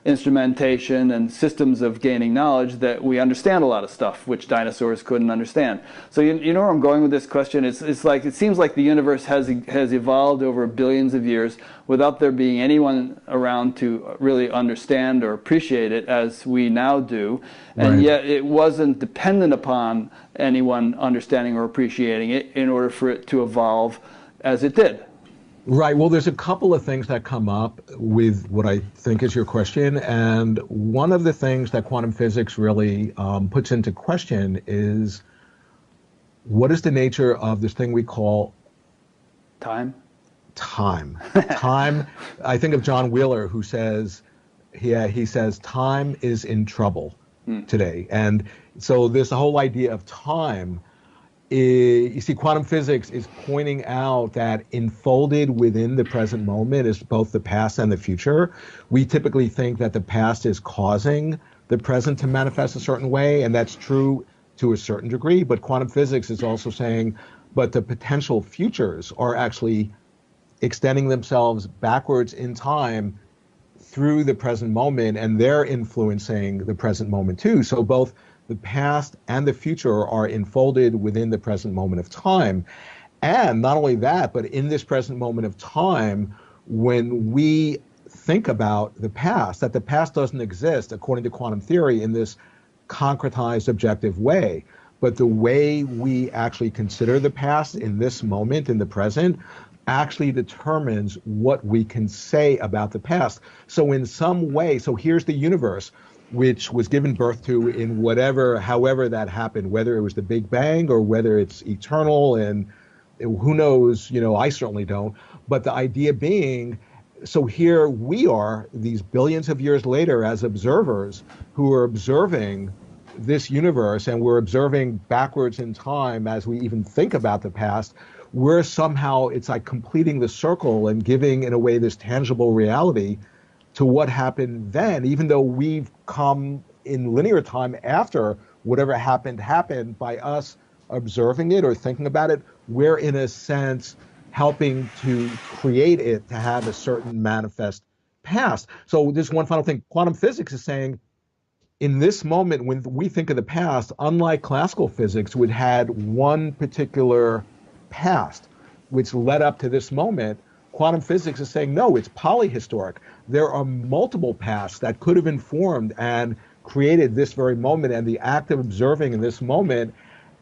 instrumentation and systems of gaining knowledge that we understand a lot of stuff which dinosaurs couldn't understand. So you know where I'm going with this question? It's like, it seems like the universe has evolved over billions of years without there being anyone around to really understand or appreciate it as we now do, and yet it wasn't dependent upon anyone understanding or appreciating it in order for it to evolve as it did. Right. Well, there's a couple of things that come up with what I think is your question. And one of the things that quantum physics really puts into question is, what is the nature of this thing we call time? Time. I think of John Wheeler, who says, he says, time is in trouble today. And so there's the whole idea of time. You see, quantum physics is pointing out that enfolded within the present moment is both the past and the future. We typically think that the past is causing the present to manifest a certain way, and that's true to a certain degree, but quantum physics is also saying, but the potential futures are actually extending themselves backwards in time through the present moment, and they're influencing the present moment too. So both the past and the future are enfolded within the present moment of time. And not only that, but in this present moment of time, when we think about the past, that the past doesn't exist according to quantum theory in this concretized, objective way. But the way we actually consider the past in this moment, in the present, actually determines what we can say about the past. So in some way, so here's the universe, which was given birth to in whatever, however that happened, whether it was the Big Bang or whether it's eternal, and who knows, I certainly don't. But the idea being, so here we are, these billions of years later, as observers who are observing this universe, and we're observing backwards in time as we even think about the past. We're somehow, it's like completing the circle and giving, in a way, this tangible reality to what happened then, even though we've come in linear time after whatever happened by us observing it or thinking about it. We're, in a sense, helping to create it to have a certain manifest past. So this one final thing, quantum physics is saying, in this moment, when we think of the past, unlike classical physics, which had one particular past which led up to this moment, quantum physics is saying, no, it's polyhistoric. There are multiple pasts that could have informed and created this very moment, and the act of observing in this moment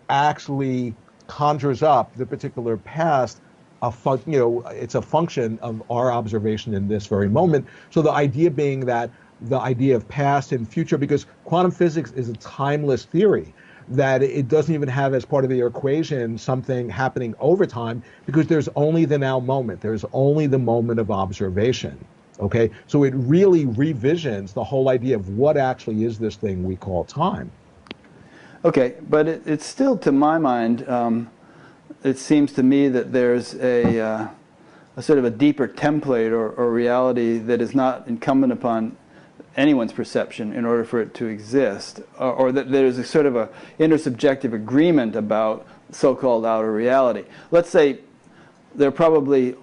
actually conjures up the particular past. It's a function of our observation in this very moment. So the idea being that the idea of past and future, because quantum physics is a timeless theory, that it doesn't even have as part of the equation something happening over time, because there's only the now moment. There's only the moment of observation. Okay, so it really revisions the whole idea of what actually is this thing we call time. Okay, but it's still, to my mind, it seems to me that there's a sort of a deeper template or reality that is not incumbent upon anyone's perception in order for it to exist, or that there's a sort of a intersubjective agreement about so-called outer reality. Let's say there are probably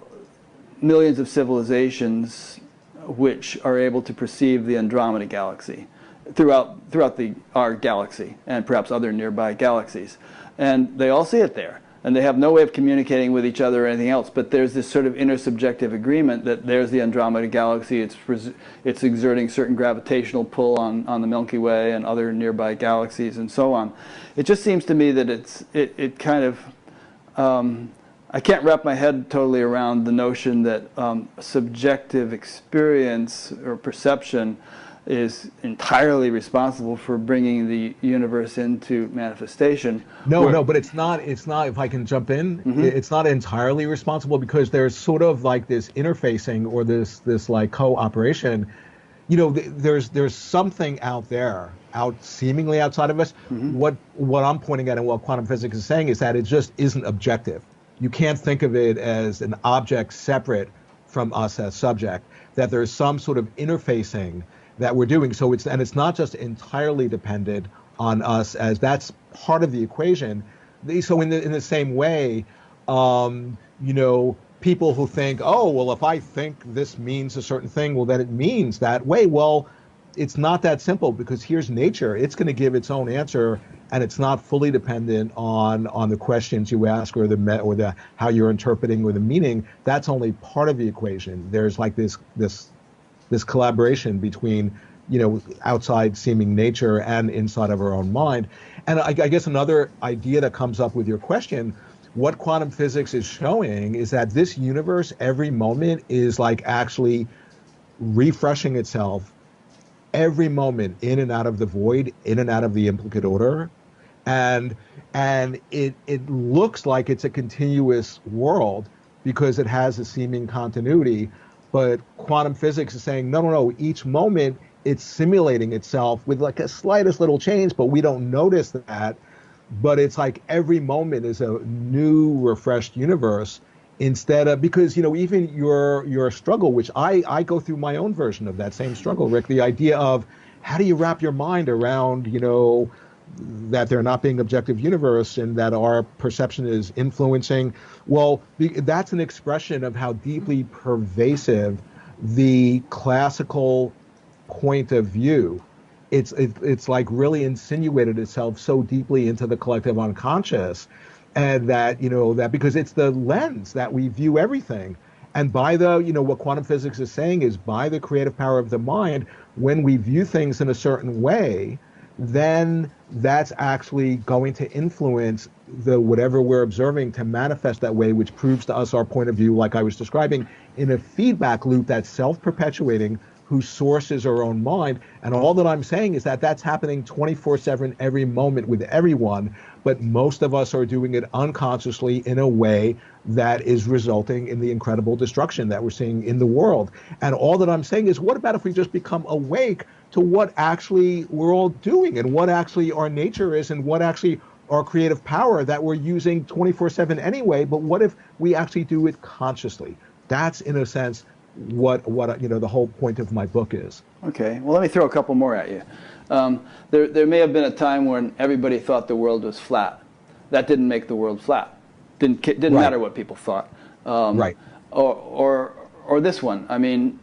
millions of civilizations which are able to perceive the Andromeda galaxy throughout our galaxy and perhaps other nearby galaxies, and they all see it there. And they have no way of communicating with each other or anything else, but there's this sort of intersubjective agreement that there's the Andromeda galaxy, it's exerting certain gravitational pull on the Milky Way and other nearby galaxies and so on. It just seems to me that it kind of, I can't wrap my head totally around the notion that subjective experience or perception is entirely responsible for bringing the universe into manifestation. No, but it's not, if I can jump in, it's not entirely responsible, because there's sort of like this interfacing or this like cooperation. There's something out there, seemingly outside of us. What I'm pointing at and what quantum physics is saying is that it just isn't objective. You can't think of it as an object separate from us as subject, that there's some sort of interfacing that we're doing. So it's not just entirely dependent on us, as that's part of the equation. So in the same way, people who think, oh, well, if I think this means a certain thing, well, then it means that way. Well, it's not that simple, because here's nature. It's going to give its own answer, and it's not fully dependent on the questions you ask or the how you're interpreting or the meaning. That's only part of the equation. There's like this collaboration between, outside seeming nature and inside of our own mind. And I guess another idea that comes up with your question, what quantum physics is showing is that this universe, every moment, is like actually refreshing itself every moment, in and out of the void, in and out of the implicate order. And it looks like it's a continuous world because it has a seeming continuity. But quantum physics is saying, no, each moment it's simulating itself with like a slightest little change, but we don't notice that. But it's like every moment is a new, refreshed universe, instead of, because, even your struggle, which I go through my own version of that same struggle, Rick, the idea of how do you wrap your mind around, that there not being objective universe and that our perception is influencing. Well, that's an expression of how deeply pervasive the classical point of view. It's like really insinuated itself so deeply into the collective unconscious, and that, that because it's the lens that we view everything. And what quantum physics is saying is by the creative power of the mind, when we view things in a certain way, then that's actually going to influence the whatever we're observing to manifest that way, which proves to us our point of view, like I was describing, in a feedback loop that's self-perpetuating, whose source is our own mind. And all that I'm saying is that that's happening 24/7 every moment with everyone, but most of us are doing it unconsciously in a way that is resulting in the incredible destruction that we're seeing in the world. And all that I'm saying is, what about if we just become awake to what actually we're all doing and what actually our nature is and what actually our creative power that we're using 24/7 anyway, but what if we actually do it consciously? That's, in a sense, what the whole point of my book is. Okay, well, let me throw a couple more at you. There may have been a time when everybody thought the world was flat. That didn't make the world flat. Didn't Right. matter what people thought. Right. Or this one. I mean,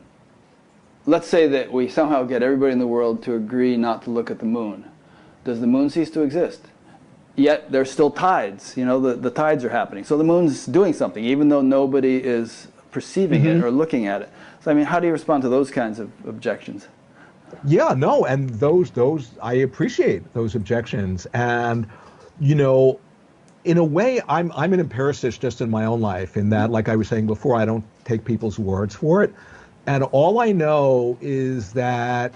let's say that we somehow get everybody in the world to agree not to look at the moon. Does the moon cease to exist? Yet there's still tides. The tides are happening. So the moon's doing something, even though nobody is perceiving it or looking at it. So I mean, how do you respond to those kinds of objections? Yeah, no, and those I appreciate those objections. And in a way, I'm an empiricist just in my own life, in that, like I was saying before, I don't take people's words for it. And all I know is that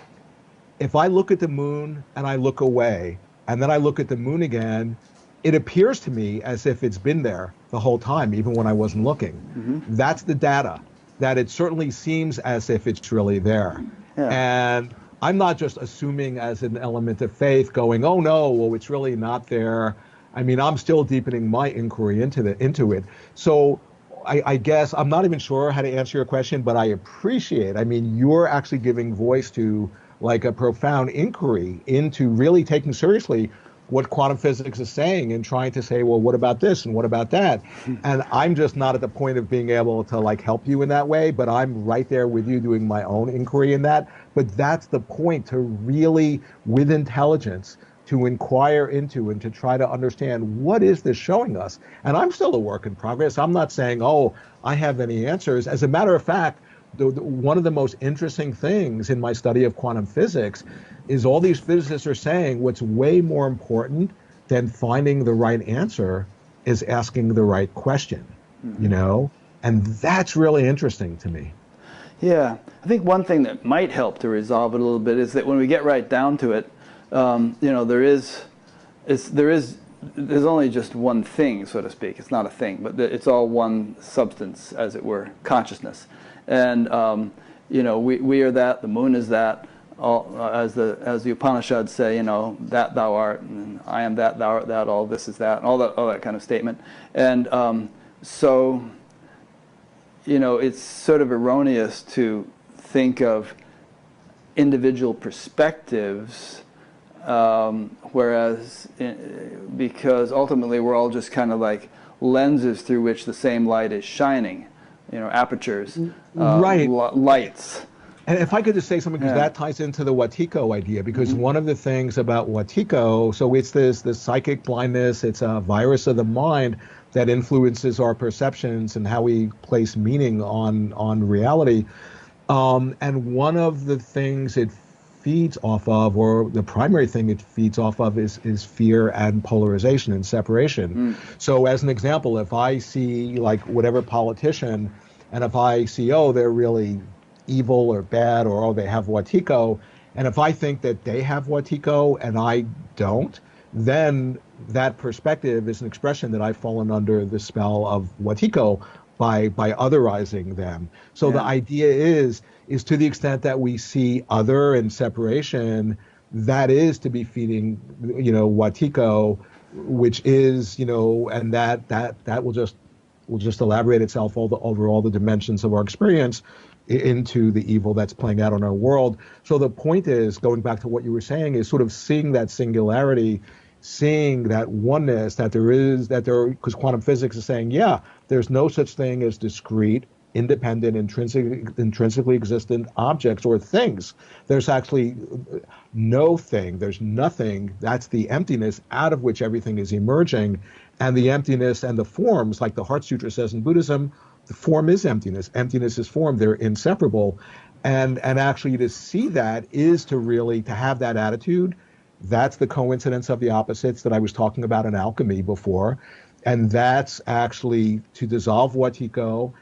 if I look at the moon and I look away, and then I look at the moon again, it appears to me as if it's been there the whole time, even when I wasn't looking. That's the data, that it certainly seems as if it's really there. Yeah. And I'm not just assuming as an element of faith going, oh no, well, it's really not there. I mean, I'm still deepening my inquiry into it. So I guess I'm not even sure how to answer your question, but I appreciate, you're actually giving voice to like a profound inquiry into really taking seriously what quantum physics is saying and trying to say, well, what about this and what about that? And I'm just not at the point of being able to like help you in that way, but I'm right there with you doing my own inquiry in that. But that's the point, to really, with intelligence, to inquire into and to try to understand what is this showing us. And I'm still a work in progress. I'm not saying, oh, I have any answers. As a matter of fact, one of the most interesting things in my study of quantum physics is all these physicists are saying what's way more important than finding the right answer is asking the right question, and that's really interesting to me. Yeah, I think one thing that might help to resolve it a little bit is that when we get right down to it, there's only just one thing, so to speak. It's not a thing, but it's all one substance, as it were, consciousness. And we are that. The moon is that. All, as the Upanishads say, that thou art, and I am that, thou art that. All this is that, and all that kind of statement. And so it's sort of erroneous to think of individual perspectives, because ultimately we're all just kind of like lenses through which the same light is shining, apertures, right. Lights. And if I could just say something, because that ties into the Watiko idea, because one of the things about Watiko, so it's this psychic blindness, it's a virus of the mind that influences our perceptions and how we place meaning on reality. And one of the things it feeds off of, or the primary thing it feeds off of, is fear and polarization and separation. So as an example, if I see like whatever politician, and if I see, oh, they're really evil or bad, or oh, they have Watiko, and if I think that they have Watiko and I don't, then that perspective is an expression that I've fallen under the spell of Watiko by otherizing them. So the idea is to the extent that we see other and separation, that is to be feeding, Watiko, which is, and that will just elaborate itself over all the dimensions of our experience into the evil that's playing out in our world. So the point is, going back to what you were saying, is sort of seeing that singularity, seeing that oneness, because quantum physics is saying, yeah, there's no such thing as discrete, independent, intrinsically existent objects or things. There's actually no thing, there's nothing. That's the emptiness out of which everything is emerging. And the emptiness and the forms, like the Heart Sutra says in Buddhism, the form is emptiness. Emptiness is form. They're inseparable. And actually to see that is to really to have that attitude. That's the coincidence of the opposites that I was talking about in alchemy before. And that's actually to dissolve Watiko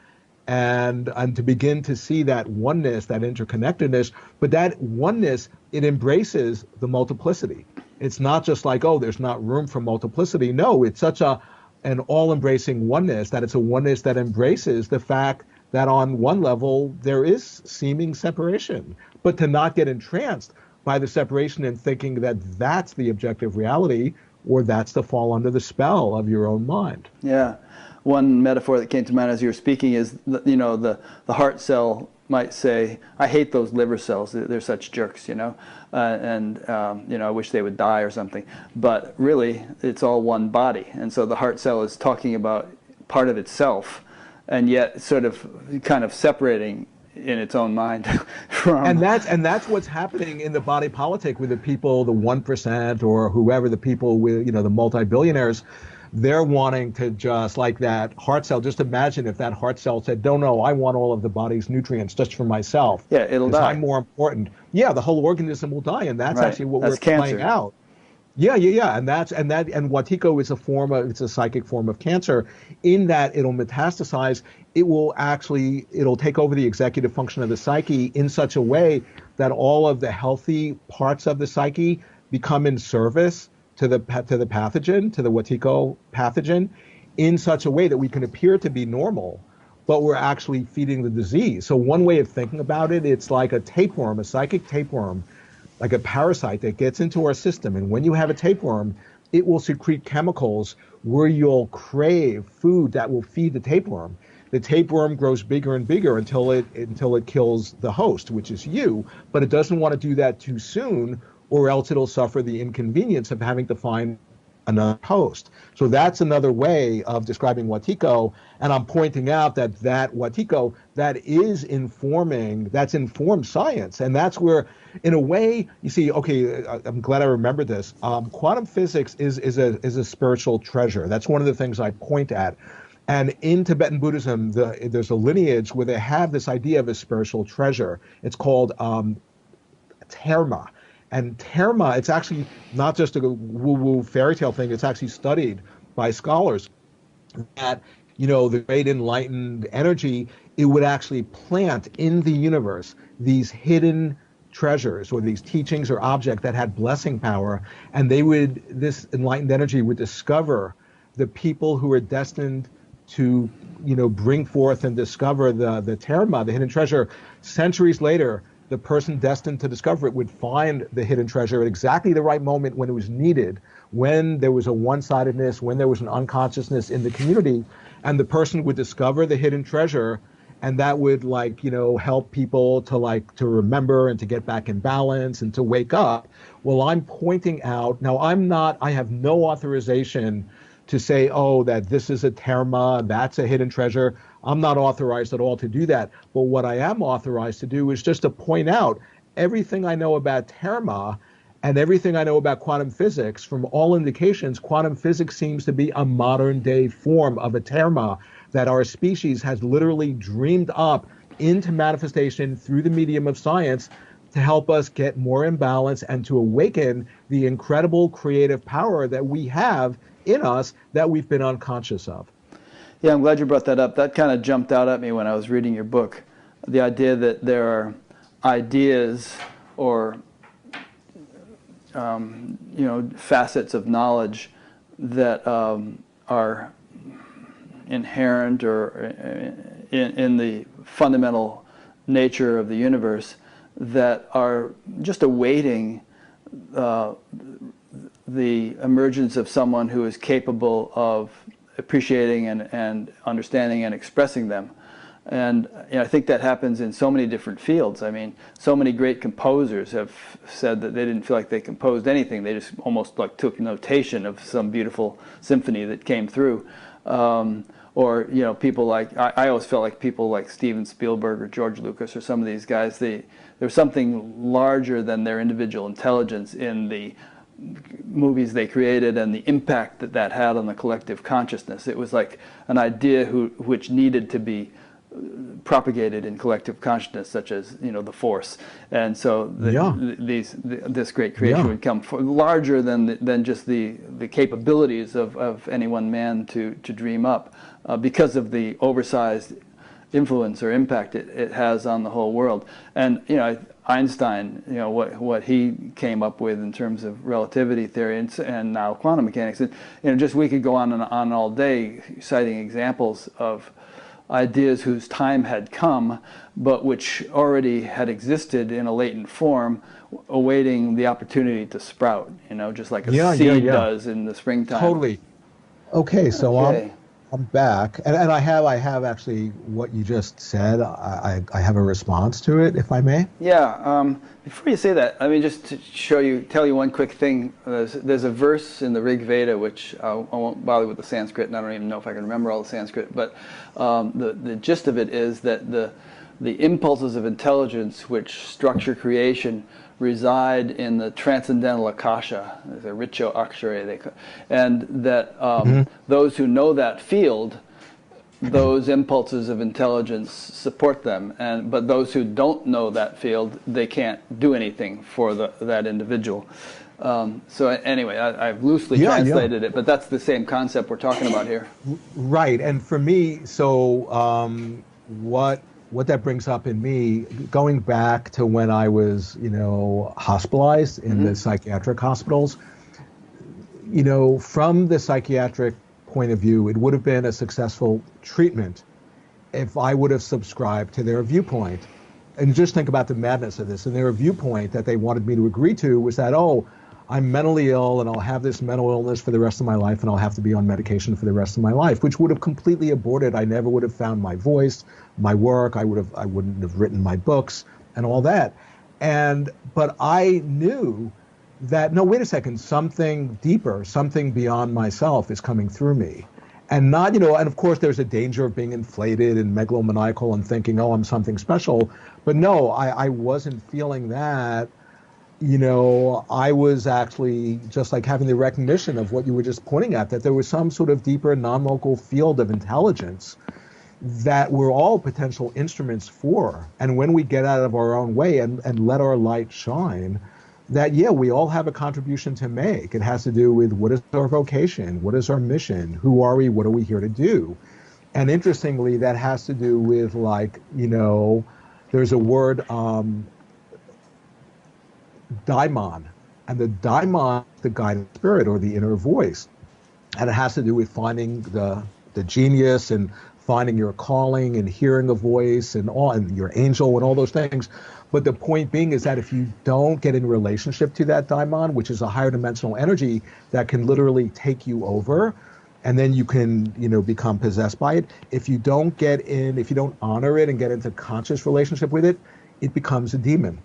and to begin to see that oneness, that interconnectedness, but that oneness, it embraces the multiplicity. It's not just like, oh, there's not room for multiplicity. No, it's such an all-embracing oneness that it's a oneness that embraces the fact that on one level there is seeming separation, but to not get entranced by the separation and thinking that that's the objective reality or that's to fall under the spell of your own mind. Yeah. One metaphor that came to mind as you were speaking is, the heart cell might say, I hate those liver cells. They're such jerks, I wish they would die or something. But really, it's all one body. And so the heart cell is talking about part of itself, and yet sort of kind of separating in its own mind from... And that's what's happening in the body politic with the people, the 1% or whoever, the people with, the multi-billionaires. They're wanting to just like that heart cell. Just imagine if that heart cell said, no, I want all of the body's nutrients just for myself. Yeah, it'll die. I'm more important. Yeah, the whole organism will die. And that's actually what we're cancer. playing out. Yeah. And Watiko is it's a psychic form of cancer in that it'll metastasize. It'll take over the executive function of the psyche in such a way that all of the healthy parts of the psyche become in service to the pathogen, to the Watiko pathogen, in such a way that we can appear to be normal, but we're actually feeding the disease. So one way of thinking about it, it's like a tapeworm, a psychic tapeworm, like a parasite that gets into our system. And when you have a tapeworm, it will secrete chemicals where you'll crave food that will feed the tapeworm. The tapeworm grows bigger and bigger until it kills the host, which is you, but it doesn't want to do that too soon, or else it'll suffer the inconvenience of having to find another host. So that's another way of describing Watiko, and I'm pointing out that Watiko, that's informed science, and that's where, in a way, you see, okay, I'm glad I remembered this. Quantum physics is a spiritual treasure. That's one of the things I point at. And in Tibetan Buddhism, there's a lineage where they have this idea of a spiritual treasure. It's called terma. And terma, it's actually not just a woo-woo fairy tale thing. It's actually studied by scholars that, the great enlightened energy, it would actually plant in the universe these hidden treasures or these teachings or objects that had blessing power. And this enlightened energy would discover the people who are destined to, bring forth and discover the terma, the hidden treasure. Centuries later, the person destined to discover it would find the hidden treasure at exactly the right moment when it was needed, when there was a one-sidedness, when there was an unconsciousness in the community, and the person would discover the hidden treasure, and that would help people to remember and to get back in balance and to wake up. Well, I'm pointing out, now I have no authorization to say, that this is a terma, that's a hidden treasure. I'm not authorized at all to do that. But what I am authorized to do is just to point out everything I know about terma and everything I know about quantum physics. From all indications, quantum physics seems to be a modern day form of a terma that our species has literally dreamed up into manifestation through the medium of science to help us get more in balance and to awaken the incredible creative power that we have in us that we've been unconscious of. Yeah, I'm glad you brought that up. That kind of jumped out at me when I was reading your book. The idea that there are ideas or facets of knowledge that are inherent or in the fundamental nature of the universe that are just awaiting the emergence of someone who is capable of appreciating and understanding and expressing them. And I think that happens in so many different fields. I mean, so many great composers have said that they didn't feel like they composed anything. They just almost took notation of some beautiful symphony that came through. Or people like, I always felt like people like Steven Spielberg or George Lucas or some of these guys, there's something larger than their individual intelligence in the movies they created and the impact that that had on the collective consciousness. It was like an idea which needed to be propagated in collective consciousness, such as the Force, and so this great creation would come larger than just the capabilities of any one man to dream up, because of the oversized influence or impact it has on the whole world. And Einstein, what he came up with in terms of relativity theory and now quantum mechanics, and just we could go on and on all day citing examples of ideas whose time had come, but which already had existed in a latent form, awaiting the opportunity to sprout, just like a seed does in the springtime. Totally. Okay, so Okay. I'm back, and I have actually what you just said. I have a response to it, if I may. Yeah. Before you say that, let me just tell you one quick thing. There's a verse in the Rig Veda, which I won't bother with the Sanskrit, and I don't even know if I can remember all the Sanskrit. But the gist of it is that the impulses of intelligence which structure creation reside in the transcendental akasha, the richo akshare, and that those who know that field, those impulses of intelligence support them, but those who don't know that field, they can't do anything for that individual. So anyway, I've loosely translated it, but that's the same concept we're talking about here. Right, and for me, so what that brings up in me, going back to when I was, hospitalized in the psychiatric hospitals, from the psychiatric point of view, it would have been a successful treatment if I would have subscribed to their viewpoint. And just think about the madness of this. And their viewpoint that they wanted me to agree to was that, I'm mentally ill and I'll have this mental illness for the rest of my life and I'll have to be on medication for the rest of my life, which would have completely aborted. I never would have found my voice, my work. I wouldn't have written my books and all that. But I knew that, no, wait a second, something deeper, something beyond myself is coming through me. And not, and of course there's a danger of being inflated and megalomaniacal and thinking, I'm something special. But no, I wasn't feeling that. I was actually just like having the recognition of what you were just pointing at, that there was some sort of deeper non-local field of intelligence that we're all potential instruments for. And when we get out of our own way and let our light shine, that, we all have a contribution to make. It has to do with what is our vocation? What is our mission? Who are we? What are we here to do? And interestingly, that has to do with there's a word, daimon, and the daimon, the guiding spirit or the inner voice, and it has to do with finding the genius and finding your calling and hearing a voice and your angel and all those things. But the point being is that if you don't get in relationship to that daimon, which is a higher dimensional energy that can literally take you over, and then you can become possessed by it. If you don't honor it and get into conscious relationship with it, it becomes a demon.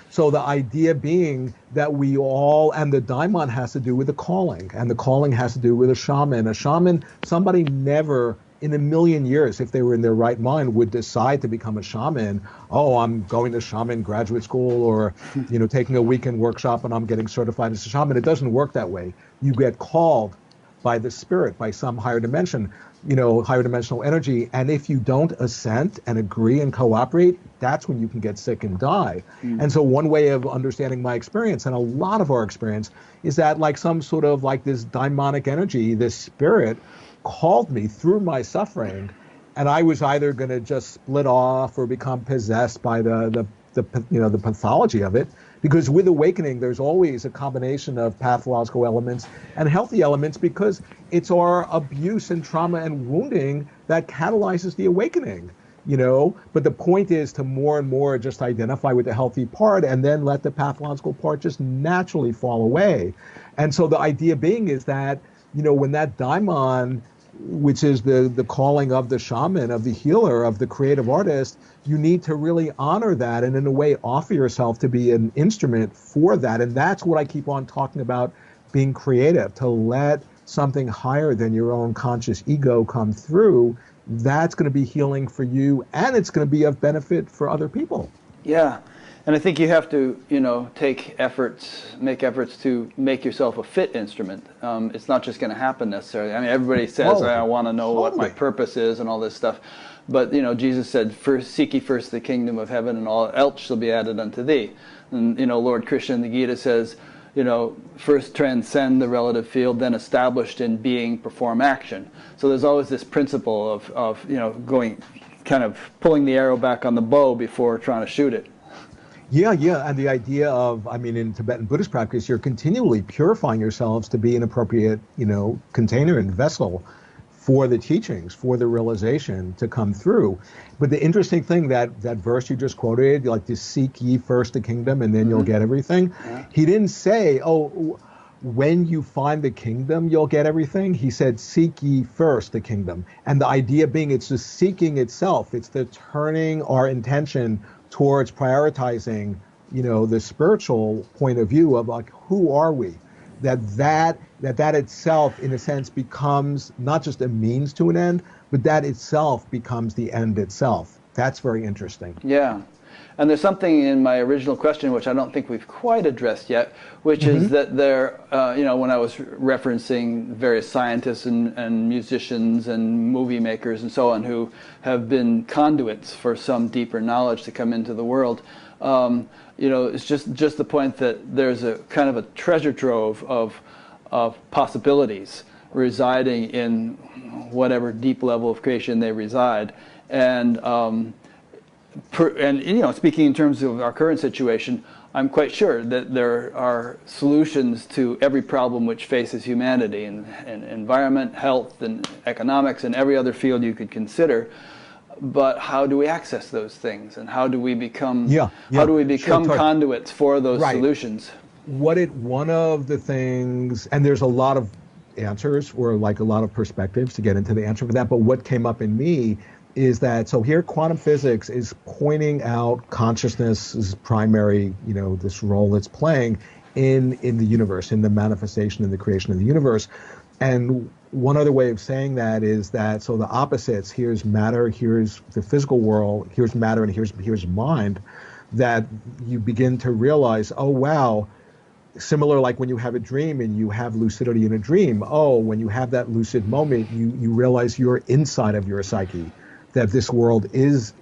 So the idea being that we all, and the daimon has to do with the calling, and the calling has to do with a shaman. A shaman, somebody never in a million years, if they were in their right mind, would decide to become a shaman. I'm going to shaman graduate school, or taking a weekend workshop and I'm getting certified as a shaman. It doesn't work that way. You get called by the spirit, by some higher dimension, higher dimensional energy. And if you don't assent and agree and cooperate, that's when you can get sick and die. And so one way of understanding my experience, and a lot of our experience, is that like some sort of like this daimonic energy, this spirit called me through my suffering, and I was either going to just split off or become possessed by the pathology of it. Because with awakening, there's always a combination of pathological elements and healthy elements, because it's our abuse and trauma and wounding that catalyzes the awakening, But the point is to more and more just identify with the healthy part and then let the pathological part just naturally fall away. And so the idea being is that, when that daimon, which is the calling of the shaman, of the healer, of the creative artist, you need to really honor that and in a way offer yourself to be an instrument for that. And that's what I keep on talking about, being creative, to let something higher than your own conscious ego come through. That's going to be healing for you, and it's going to be of benefit for other people. Yeah. And I think you have to, make efforts to make yourself a fit instrument. It's not just going to happen necessarily. I mean, everybody says, Oh, I want to know what my totally. purpose is and all this stuff. But, Jesus said, first, seek ye first the kingdom of heaven, and all else shall be added unto thee. And, Lord Krishna in the Gita says, first transcend the relative field, then established in being, perform action. So there's always this principle of going, kind of pulling the arrow back on the bow before trying to shoot it. Yeah, yeah. And the idea of, I mean, in Tibetan Buddhist practice, you're continually purifying yourselves to be an appropriate, container and vessel for the teachings, for the realization to come through. But the interesting thing, that verse you just quoted, like to seek ye first the kingdom and then you'll get everything. Yeah. He didn't say, oh, when you find the kingdom, you'll get everything. He said, seek ye first the kingdom. And the idea being, it's the seeking itself. It's the turning our intention towards prioritizing, the spiritual point of view of like, who are we? That itself, in a sense, becomes not just a means to an end, but that itself becomes the end itself. That's very interesting. Yeah. And there's something in my original question which I don't think we've quite addressed yet, which is that there, when I was referencing various scientists and musicians and movie makers and so on who have been conduits for some deeper knowledge to come into the world, it's just the point that there's a kind of a treasure trove of possibilities residing in whatever deep level of creation they reside. And speaking in terms of our current situation, I'm quite sure that there are solutions to every problem which faces humanity in environment, health, and economics, and every other field you could consider. But how do we access those things, and how do we become conduits for those solutions? One of the things, and there's a lot of answers or like a lot of perspectives to get into the answer for that, but what came up in me is that, so here quantum physics is pointing out consciousness' primary, this role it's playing in the universe, in the manifestation and the creation of the universe. And one other way of saying that is that, so the opposites, here's matter, here's the physical world, here's matter, and here's mind, that you begin to realize, oh, wow, similar like when you have a dream and you have lucidity in a dream. Oh, when you have that lucid moment, you realize you're inside of your psyche, that this world is,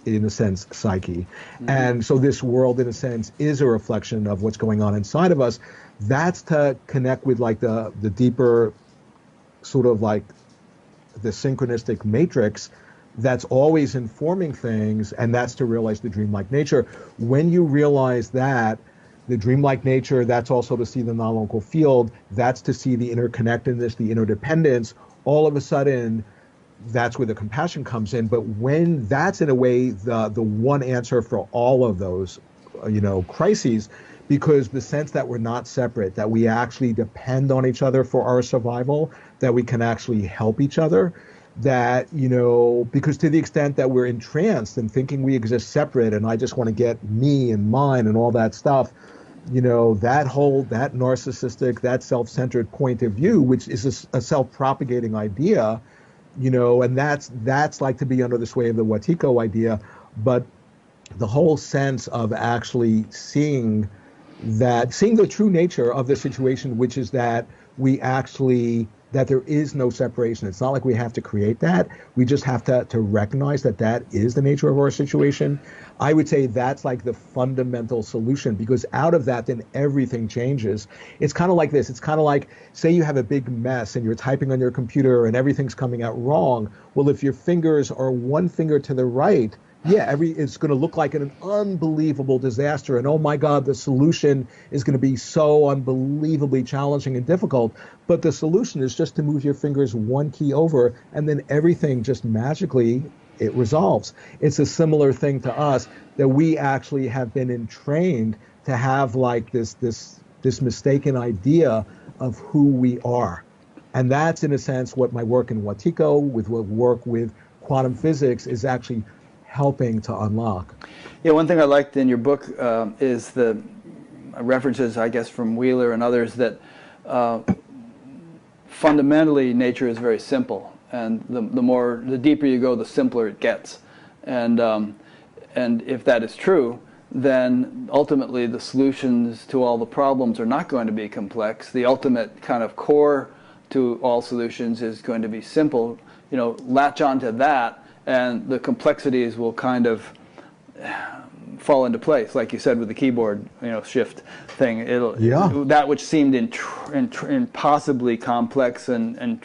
in a sense, psyche. And so this world, in a sense, is a reflection of what's going on inside of us. That's to connect with like the deeper sort of like the synchronistic matrix that's always informing things, and that's to realize the dreamlike nature. When you realize that, the dreamlike nature, that's also to see the non-local field, that's to see the interconnectedness, the interdependence. All of a sudden, that's where the compassion comes in. But when that's in a way the one answer for all of those, crises, because the sense that we're not separate, that we actually depend on each other for our survival, that we can actually help each other, that, because to the extent that we're entranced and thinking we exist separate and I just want to get me and mine and all that stuff, that narcissistic, that self-centered point of view, which is a self-propagating idea, and that's like to be under the sway of the Watiko idea. But the whole sense of actually seeing the true nature of the situation, which is that that there is no separation. It's not like we have to create that. We just have to recognize that is the nature of our situation. I would say that's like the fundamental solution, because out of that, then everything changes. It's kind of like this. It's kind of like, say you have a big mess and you're typing on your computer and everything's coming out wrong. Well, if your fingers are one finger to the right, it's going to look like an unbelievable disaster. And oh my God, the solution is going to be so unbelievably challenging and difficult. But the solution is just to move your fingers one key over, and then everything just magically, it resolves. It's a similar thing to us, that we actually have been entrained to have like this mistaken idea of who we are. And that's, in a sense, what my work in Watiko, with what work with quantum physics is actually helping to unlock. Yeah, one thing I liked in your book is the references, I guess, from Wheeler and others, that fundamentally nature is very simple, and the deeper you go, the simpler it gets. And if that is true, then ultimately the solutions to all the problems are not going to be complex. The ultimate kind of core to all solutions is going to be simple. Latch onto that, and the complexities will kind of fall into place, like you said with the keyboard, shift thing. That which seemed impossibly complex and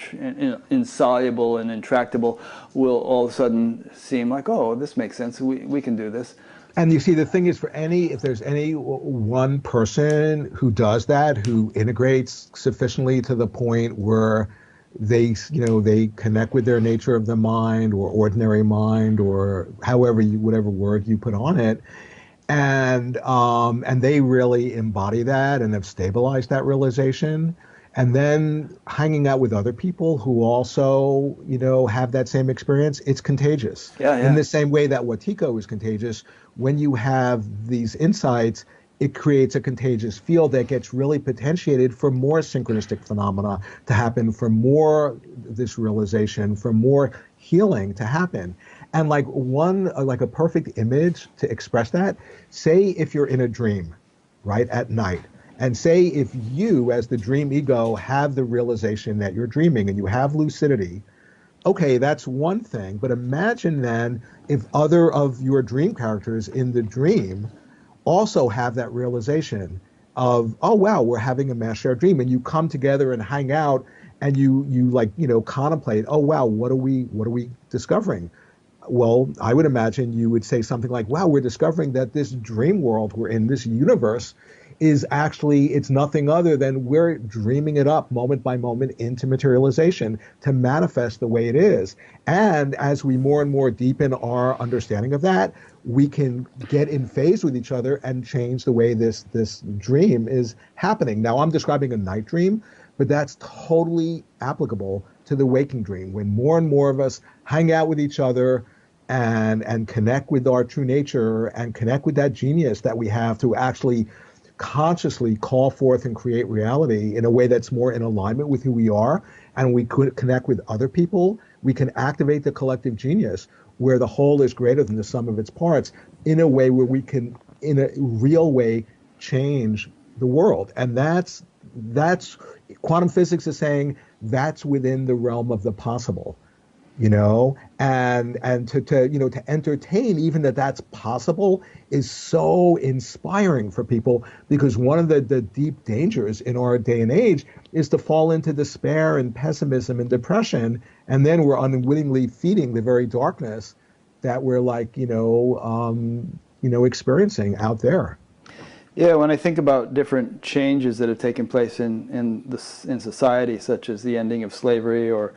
insoluble and intractable will all of a sudden seem like, oh, this makes sense. We can do this. And you see, the thing is, if there's any one person who does that, who integrates sufficiently to the point where they connect with their nature of the mind or ordinary mind or whatever word you put on it, and they really embody that and have stabilized that realization, and then hanging out with other people who also have that same experience, it's contagious. In the same way that Watiko is contagious, when you have these insights, it creates a contagious field that gets really potentiated for more synchronistic phenomena to happen, for more this realization, for more healing to happen. And like a perfect image to express that, say if you're in a dream, right, at night, and say if you, as the dream ego, have the realization that you're dreaming and you have lucidity, okay, that's one thing. But imagine then if other of your dream characters in the dream also have that realization of, oh, wow, we're having a mass shared dream, and you come together and hang out and you contemplate, oh, wow, what are we discovering? Well, I would imagine you would say something like, wow, we're discovering that this dream world we're in, this universe, is actually, it's nothing other than we're dreaming it up moment by moment into materialization to manifest the way it is. And as we more and more deepen our understanding of that, we can get in phase with each other and change the way this dream is happening. Now, I'm describing a night dream, but that's totally applicable to the waking dream. When more and more of us hang out with each other and connect with our true nature and connect with that genius that we have to actually consciously call forth and create reality in a way that's more in alignment with who we are, and we could connect with other people, we can activate the collective genius where the whole is greater than the sum of its parts in a way where we can, in a real way, change the world. And that's quantum physics is saying that's within the realm of the possible. And to entertain even that's possible is so inspiring for people, because one of the deep dangers in our day and age is to fall into despair and pessimism and depression, and then we're unwittingly feeding the very darkness that we're experiencing out there. Yeah, when I think about different changes that have taken place in society, such as the ending of slavery, or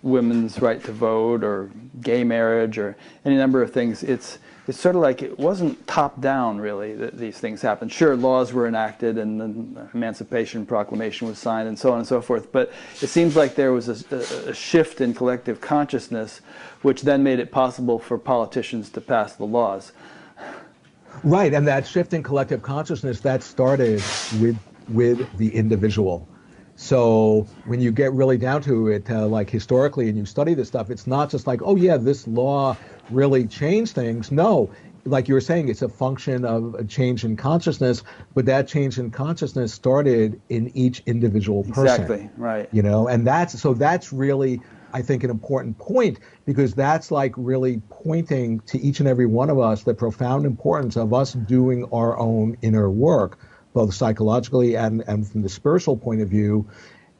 women's right to vote, or gay marriage, or any number of things, it's sort of like it wasn't top down really that these things happened. Sure, laws were enacted and the Emancipation Proclamation was signed and so on and so forth, but it seems like there was a shift in collective consciousness, which then made it possible for politicians to pass the laws. Right, and that shift in collective consciousness, that started with the individual. So when you get really down to it, like historically, and you study this stuff, it's not just like, oh yeah, this law really changed things. No, like you were saying, it's a function of a change in consciousness, but that change in consciousness started in each individual person. Exactly, right. And that's really, I think, an important point, because that's like really pointing to each and every one of us the profound importance of us doing our own inner work, both psychologically and from the spiritual point of view,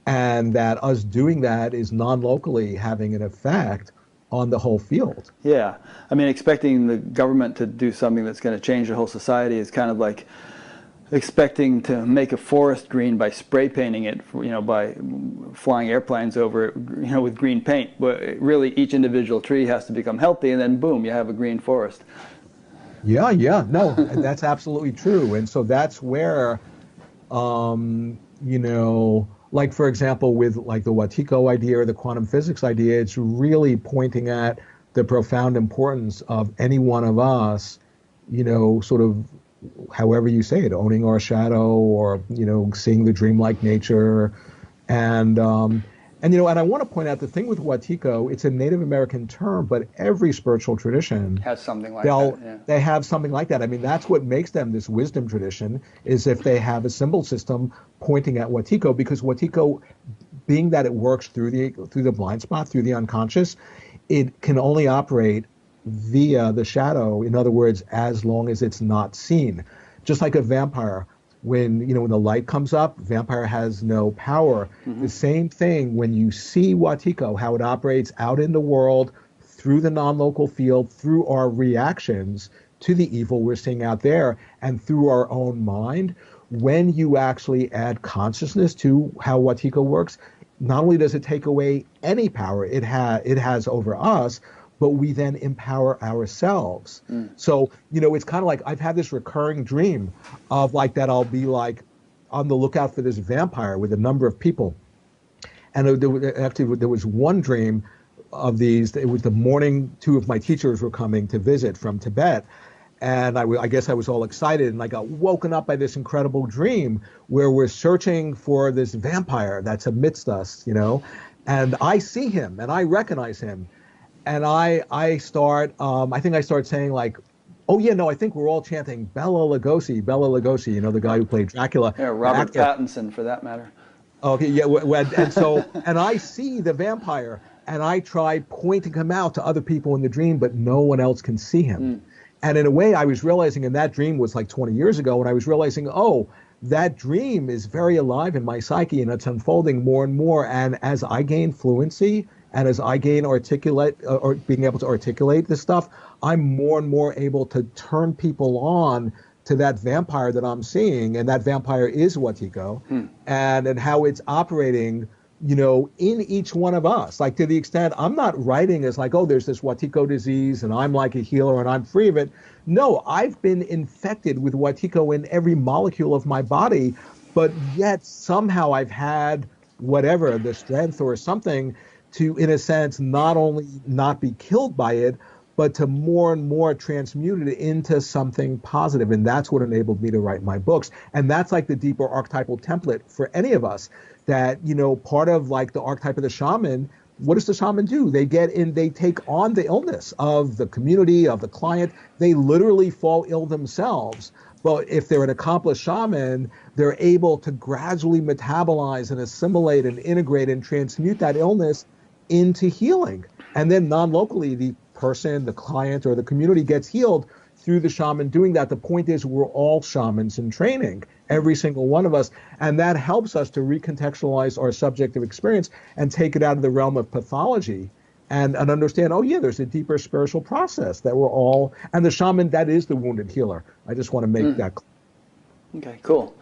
and that us doing that is non-locally having an effect on the whole field. Yeah. I mean, expecting the government to do something that's going to change the whole society is kind of like expecting to make a forest green by spray painting it, by flying airplanes over it, with green paint. But really, each individual tree has to become healthy, and then boom, you have a green forest. Yeah, no, that's absolutely true. And so that's where, like for example, with like the Watiko idea or the quantum physics idea, it's really pointing at the profound importance of any one of us, sort of, however you say it, owning our shadow, or seeing the dreamlike nature, and And and I want to point out the thing with Watiko, it's a Native American term, but every spiritual tradition, Has something like that, yeah. they have something like that. I mean, that's what makes them this wisdom tradition, is if they have a symbol system pointing at Watiko, because Watiko, being that it works through the blind spot, through the unconscious, it can only operate via the shadow. In other words, as long as it's not seen. Just like a vampire, when when the light comes up, vampire has no power. Mm-hmm. The same thing when you see Watiko, how it operates out in the world through the non-local field, through our reactions to the evil we're seeing out there, and through our own mind. When you actually add consciousness to how Watiko works, not only does it take away any power it has over us, but we then empower ourselves. So, it's kind of like I've had this recurring dream of like that I'll be like on the lookout for this vampire with a number of people. And there was one dream of these. It was the morning two of my teachers were coming to visit from Tibet. And I guess I was all excited, and I got woken up by this incredible dream where we're searching for this vampire that's amidst us, and I see him and I recognize him. And I start, I think I start saying like, oh yeah, no, I think we're all chanting Bela Lugosi, the guy who played Dracula. Yeah, Robert Pattinson for that matter. Okay, yeah, and I see the vampire, and I try pointing him out to other people in the dream, but no one else can see him. And in a way, I was realizing, and that dream was like 20 years ago, and I was realizing, oh, that dream is very alive in my psyche, and it's unfolding more and more. And as I gain fluency, and as I gain or being able to articulate this stuff, I'm more and more able to turn people on to that vampire that I'm seeing, and that vampire is Watiko, and how it's operating, in each one of us. Like, to the extent I'm not writing as like, oh, there's this Watiko disease and I'm like a healer and I'm free of it. No, I've been infected with Watiko in every molecule of my body, but yet somehow I've had whatever, the strength or something to, in a sense, not only not be killed by it, but to more and more transmute it into something positive. And that's what enabled me to write my books. And that's like the deeper archetypal template for any of us, that, part of like the archetype of the shaman, what does the shaman do? They get in, they take on the illness of the community, of the client. They literally fall ill themselves. But if they're an accomplished shaman, they're able to gradually metabolize and assimilate and integrate and transmute that illness into healing. And then non-locally, the person, the client, or the community gets healed through the shaman doing that. The point is, we're all shamans in training, every single one of us. And that helps us to recontextualize our subjective experience and take it out of the realm of pathology and understand, oh yeah, there's a deeper spiritual process that we're all, and the shaman, that is the wounded healer. I just want to make that clear. Okay, cool.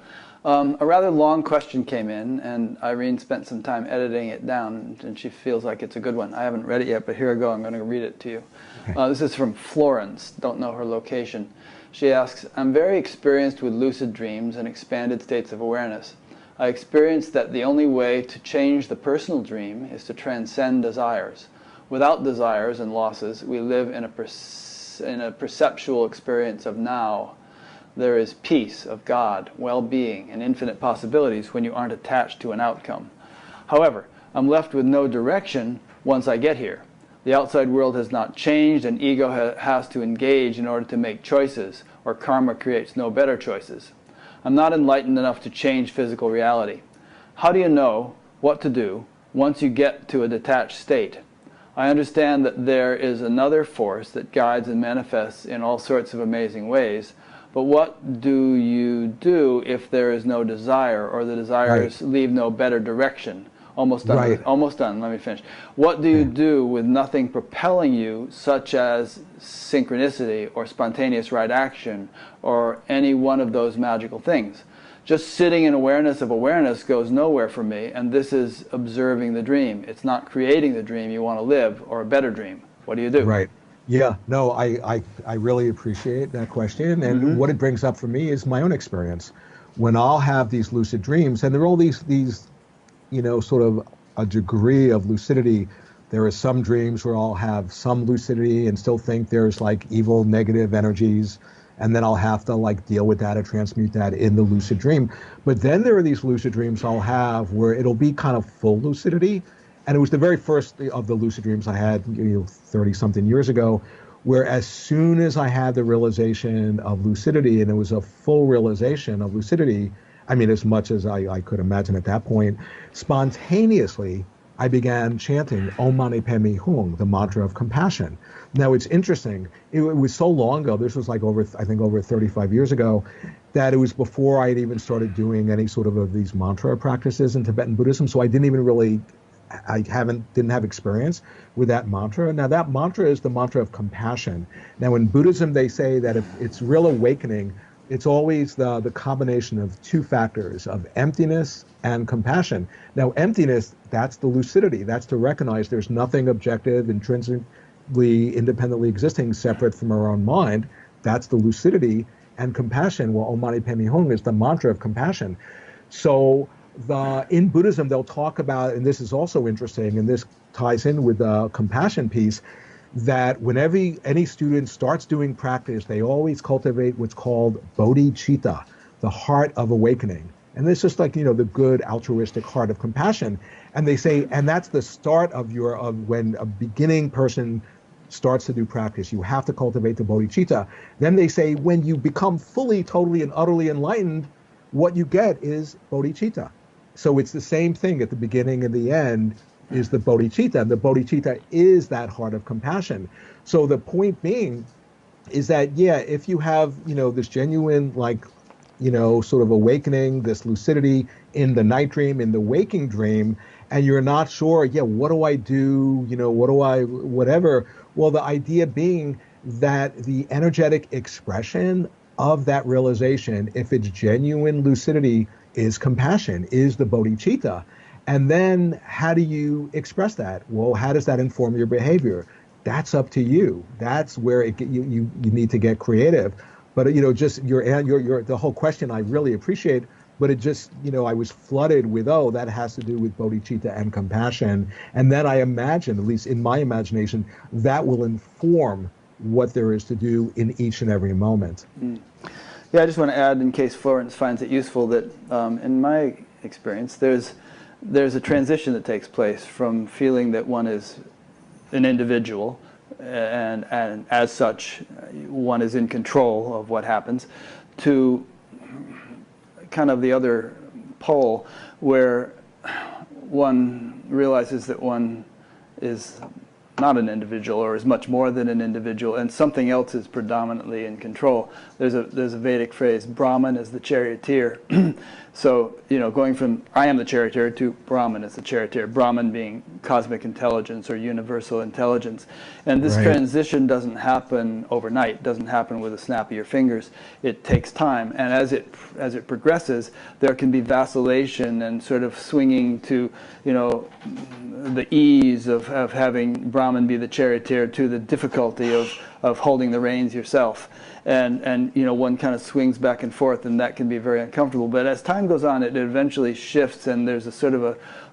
A rather long question came in, and Irene spent some time editing it down, and she feels like it's a good one. I haven't read it yet, but here I go. I'm going to read it to you. Okay. This is from Florence. Don't know her location. She asks, I'm very experienced with lucid dreams and expanded states of awareness. I experienced that the only way to change the personal dream is to transcend desires. Without desires and losses, we live in a perceptual experience of now. There is peace of God, well-being, and infinite possibilities when you aren't attached to an outcome. However, I'm left with no direction once I get here. The outside world has not changed, and ego has to engage in order to make choices, or karma creates no better choices. I'm not enlightened enough to change physical reality. How do you know what to do once you get to a detached state? I understand that there is another force that guides and manifests in all sorts of amazing ways, but what do you do if there is no desire, or the desires leave no better direction? Almost done. Almost done. Let me finish. What do you do with nothing propelling you, such as synchronicity or spontaneous right action or any one of those magical things? Just sitting in awareness of awareness goes nowhere for me, and this is observing the dream. It's not creating the dream you want to live, or a better dream. What do you do? Right. Yeah, no, I really appreciate that question. And what it brings up for me is my own experience. When I'll have these lucid dreams, and there are all these, sort of a degree of lucidity. There are some dreams where I'll have some lucidity and still think there's like evil, negative energies. And then I'll have to like deal with that or transmute that in the lucid dream. But then there are these lucid dreams I'll have where it'll be kind of full lucidity. And it was the very first of the lucid dreams I had, 30 something years ago, where as soon as I had the realization of lucidity, and it was a full realization of lucidity, I mean, as much as I could imagine at that point, spontaneously, I began chanting Om Mani Padme Hum, the mantra of compassion. Now, it's interesting. It was so long ago, this was like I think over 35 years ago, that it was before I had even started doing any sort of these mantra practices in Tibetan Buddhism. So I didn't even really didn't have experience with that mantra. Now that mantra is the mantra of compassion. Now in Buddhism they say that if it's real awakening, it's always the combination of two factors of emptiness and compassion. Now emptiness, that's the lucidity. That's to recognize there's nothing objective, intrinsically, independently existing separate from our own mind. That's the lucidity. And compassion, well, Om Mani Padme Hum is the mantra of compassion. So in Buddhism, they'll talk about, and this is also interesting, and this ties in with the compassion piece, that whenever any student starts doing practice, they always cultivate what's called bodhicitta, the heart of awakening. And it's just like, the good altruistic heart of compassion. And they say, and that's the start of when a beginning person starts to do practice, you have to cultivate the bodhicitta. Then they say, when you become fully, totally, and utterly enlightened, what you get is bodhicitta. So it's the same thing at the beginning and the end is the bodhicitta. And the bodhicitta is that heart of compassion. So the point being is that, if you have, this genuine, sort of awakening, this lucidity in the night dream, in the waking dream, and you're not sure, what do I do? Whatever. Well, the idea being that the energetic expression of that realization, if it's genuine lucidity, is compassion, is the bodhicitta. And then how do you express that? Well, how does that inform your behavior? That's up to you. That's where you need to get creative. But just the whole question I really appreciate, but it just, I was flooded with, that has to do with bodhicitta and compassion. And then I imagine, at least in my imagination, that will inform what there is to do in each and every moment. Mm. Yeah, I just want to add, in case Florence finds it useful, that in my experience, there's a transition that takes place from feeling that one is an individual and as such one is in control of what happens, to kind of the other pole where one realizes that one is not an individual, or is much more than an individual, and something else is predominantly in control. There's a Vedic phrase, Brahman is the charioteer. So, going from I am the charioteer to Brahman is the charioteer, Brahman being cosmic intelligence or universal intelligence. And this transition doesn't happen overnight, doesn't happen with a snap of your fingers. It takes time, and as it progresses, there can be vacillation and sort of swinging to, the ease of having Brahman be the charioteer to the difficulty of holding the reins yourself. And one kind of swings back and forth, and that can be very uncomfortable. But as time goes on, it eventually shifts, and there's a sort of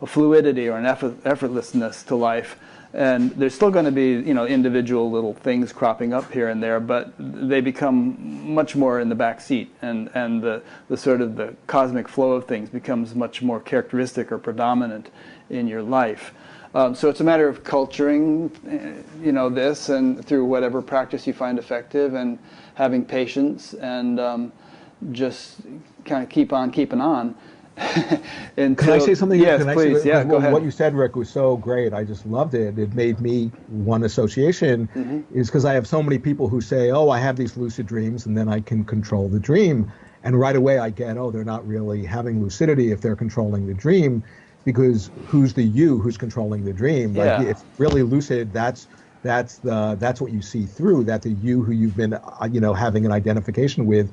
a fluidity or an effortlessness to life. And there's still going to be, individual little things cropping up here and there, but they become much more in the back seat, and the sort of the cosmic flow of things becomes much more characteristic or predominant in your life. So it's a matter of culturing, this, and through whatever practice you find effective, and having patience, and just kind of keep on keeping on. Can I say something? Yes, please. Yeah, go ahead. What you said, Rick, was so great. I just loved it. It made me, one association is because I have so many people who say, I have these lucid dreams, and then I can control the dream. And right away I get, they're not really having lucidity if they're controlling the dream. Because who's the you who's controlling the dream? Like, if really lucid, that's what you see through. That the you who you've been having an identification with,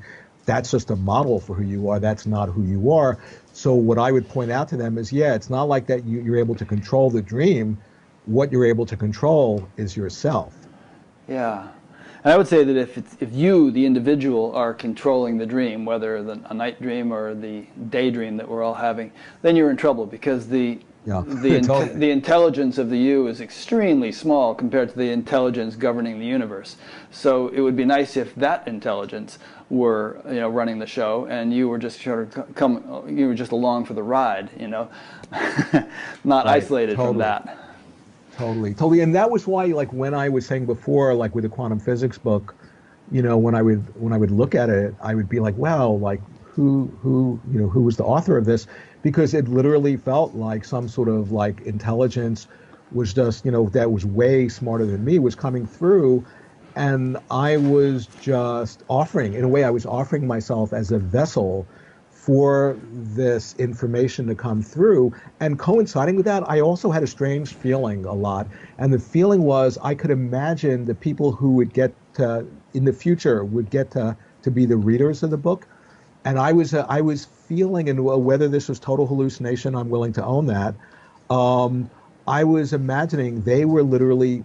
that's just a model for who you are. That's not who you are. So what I would point out to them is, it's not like that you're able to control the dream. What you're able to control is yourself. Yeah. And I would say that if you, the individual, are controlling the dream, whether a night dream or the daydream that we're all having, then you're in trouble, because the Yeah. the intelligence of the you is extremely small compared to the intelligence governing the universe. So it would be nice if that intelligence were, running the show, and you were just you were just along for the ride, not Right. isolated from Totally. that. Totally. And that was why, like when I was saying before, like with the quantum physics book, when I would look at it, I would be like, wow, like who was the author of this? Because it literally felt like some sort of like intelligence was just, that was way smarter than me was coming through. And I was just offering, in a way, I was offering myself as a vessel for this information to come through. And coinciding with that, I also had a strange feeling a lot. And the feeling was I could imagine the people who would get to, in the future, would get to be the readers of the book. And I was feeling, and whether this was total hallucination, I'm willing to own that. I was imagining they were literally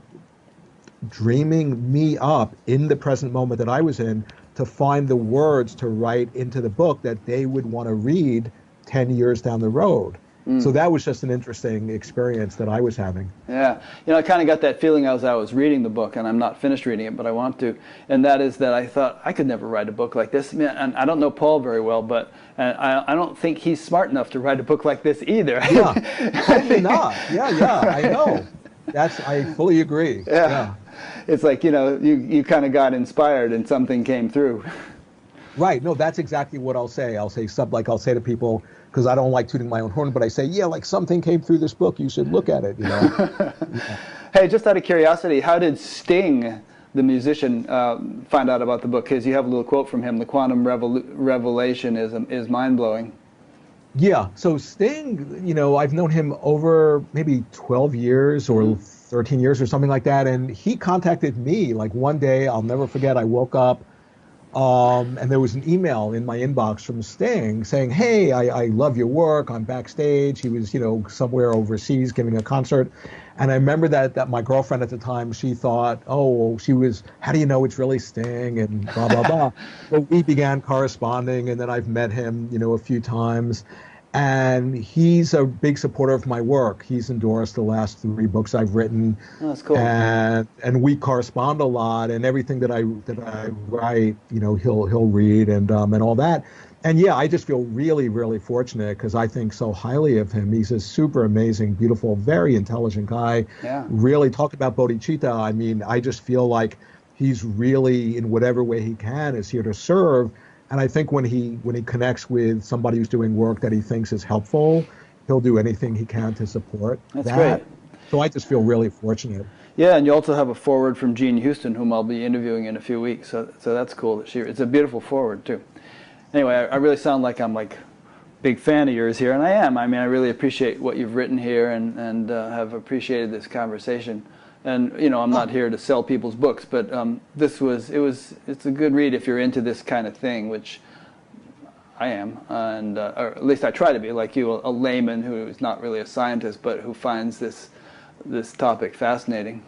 dreaming me up in the present moment that I was in to find the words to write into the book that they would want to read 10 years down the road. So that was just an interesting experience that I was having. Yeah, I kind of got that feeling as I was reading the book, and I'm not finished reading it, but I want to. And that is that I thought I could never write a book like this. And I don't know Paul very well, but I don't think he's smart enough to write a book like this either. Yeah, probably not. Yeah, I know. I fully agree. Yeah. It's like, you kind of got inspired and something came through. Right. No, that's exactly what I'll say. I'll say I'll say to people, because I don't like tooting my own horn, but I say, yeah, like something came through this book. You should look at it, Yeah. Hey, just out of curiosity, how did Sting, the musician, find out about the book? Because you have a little quote from him, the quantum revelation is mind-blowing. Yeah. So Sting, I've known him over maybe 12 years or 13 years or something like that. And he contacted me like one day, I'll never forget, I woke up, and there was an email in my inbox from Sting saying, hey, I love your work. I'm backstage. He was, somewhere overseas giving a concert. And I remember that my girlfriend at the time, she thought, how do you know it's really Sting and blah, blah, blah. But we began corresponding, and then I've met him, a few times. And he's a big supporter of my work. He's endorsed the last 3 books I've written. Oh, that's cool. And we correspond a lot, and everything that I write, he'll read and all that. And yeah, I just feel really, really fortunate because I think so highly of him. He's a super amazing, beautiful, very intelligent guy. Yeah. Really talk about bodhicitta. I mean, I just feel like he's really, in whatever way he can, is here to serve. And I think when he connects with somebody who's doing work that he thinks is helpful, he'll do anything he can to support That's that. great. So I just feel really fortunate. Yeah, and you also have a foreword from Jean Houston, whom I'll be interviewing in a few weeks. So that's cool. It's a beautiful foreword too. Anyway, I really sound like I'm like big fan of yours here, and I am. I mean, I really appreciate what you've written here, and have appreciated this conversation. And I'm not here to sell people's books, but it's a good read if you're into this kind of thing, which I am, and or at least I try to be, like you, a layman who is not really a scientist, but who finds this topic fascinating.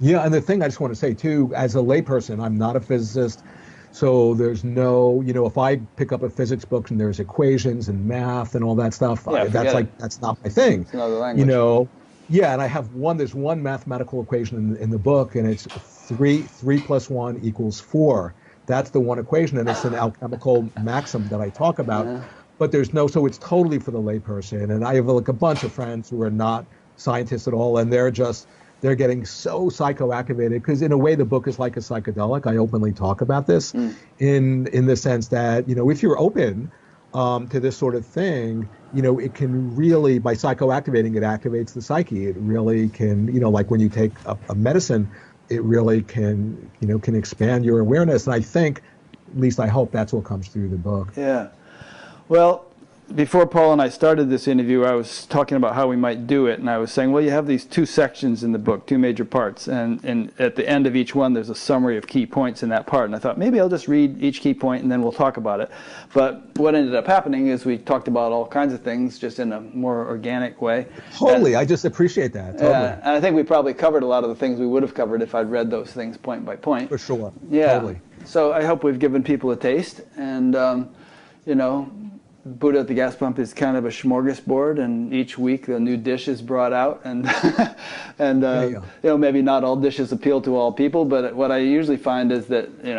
Yeah, and the thing I just want to say too, as a layperson, I'm not a physicist, so there's no, if I pick up a physics book and there's equations and math and all that stuff, that's not my thing. It's another language. Yeah, and there's one mathematical equation in the book, and it's 3 + 1 = 4. That's the one equation, and it's an alchemical maxim that I talk about. Yeah. But so it's totally for the layperson. And I have like a bunch of friends who are not scientists at all, and they're getting so psychoactivated, because in a way the book is like a psychedelic. I openly talk about this in the sense that, if you're open to this sort of thing, it can really, by psychoactivating, it activates the psyche. It really can, like when you take a medicine, it really can expand your awareness. And I think, at least I hope, that's what comes through the book. Yeah. Well, before Paul and I started this interview, I was talking about how we might do it, and I was saying, well, you have these 2 sections in the book, 2 major parts, and at the end of each one, there's a summary of key points in that part. And I thought, maybe I'll just read each key point, and then we'll talk about it. But what ended up happening is we talked about all kinds of things, just in a more organic way. Totally, I just appreciate that. Totally. Yeah, and I think we probably covered a lot of the things we would have covered if I'd read those things point by point. For sure. Yeah. Totally. So I hope we've given people a taste, and Buddha at the Gas Pump is kind of a smorgasbord, and each week a new dish is brought out, and and you know, maybe not all dishes appeal to all people, but what I usually find is that you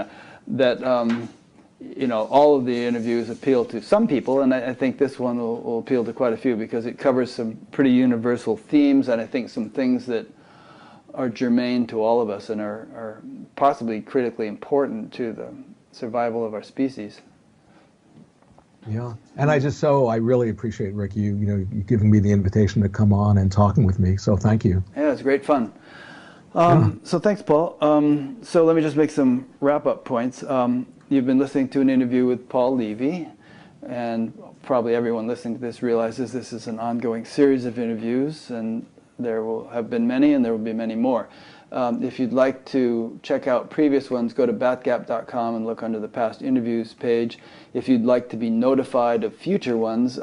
know, all of the interviews appeal to some people, and I think this one will appeal to quite a few because it covers some pretty universal themes, and I think some things that are germane to all of us and are possibly critically important to the survival of our species. Yeah, and I really appreciate, Rick, you giving me the invitation to come on and talking with me. So thank you. Yeah, it's great fun. So thanks, Paul. So let me just make some wrap-up points. You've been listening to an interview with Paul Levy, and probably everyone listening to this realizes this is an ongoing series of interviews, and there will have been many, and there will be many more. If you'd like to check out previous ones, go to batgap.com and look under the past interviews page. If you'd like to be notified of future ones,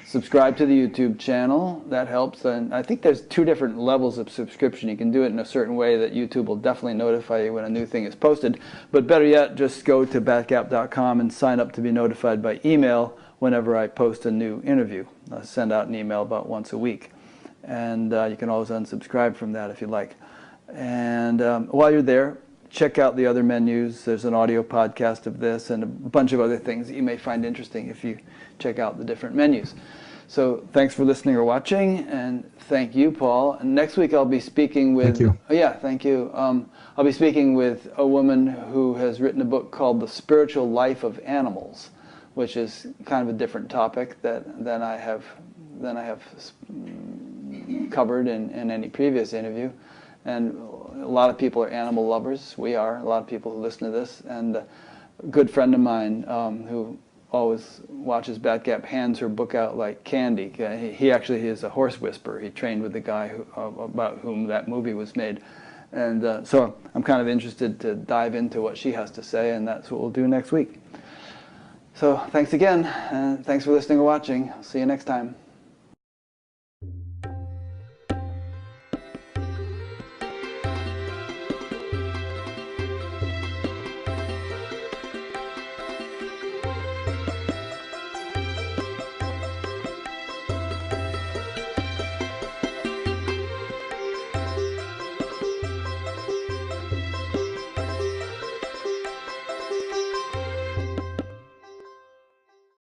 subscribe to the YouTube channel. That helps. And I think there's 2 different levels of subscription. You can do it in a certain way that YouTube will definitely notify you when a new thing is posted. But better yet, just go to batgap.com and sign up to be notified by email whenever I post a new interview. I send out an email about once a week. And you can always unsubscribe from that if you like. And while you're there, check out the other menus. There's an audio podcast of this and a bunch of other things that you may find interesting if you check out the different menus. So thanks for listening or watching, and thank you, Paul. And next week I'll be speaking with... Thank you. Oh, yeah, thank you. I'll be speaking with a woman who has written a book called The Spiritual Life of Animals, which is kind of a different topic than I have covered in any previous interview. And a lot of people are animal lovers. We are. A lot of people who listen to this. And a good friend of mine who always watches Batgap hands her book out like candy. He actually is a horse whisperer. He trained with the guy about whom that movie was made. And so I'm kind of interested to dive into what she has to say, and that's what we'll do next week. So thanks again, and thanks for listening or watching. I'll see you next time.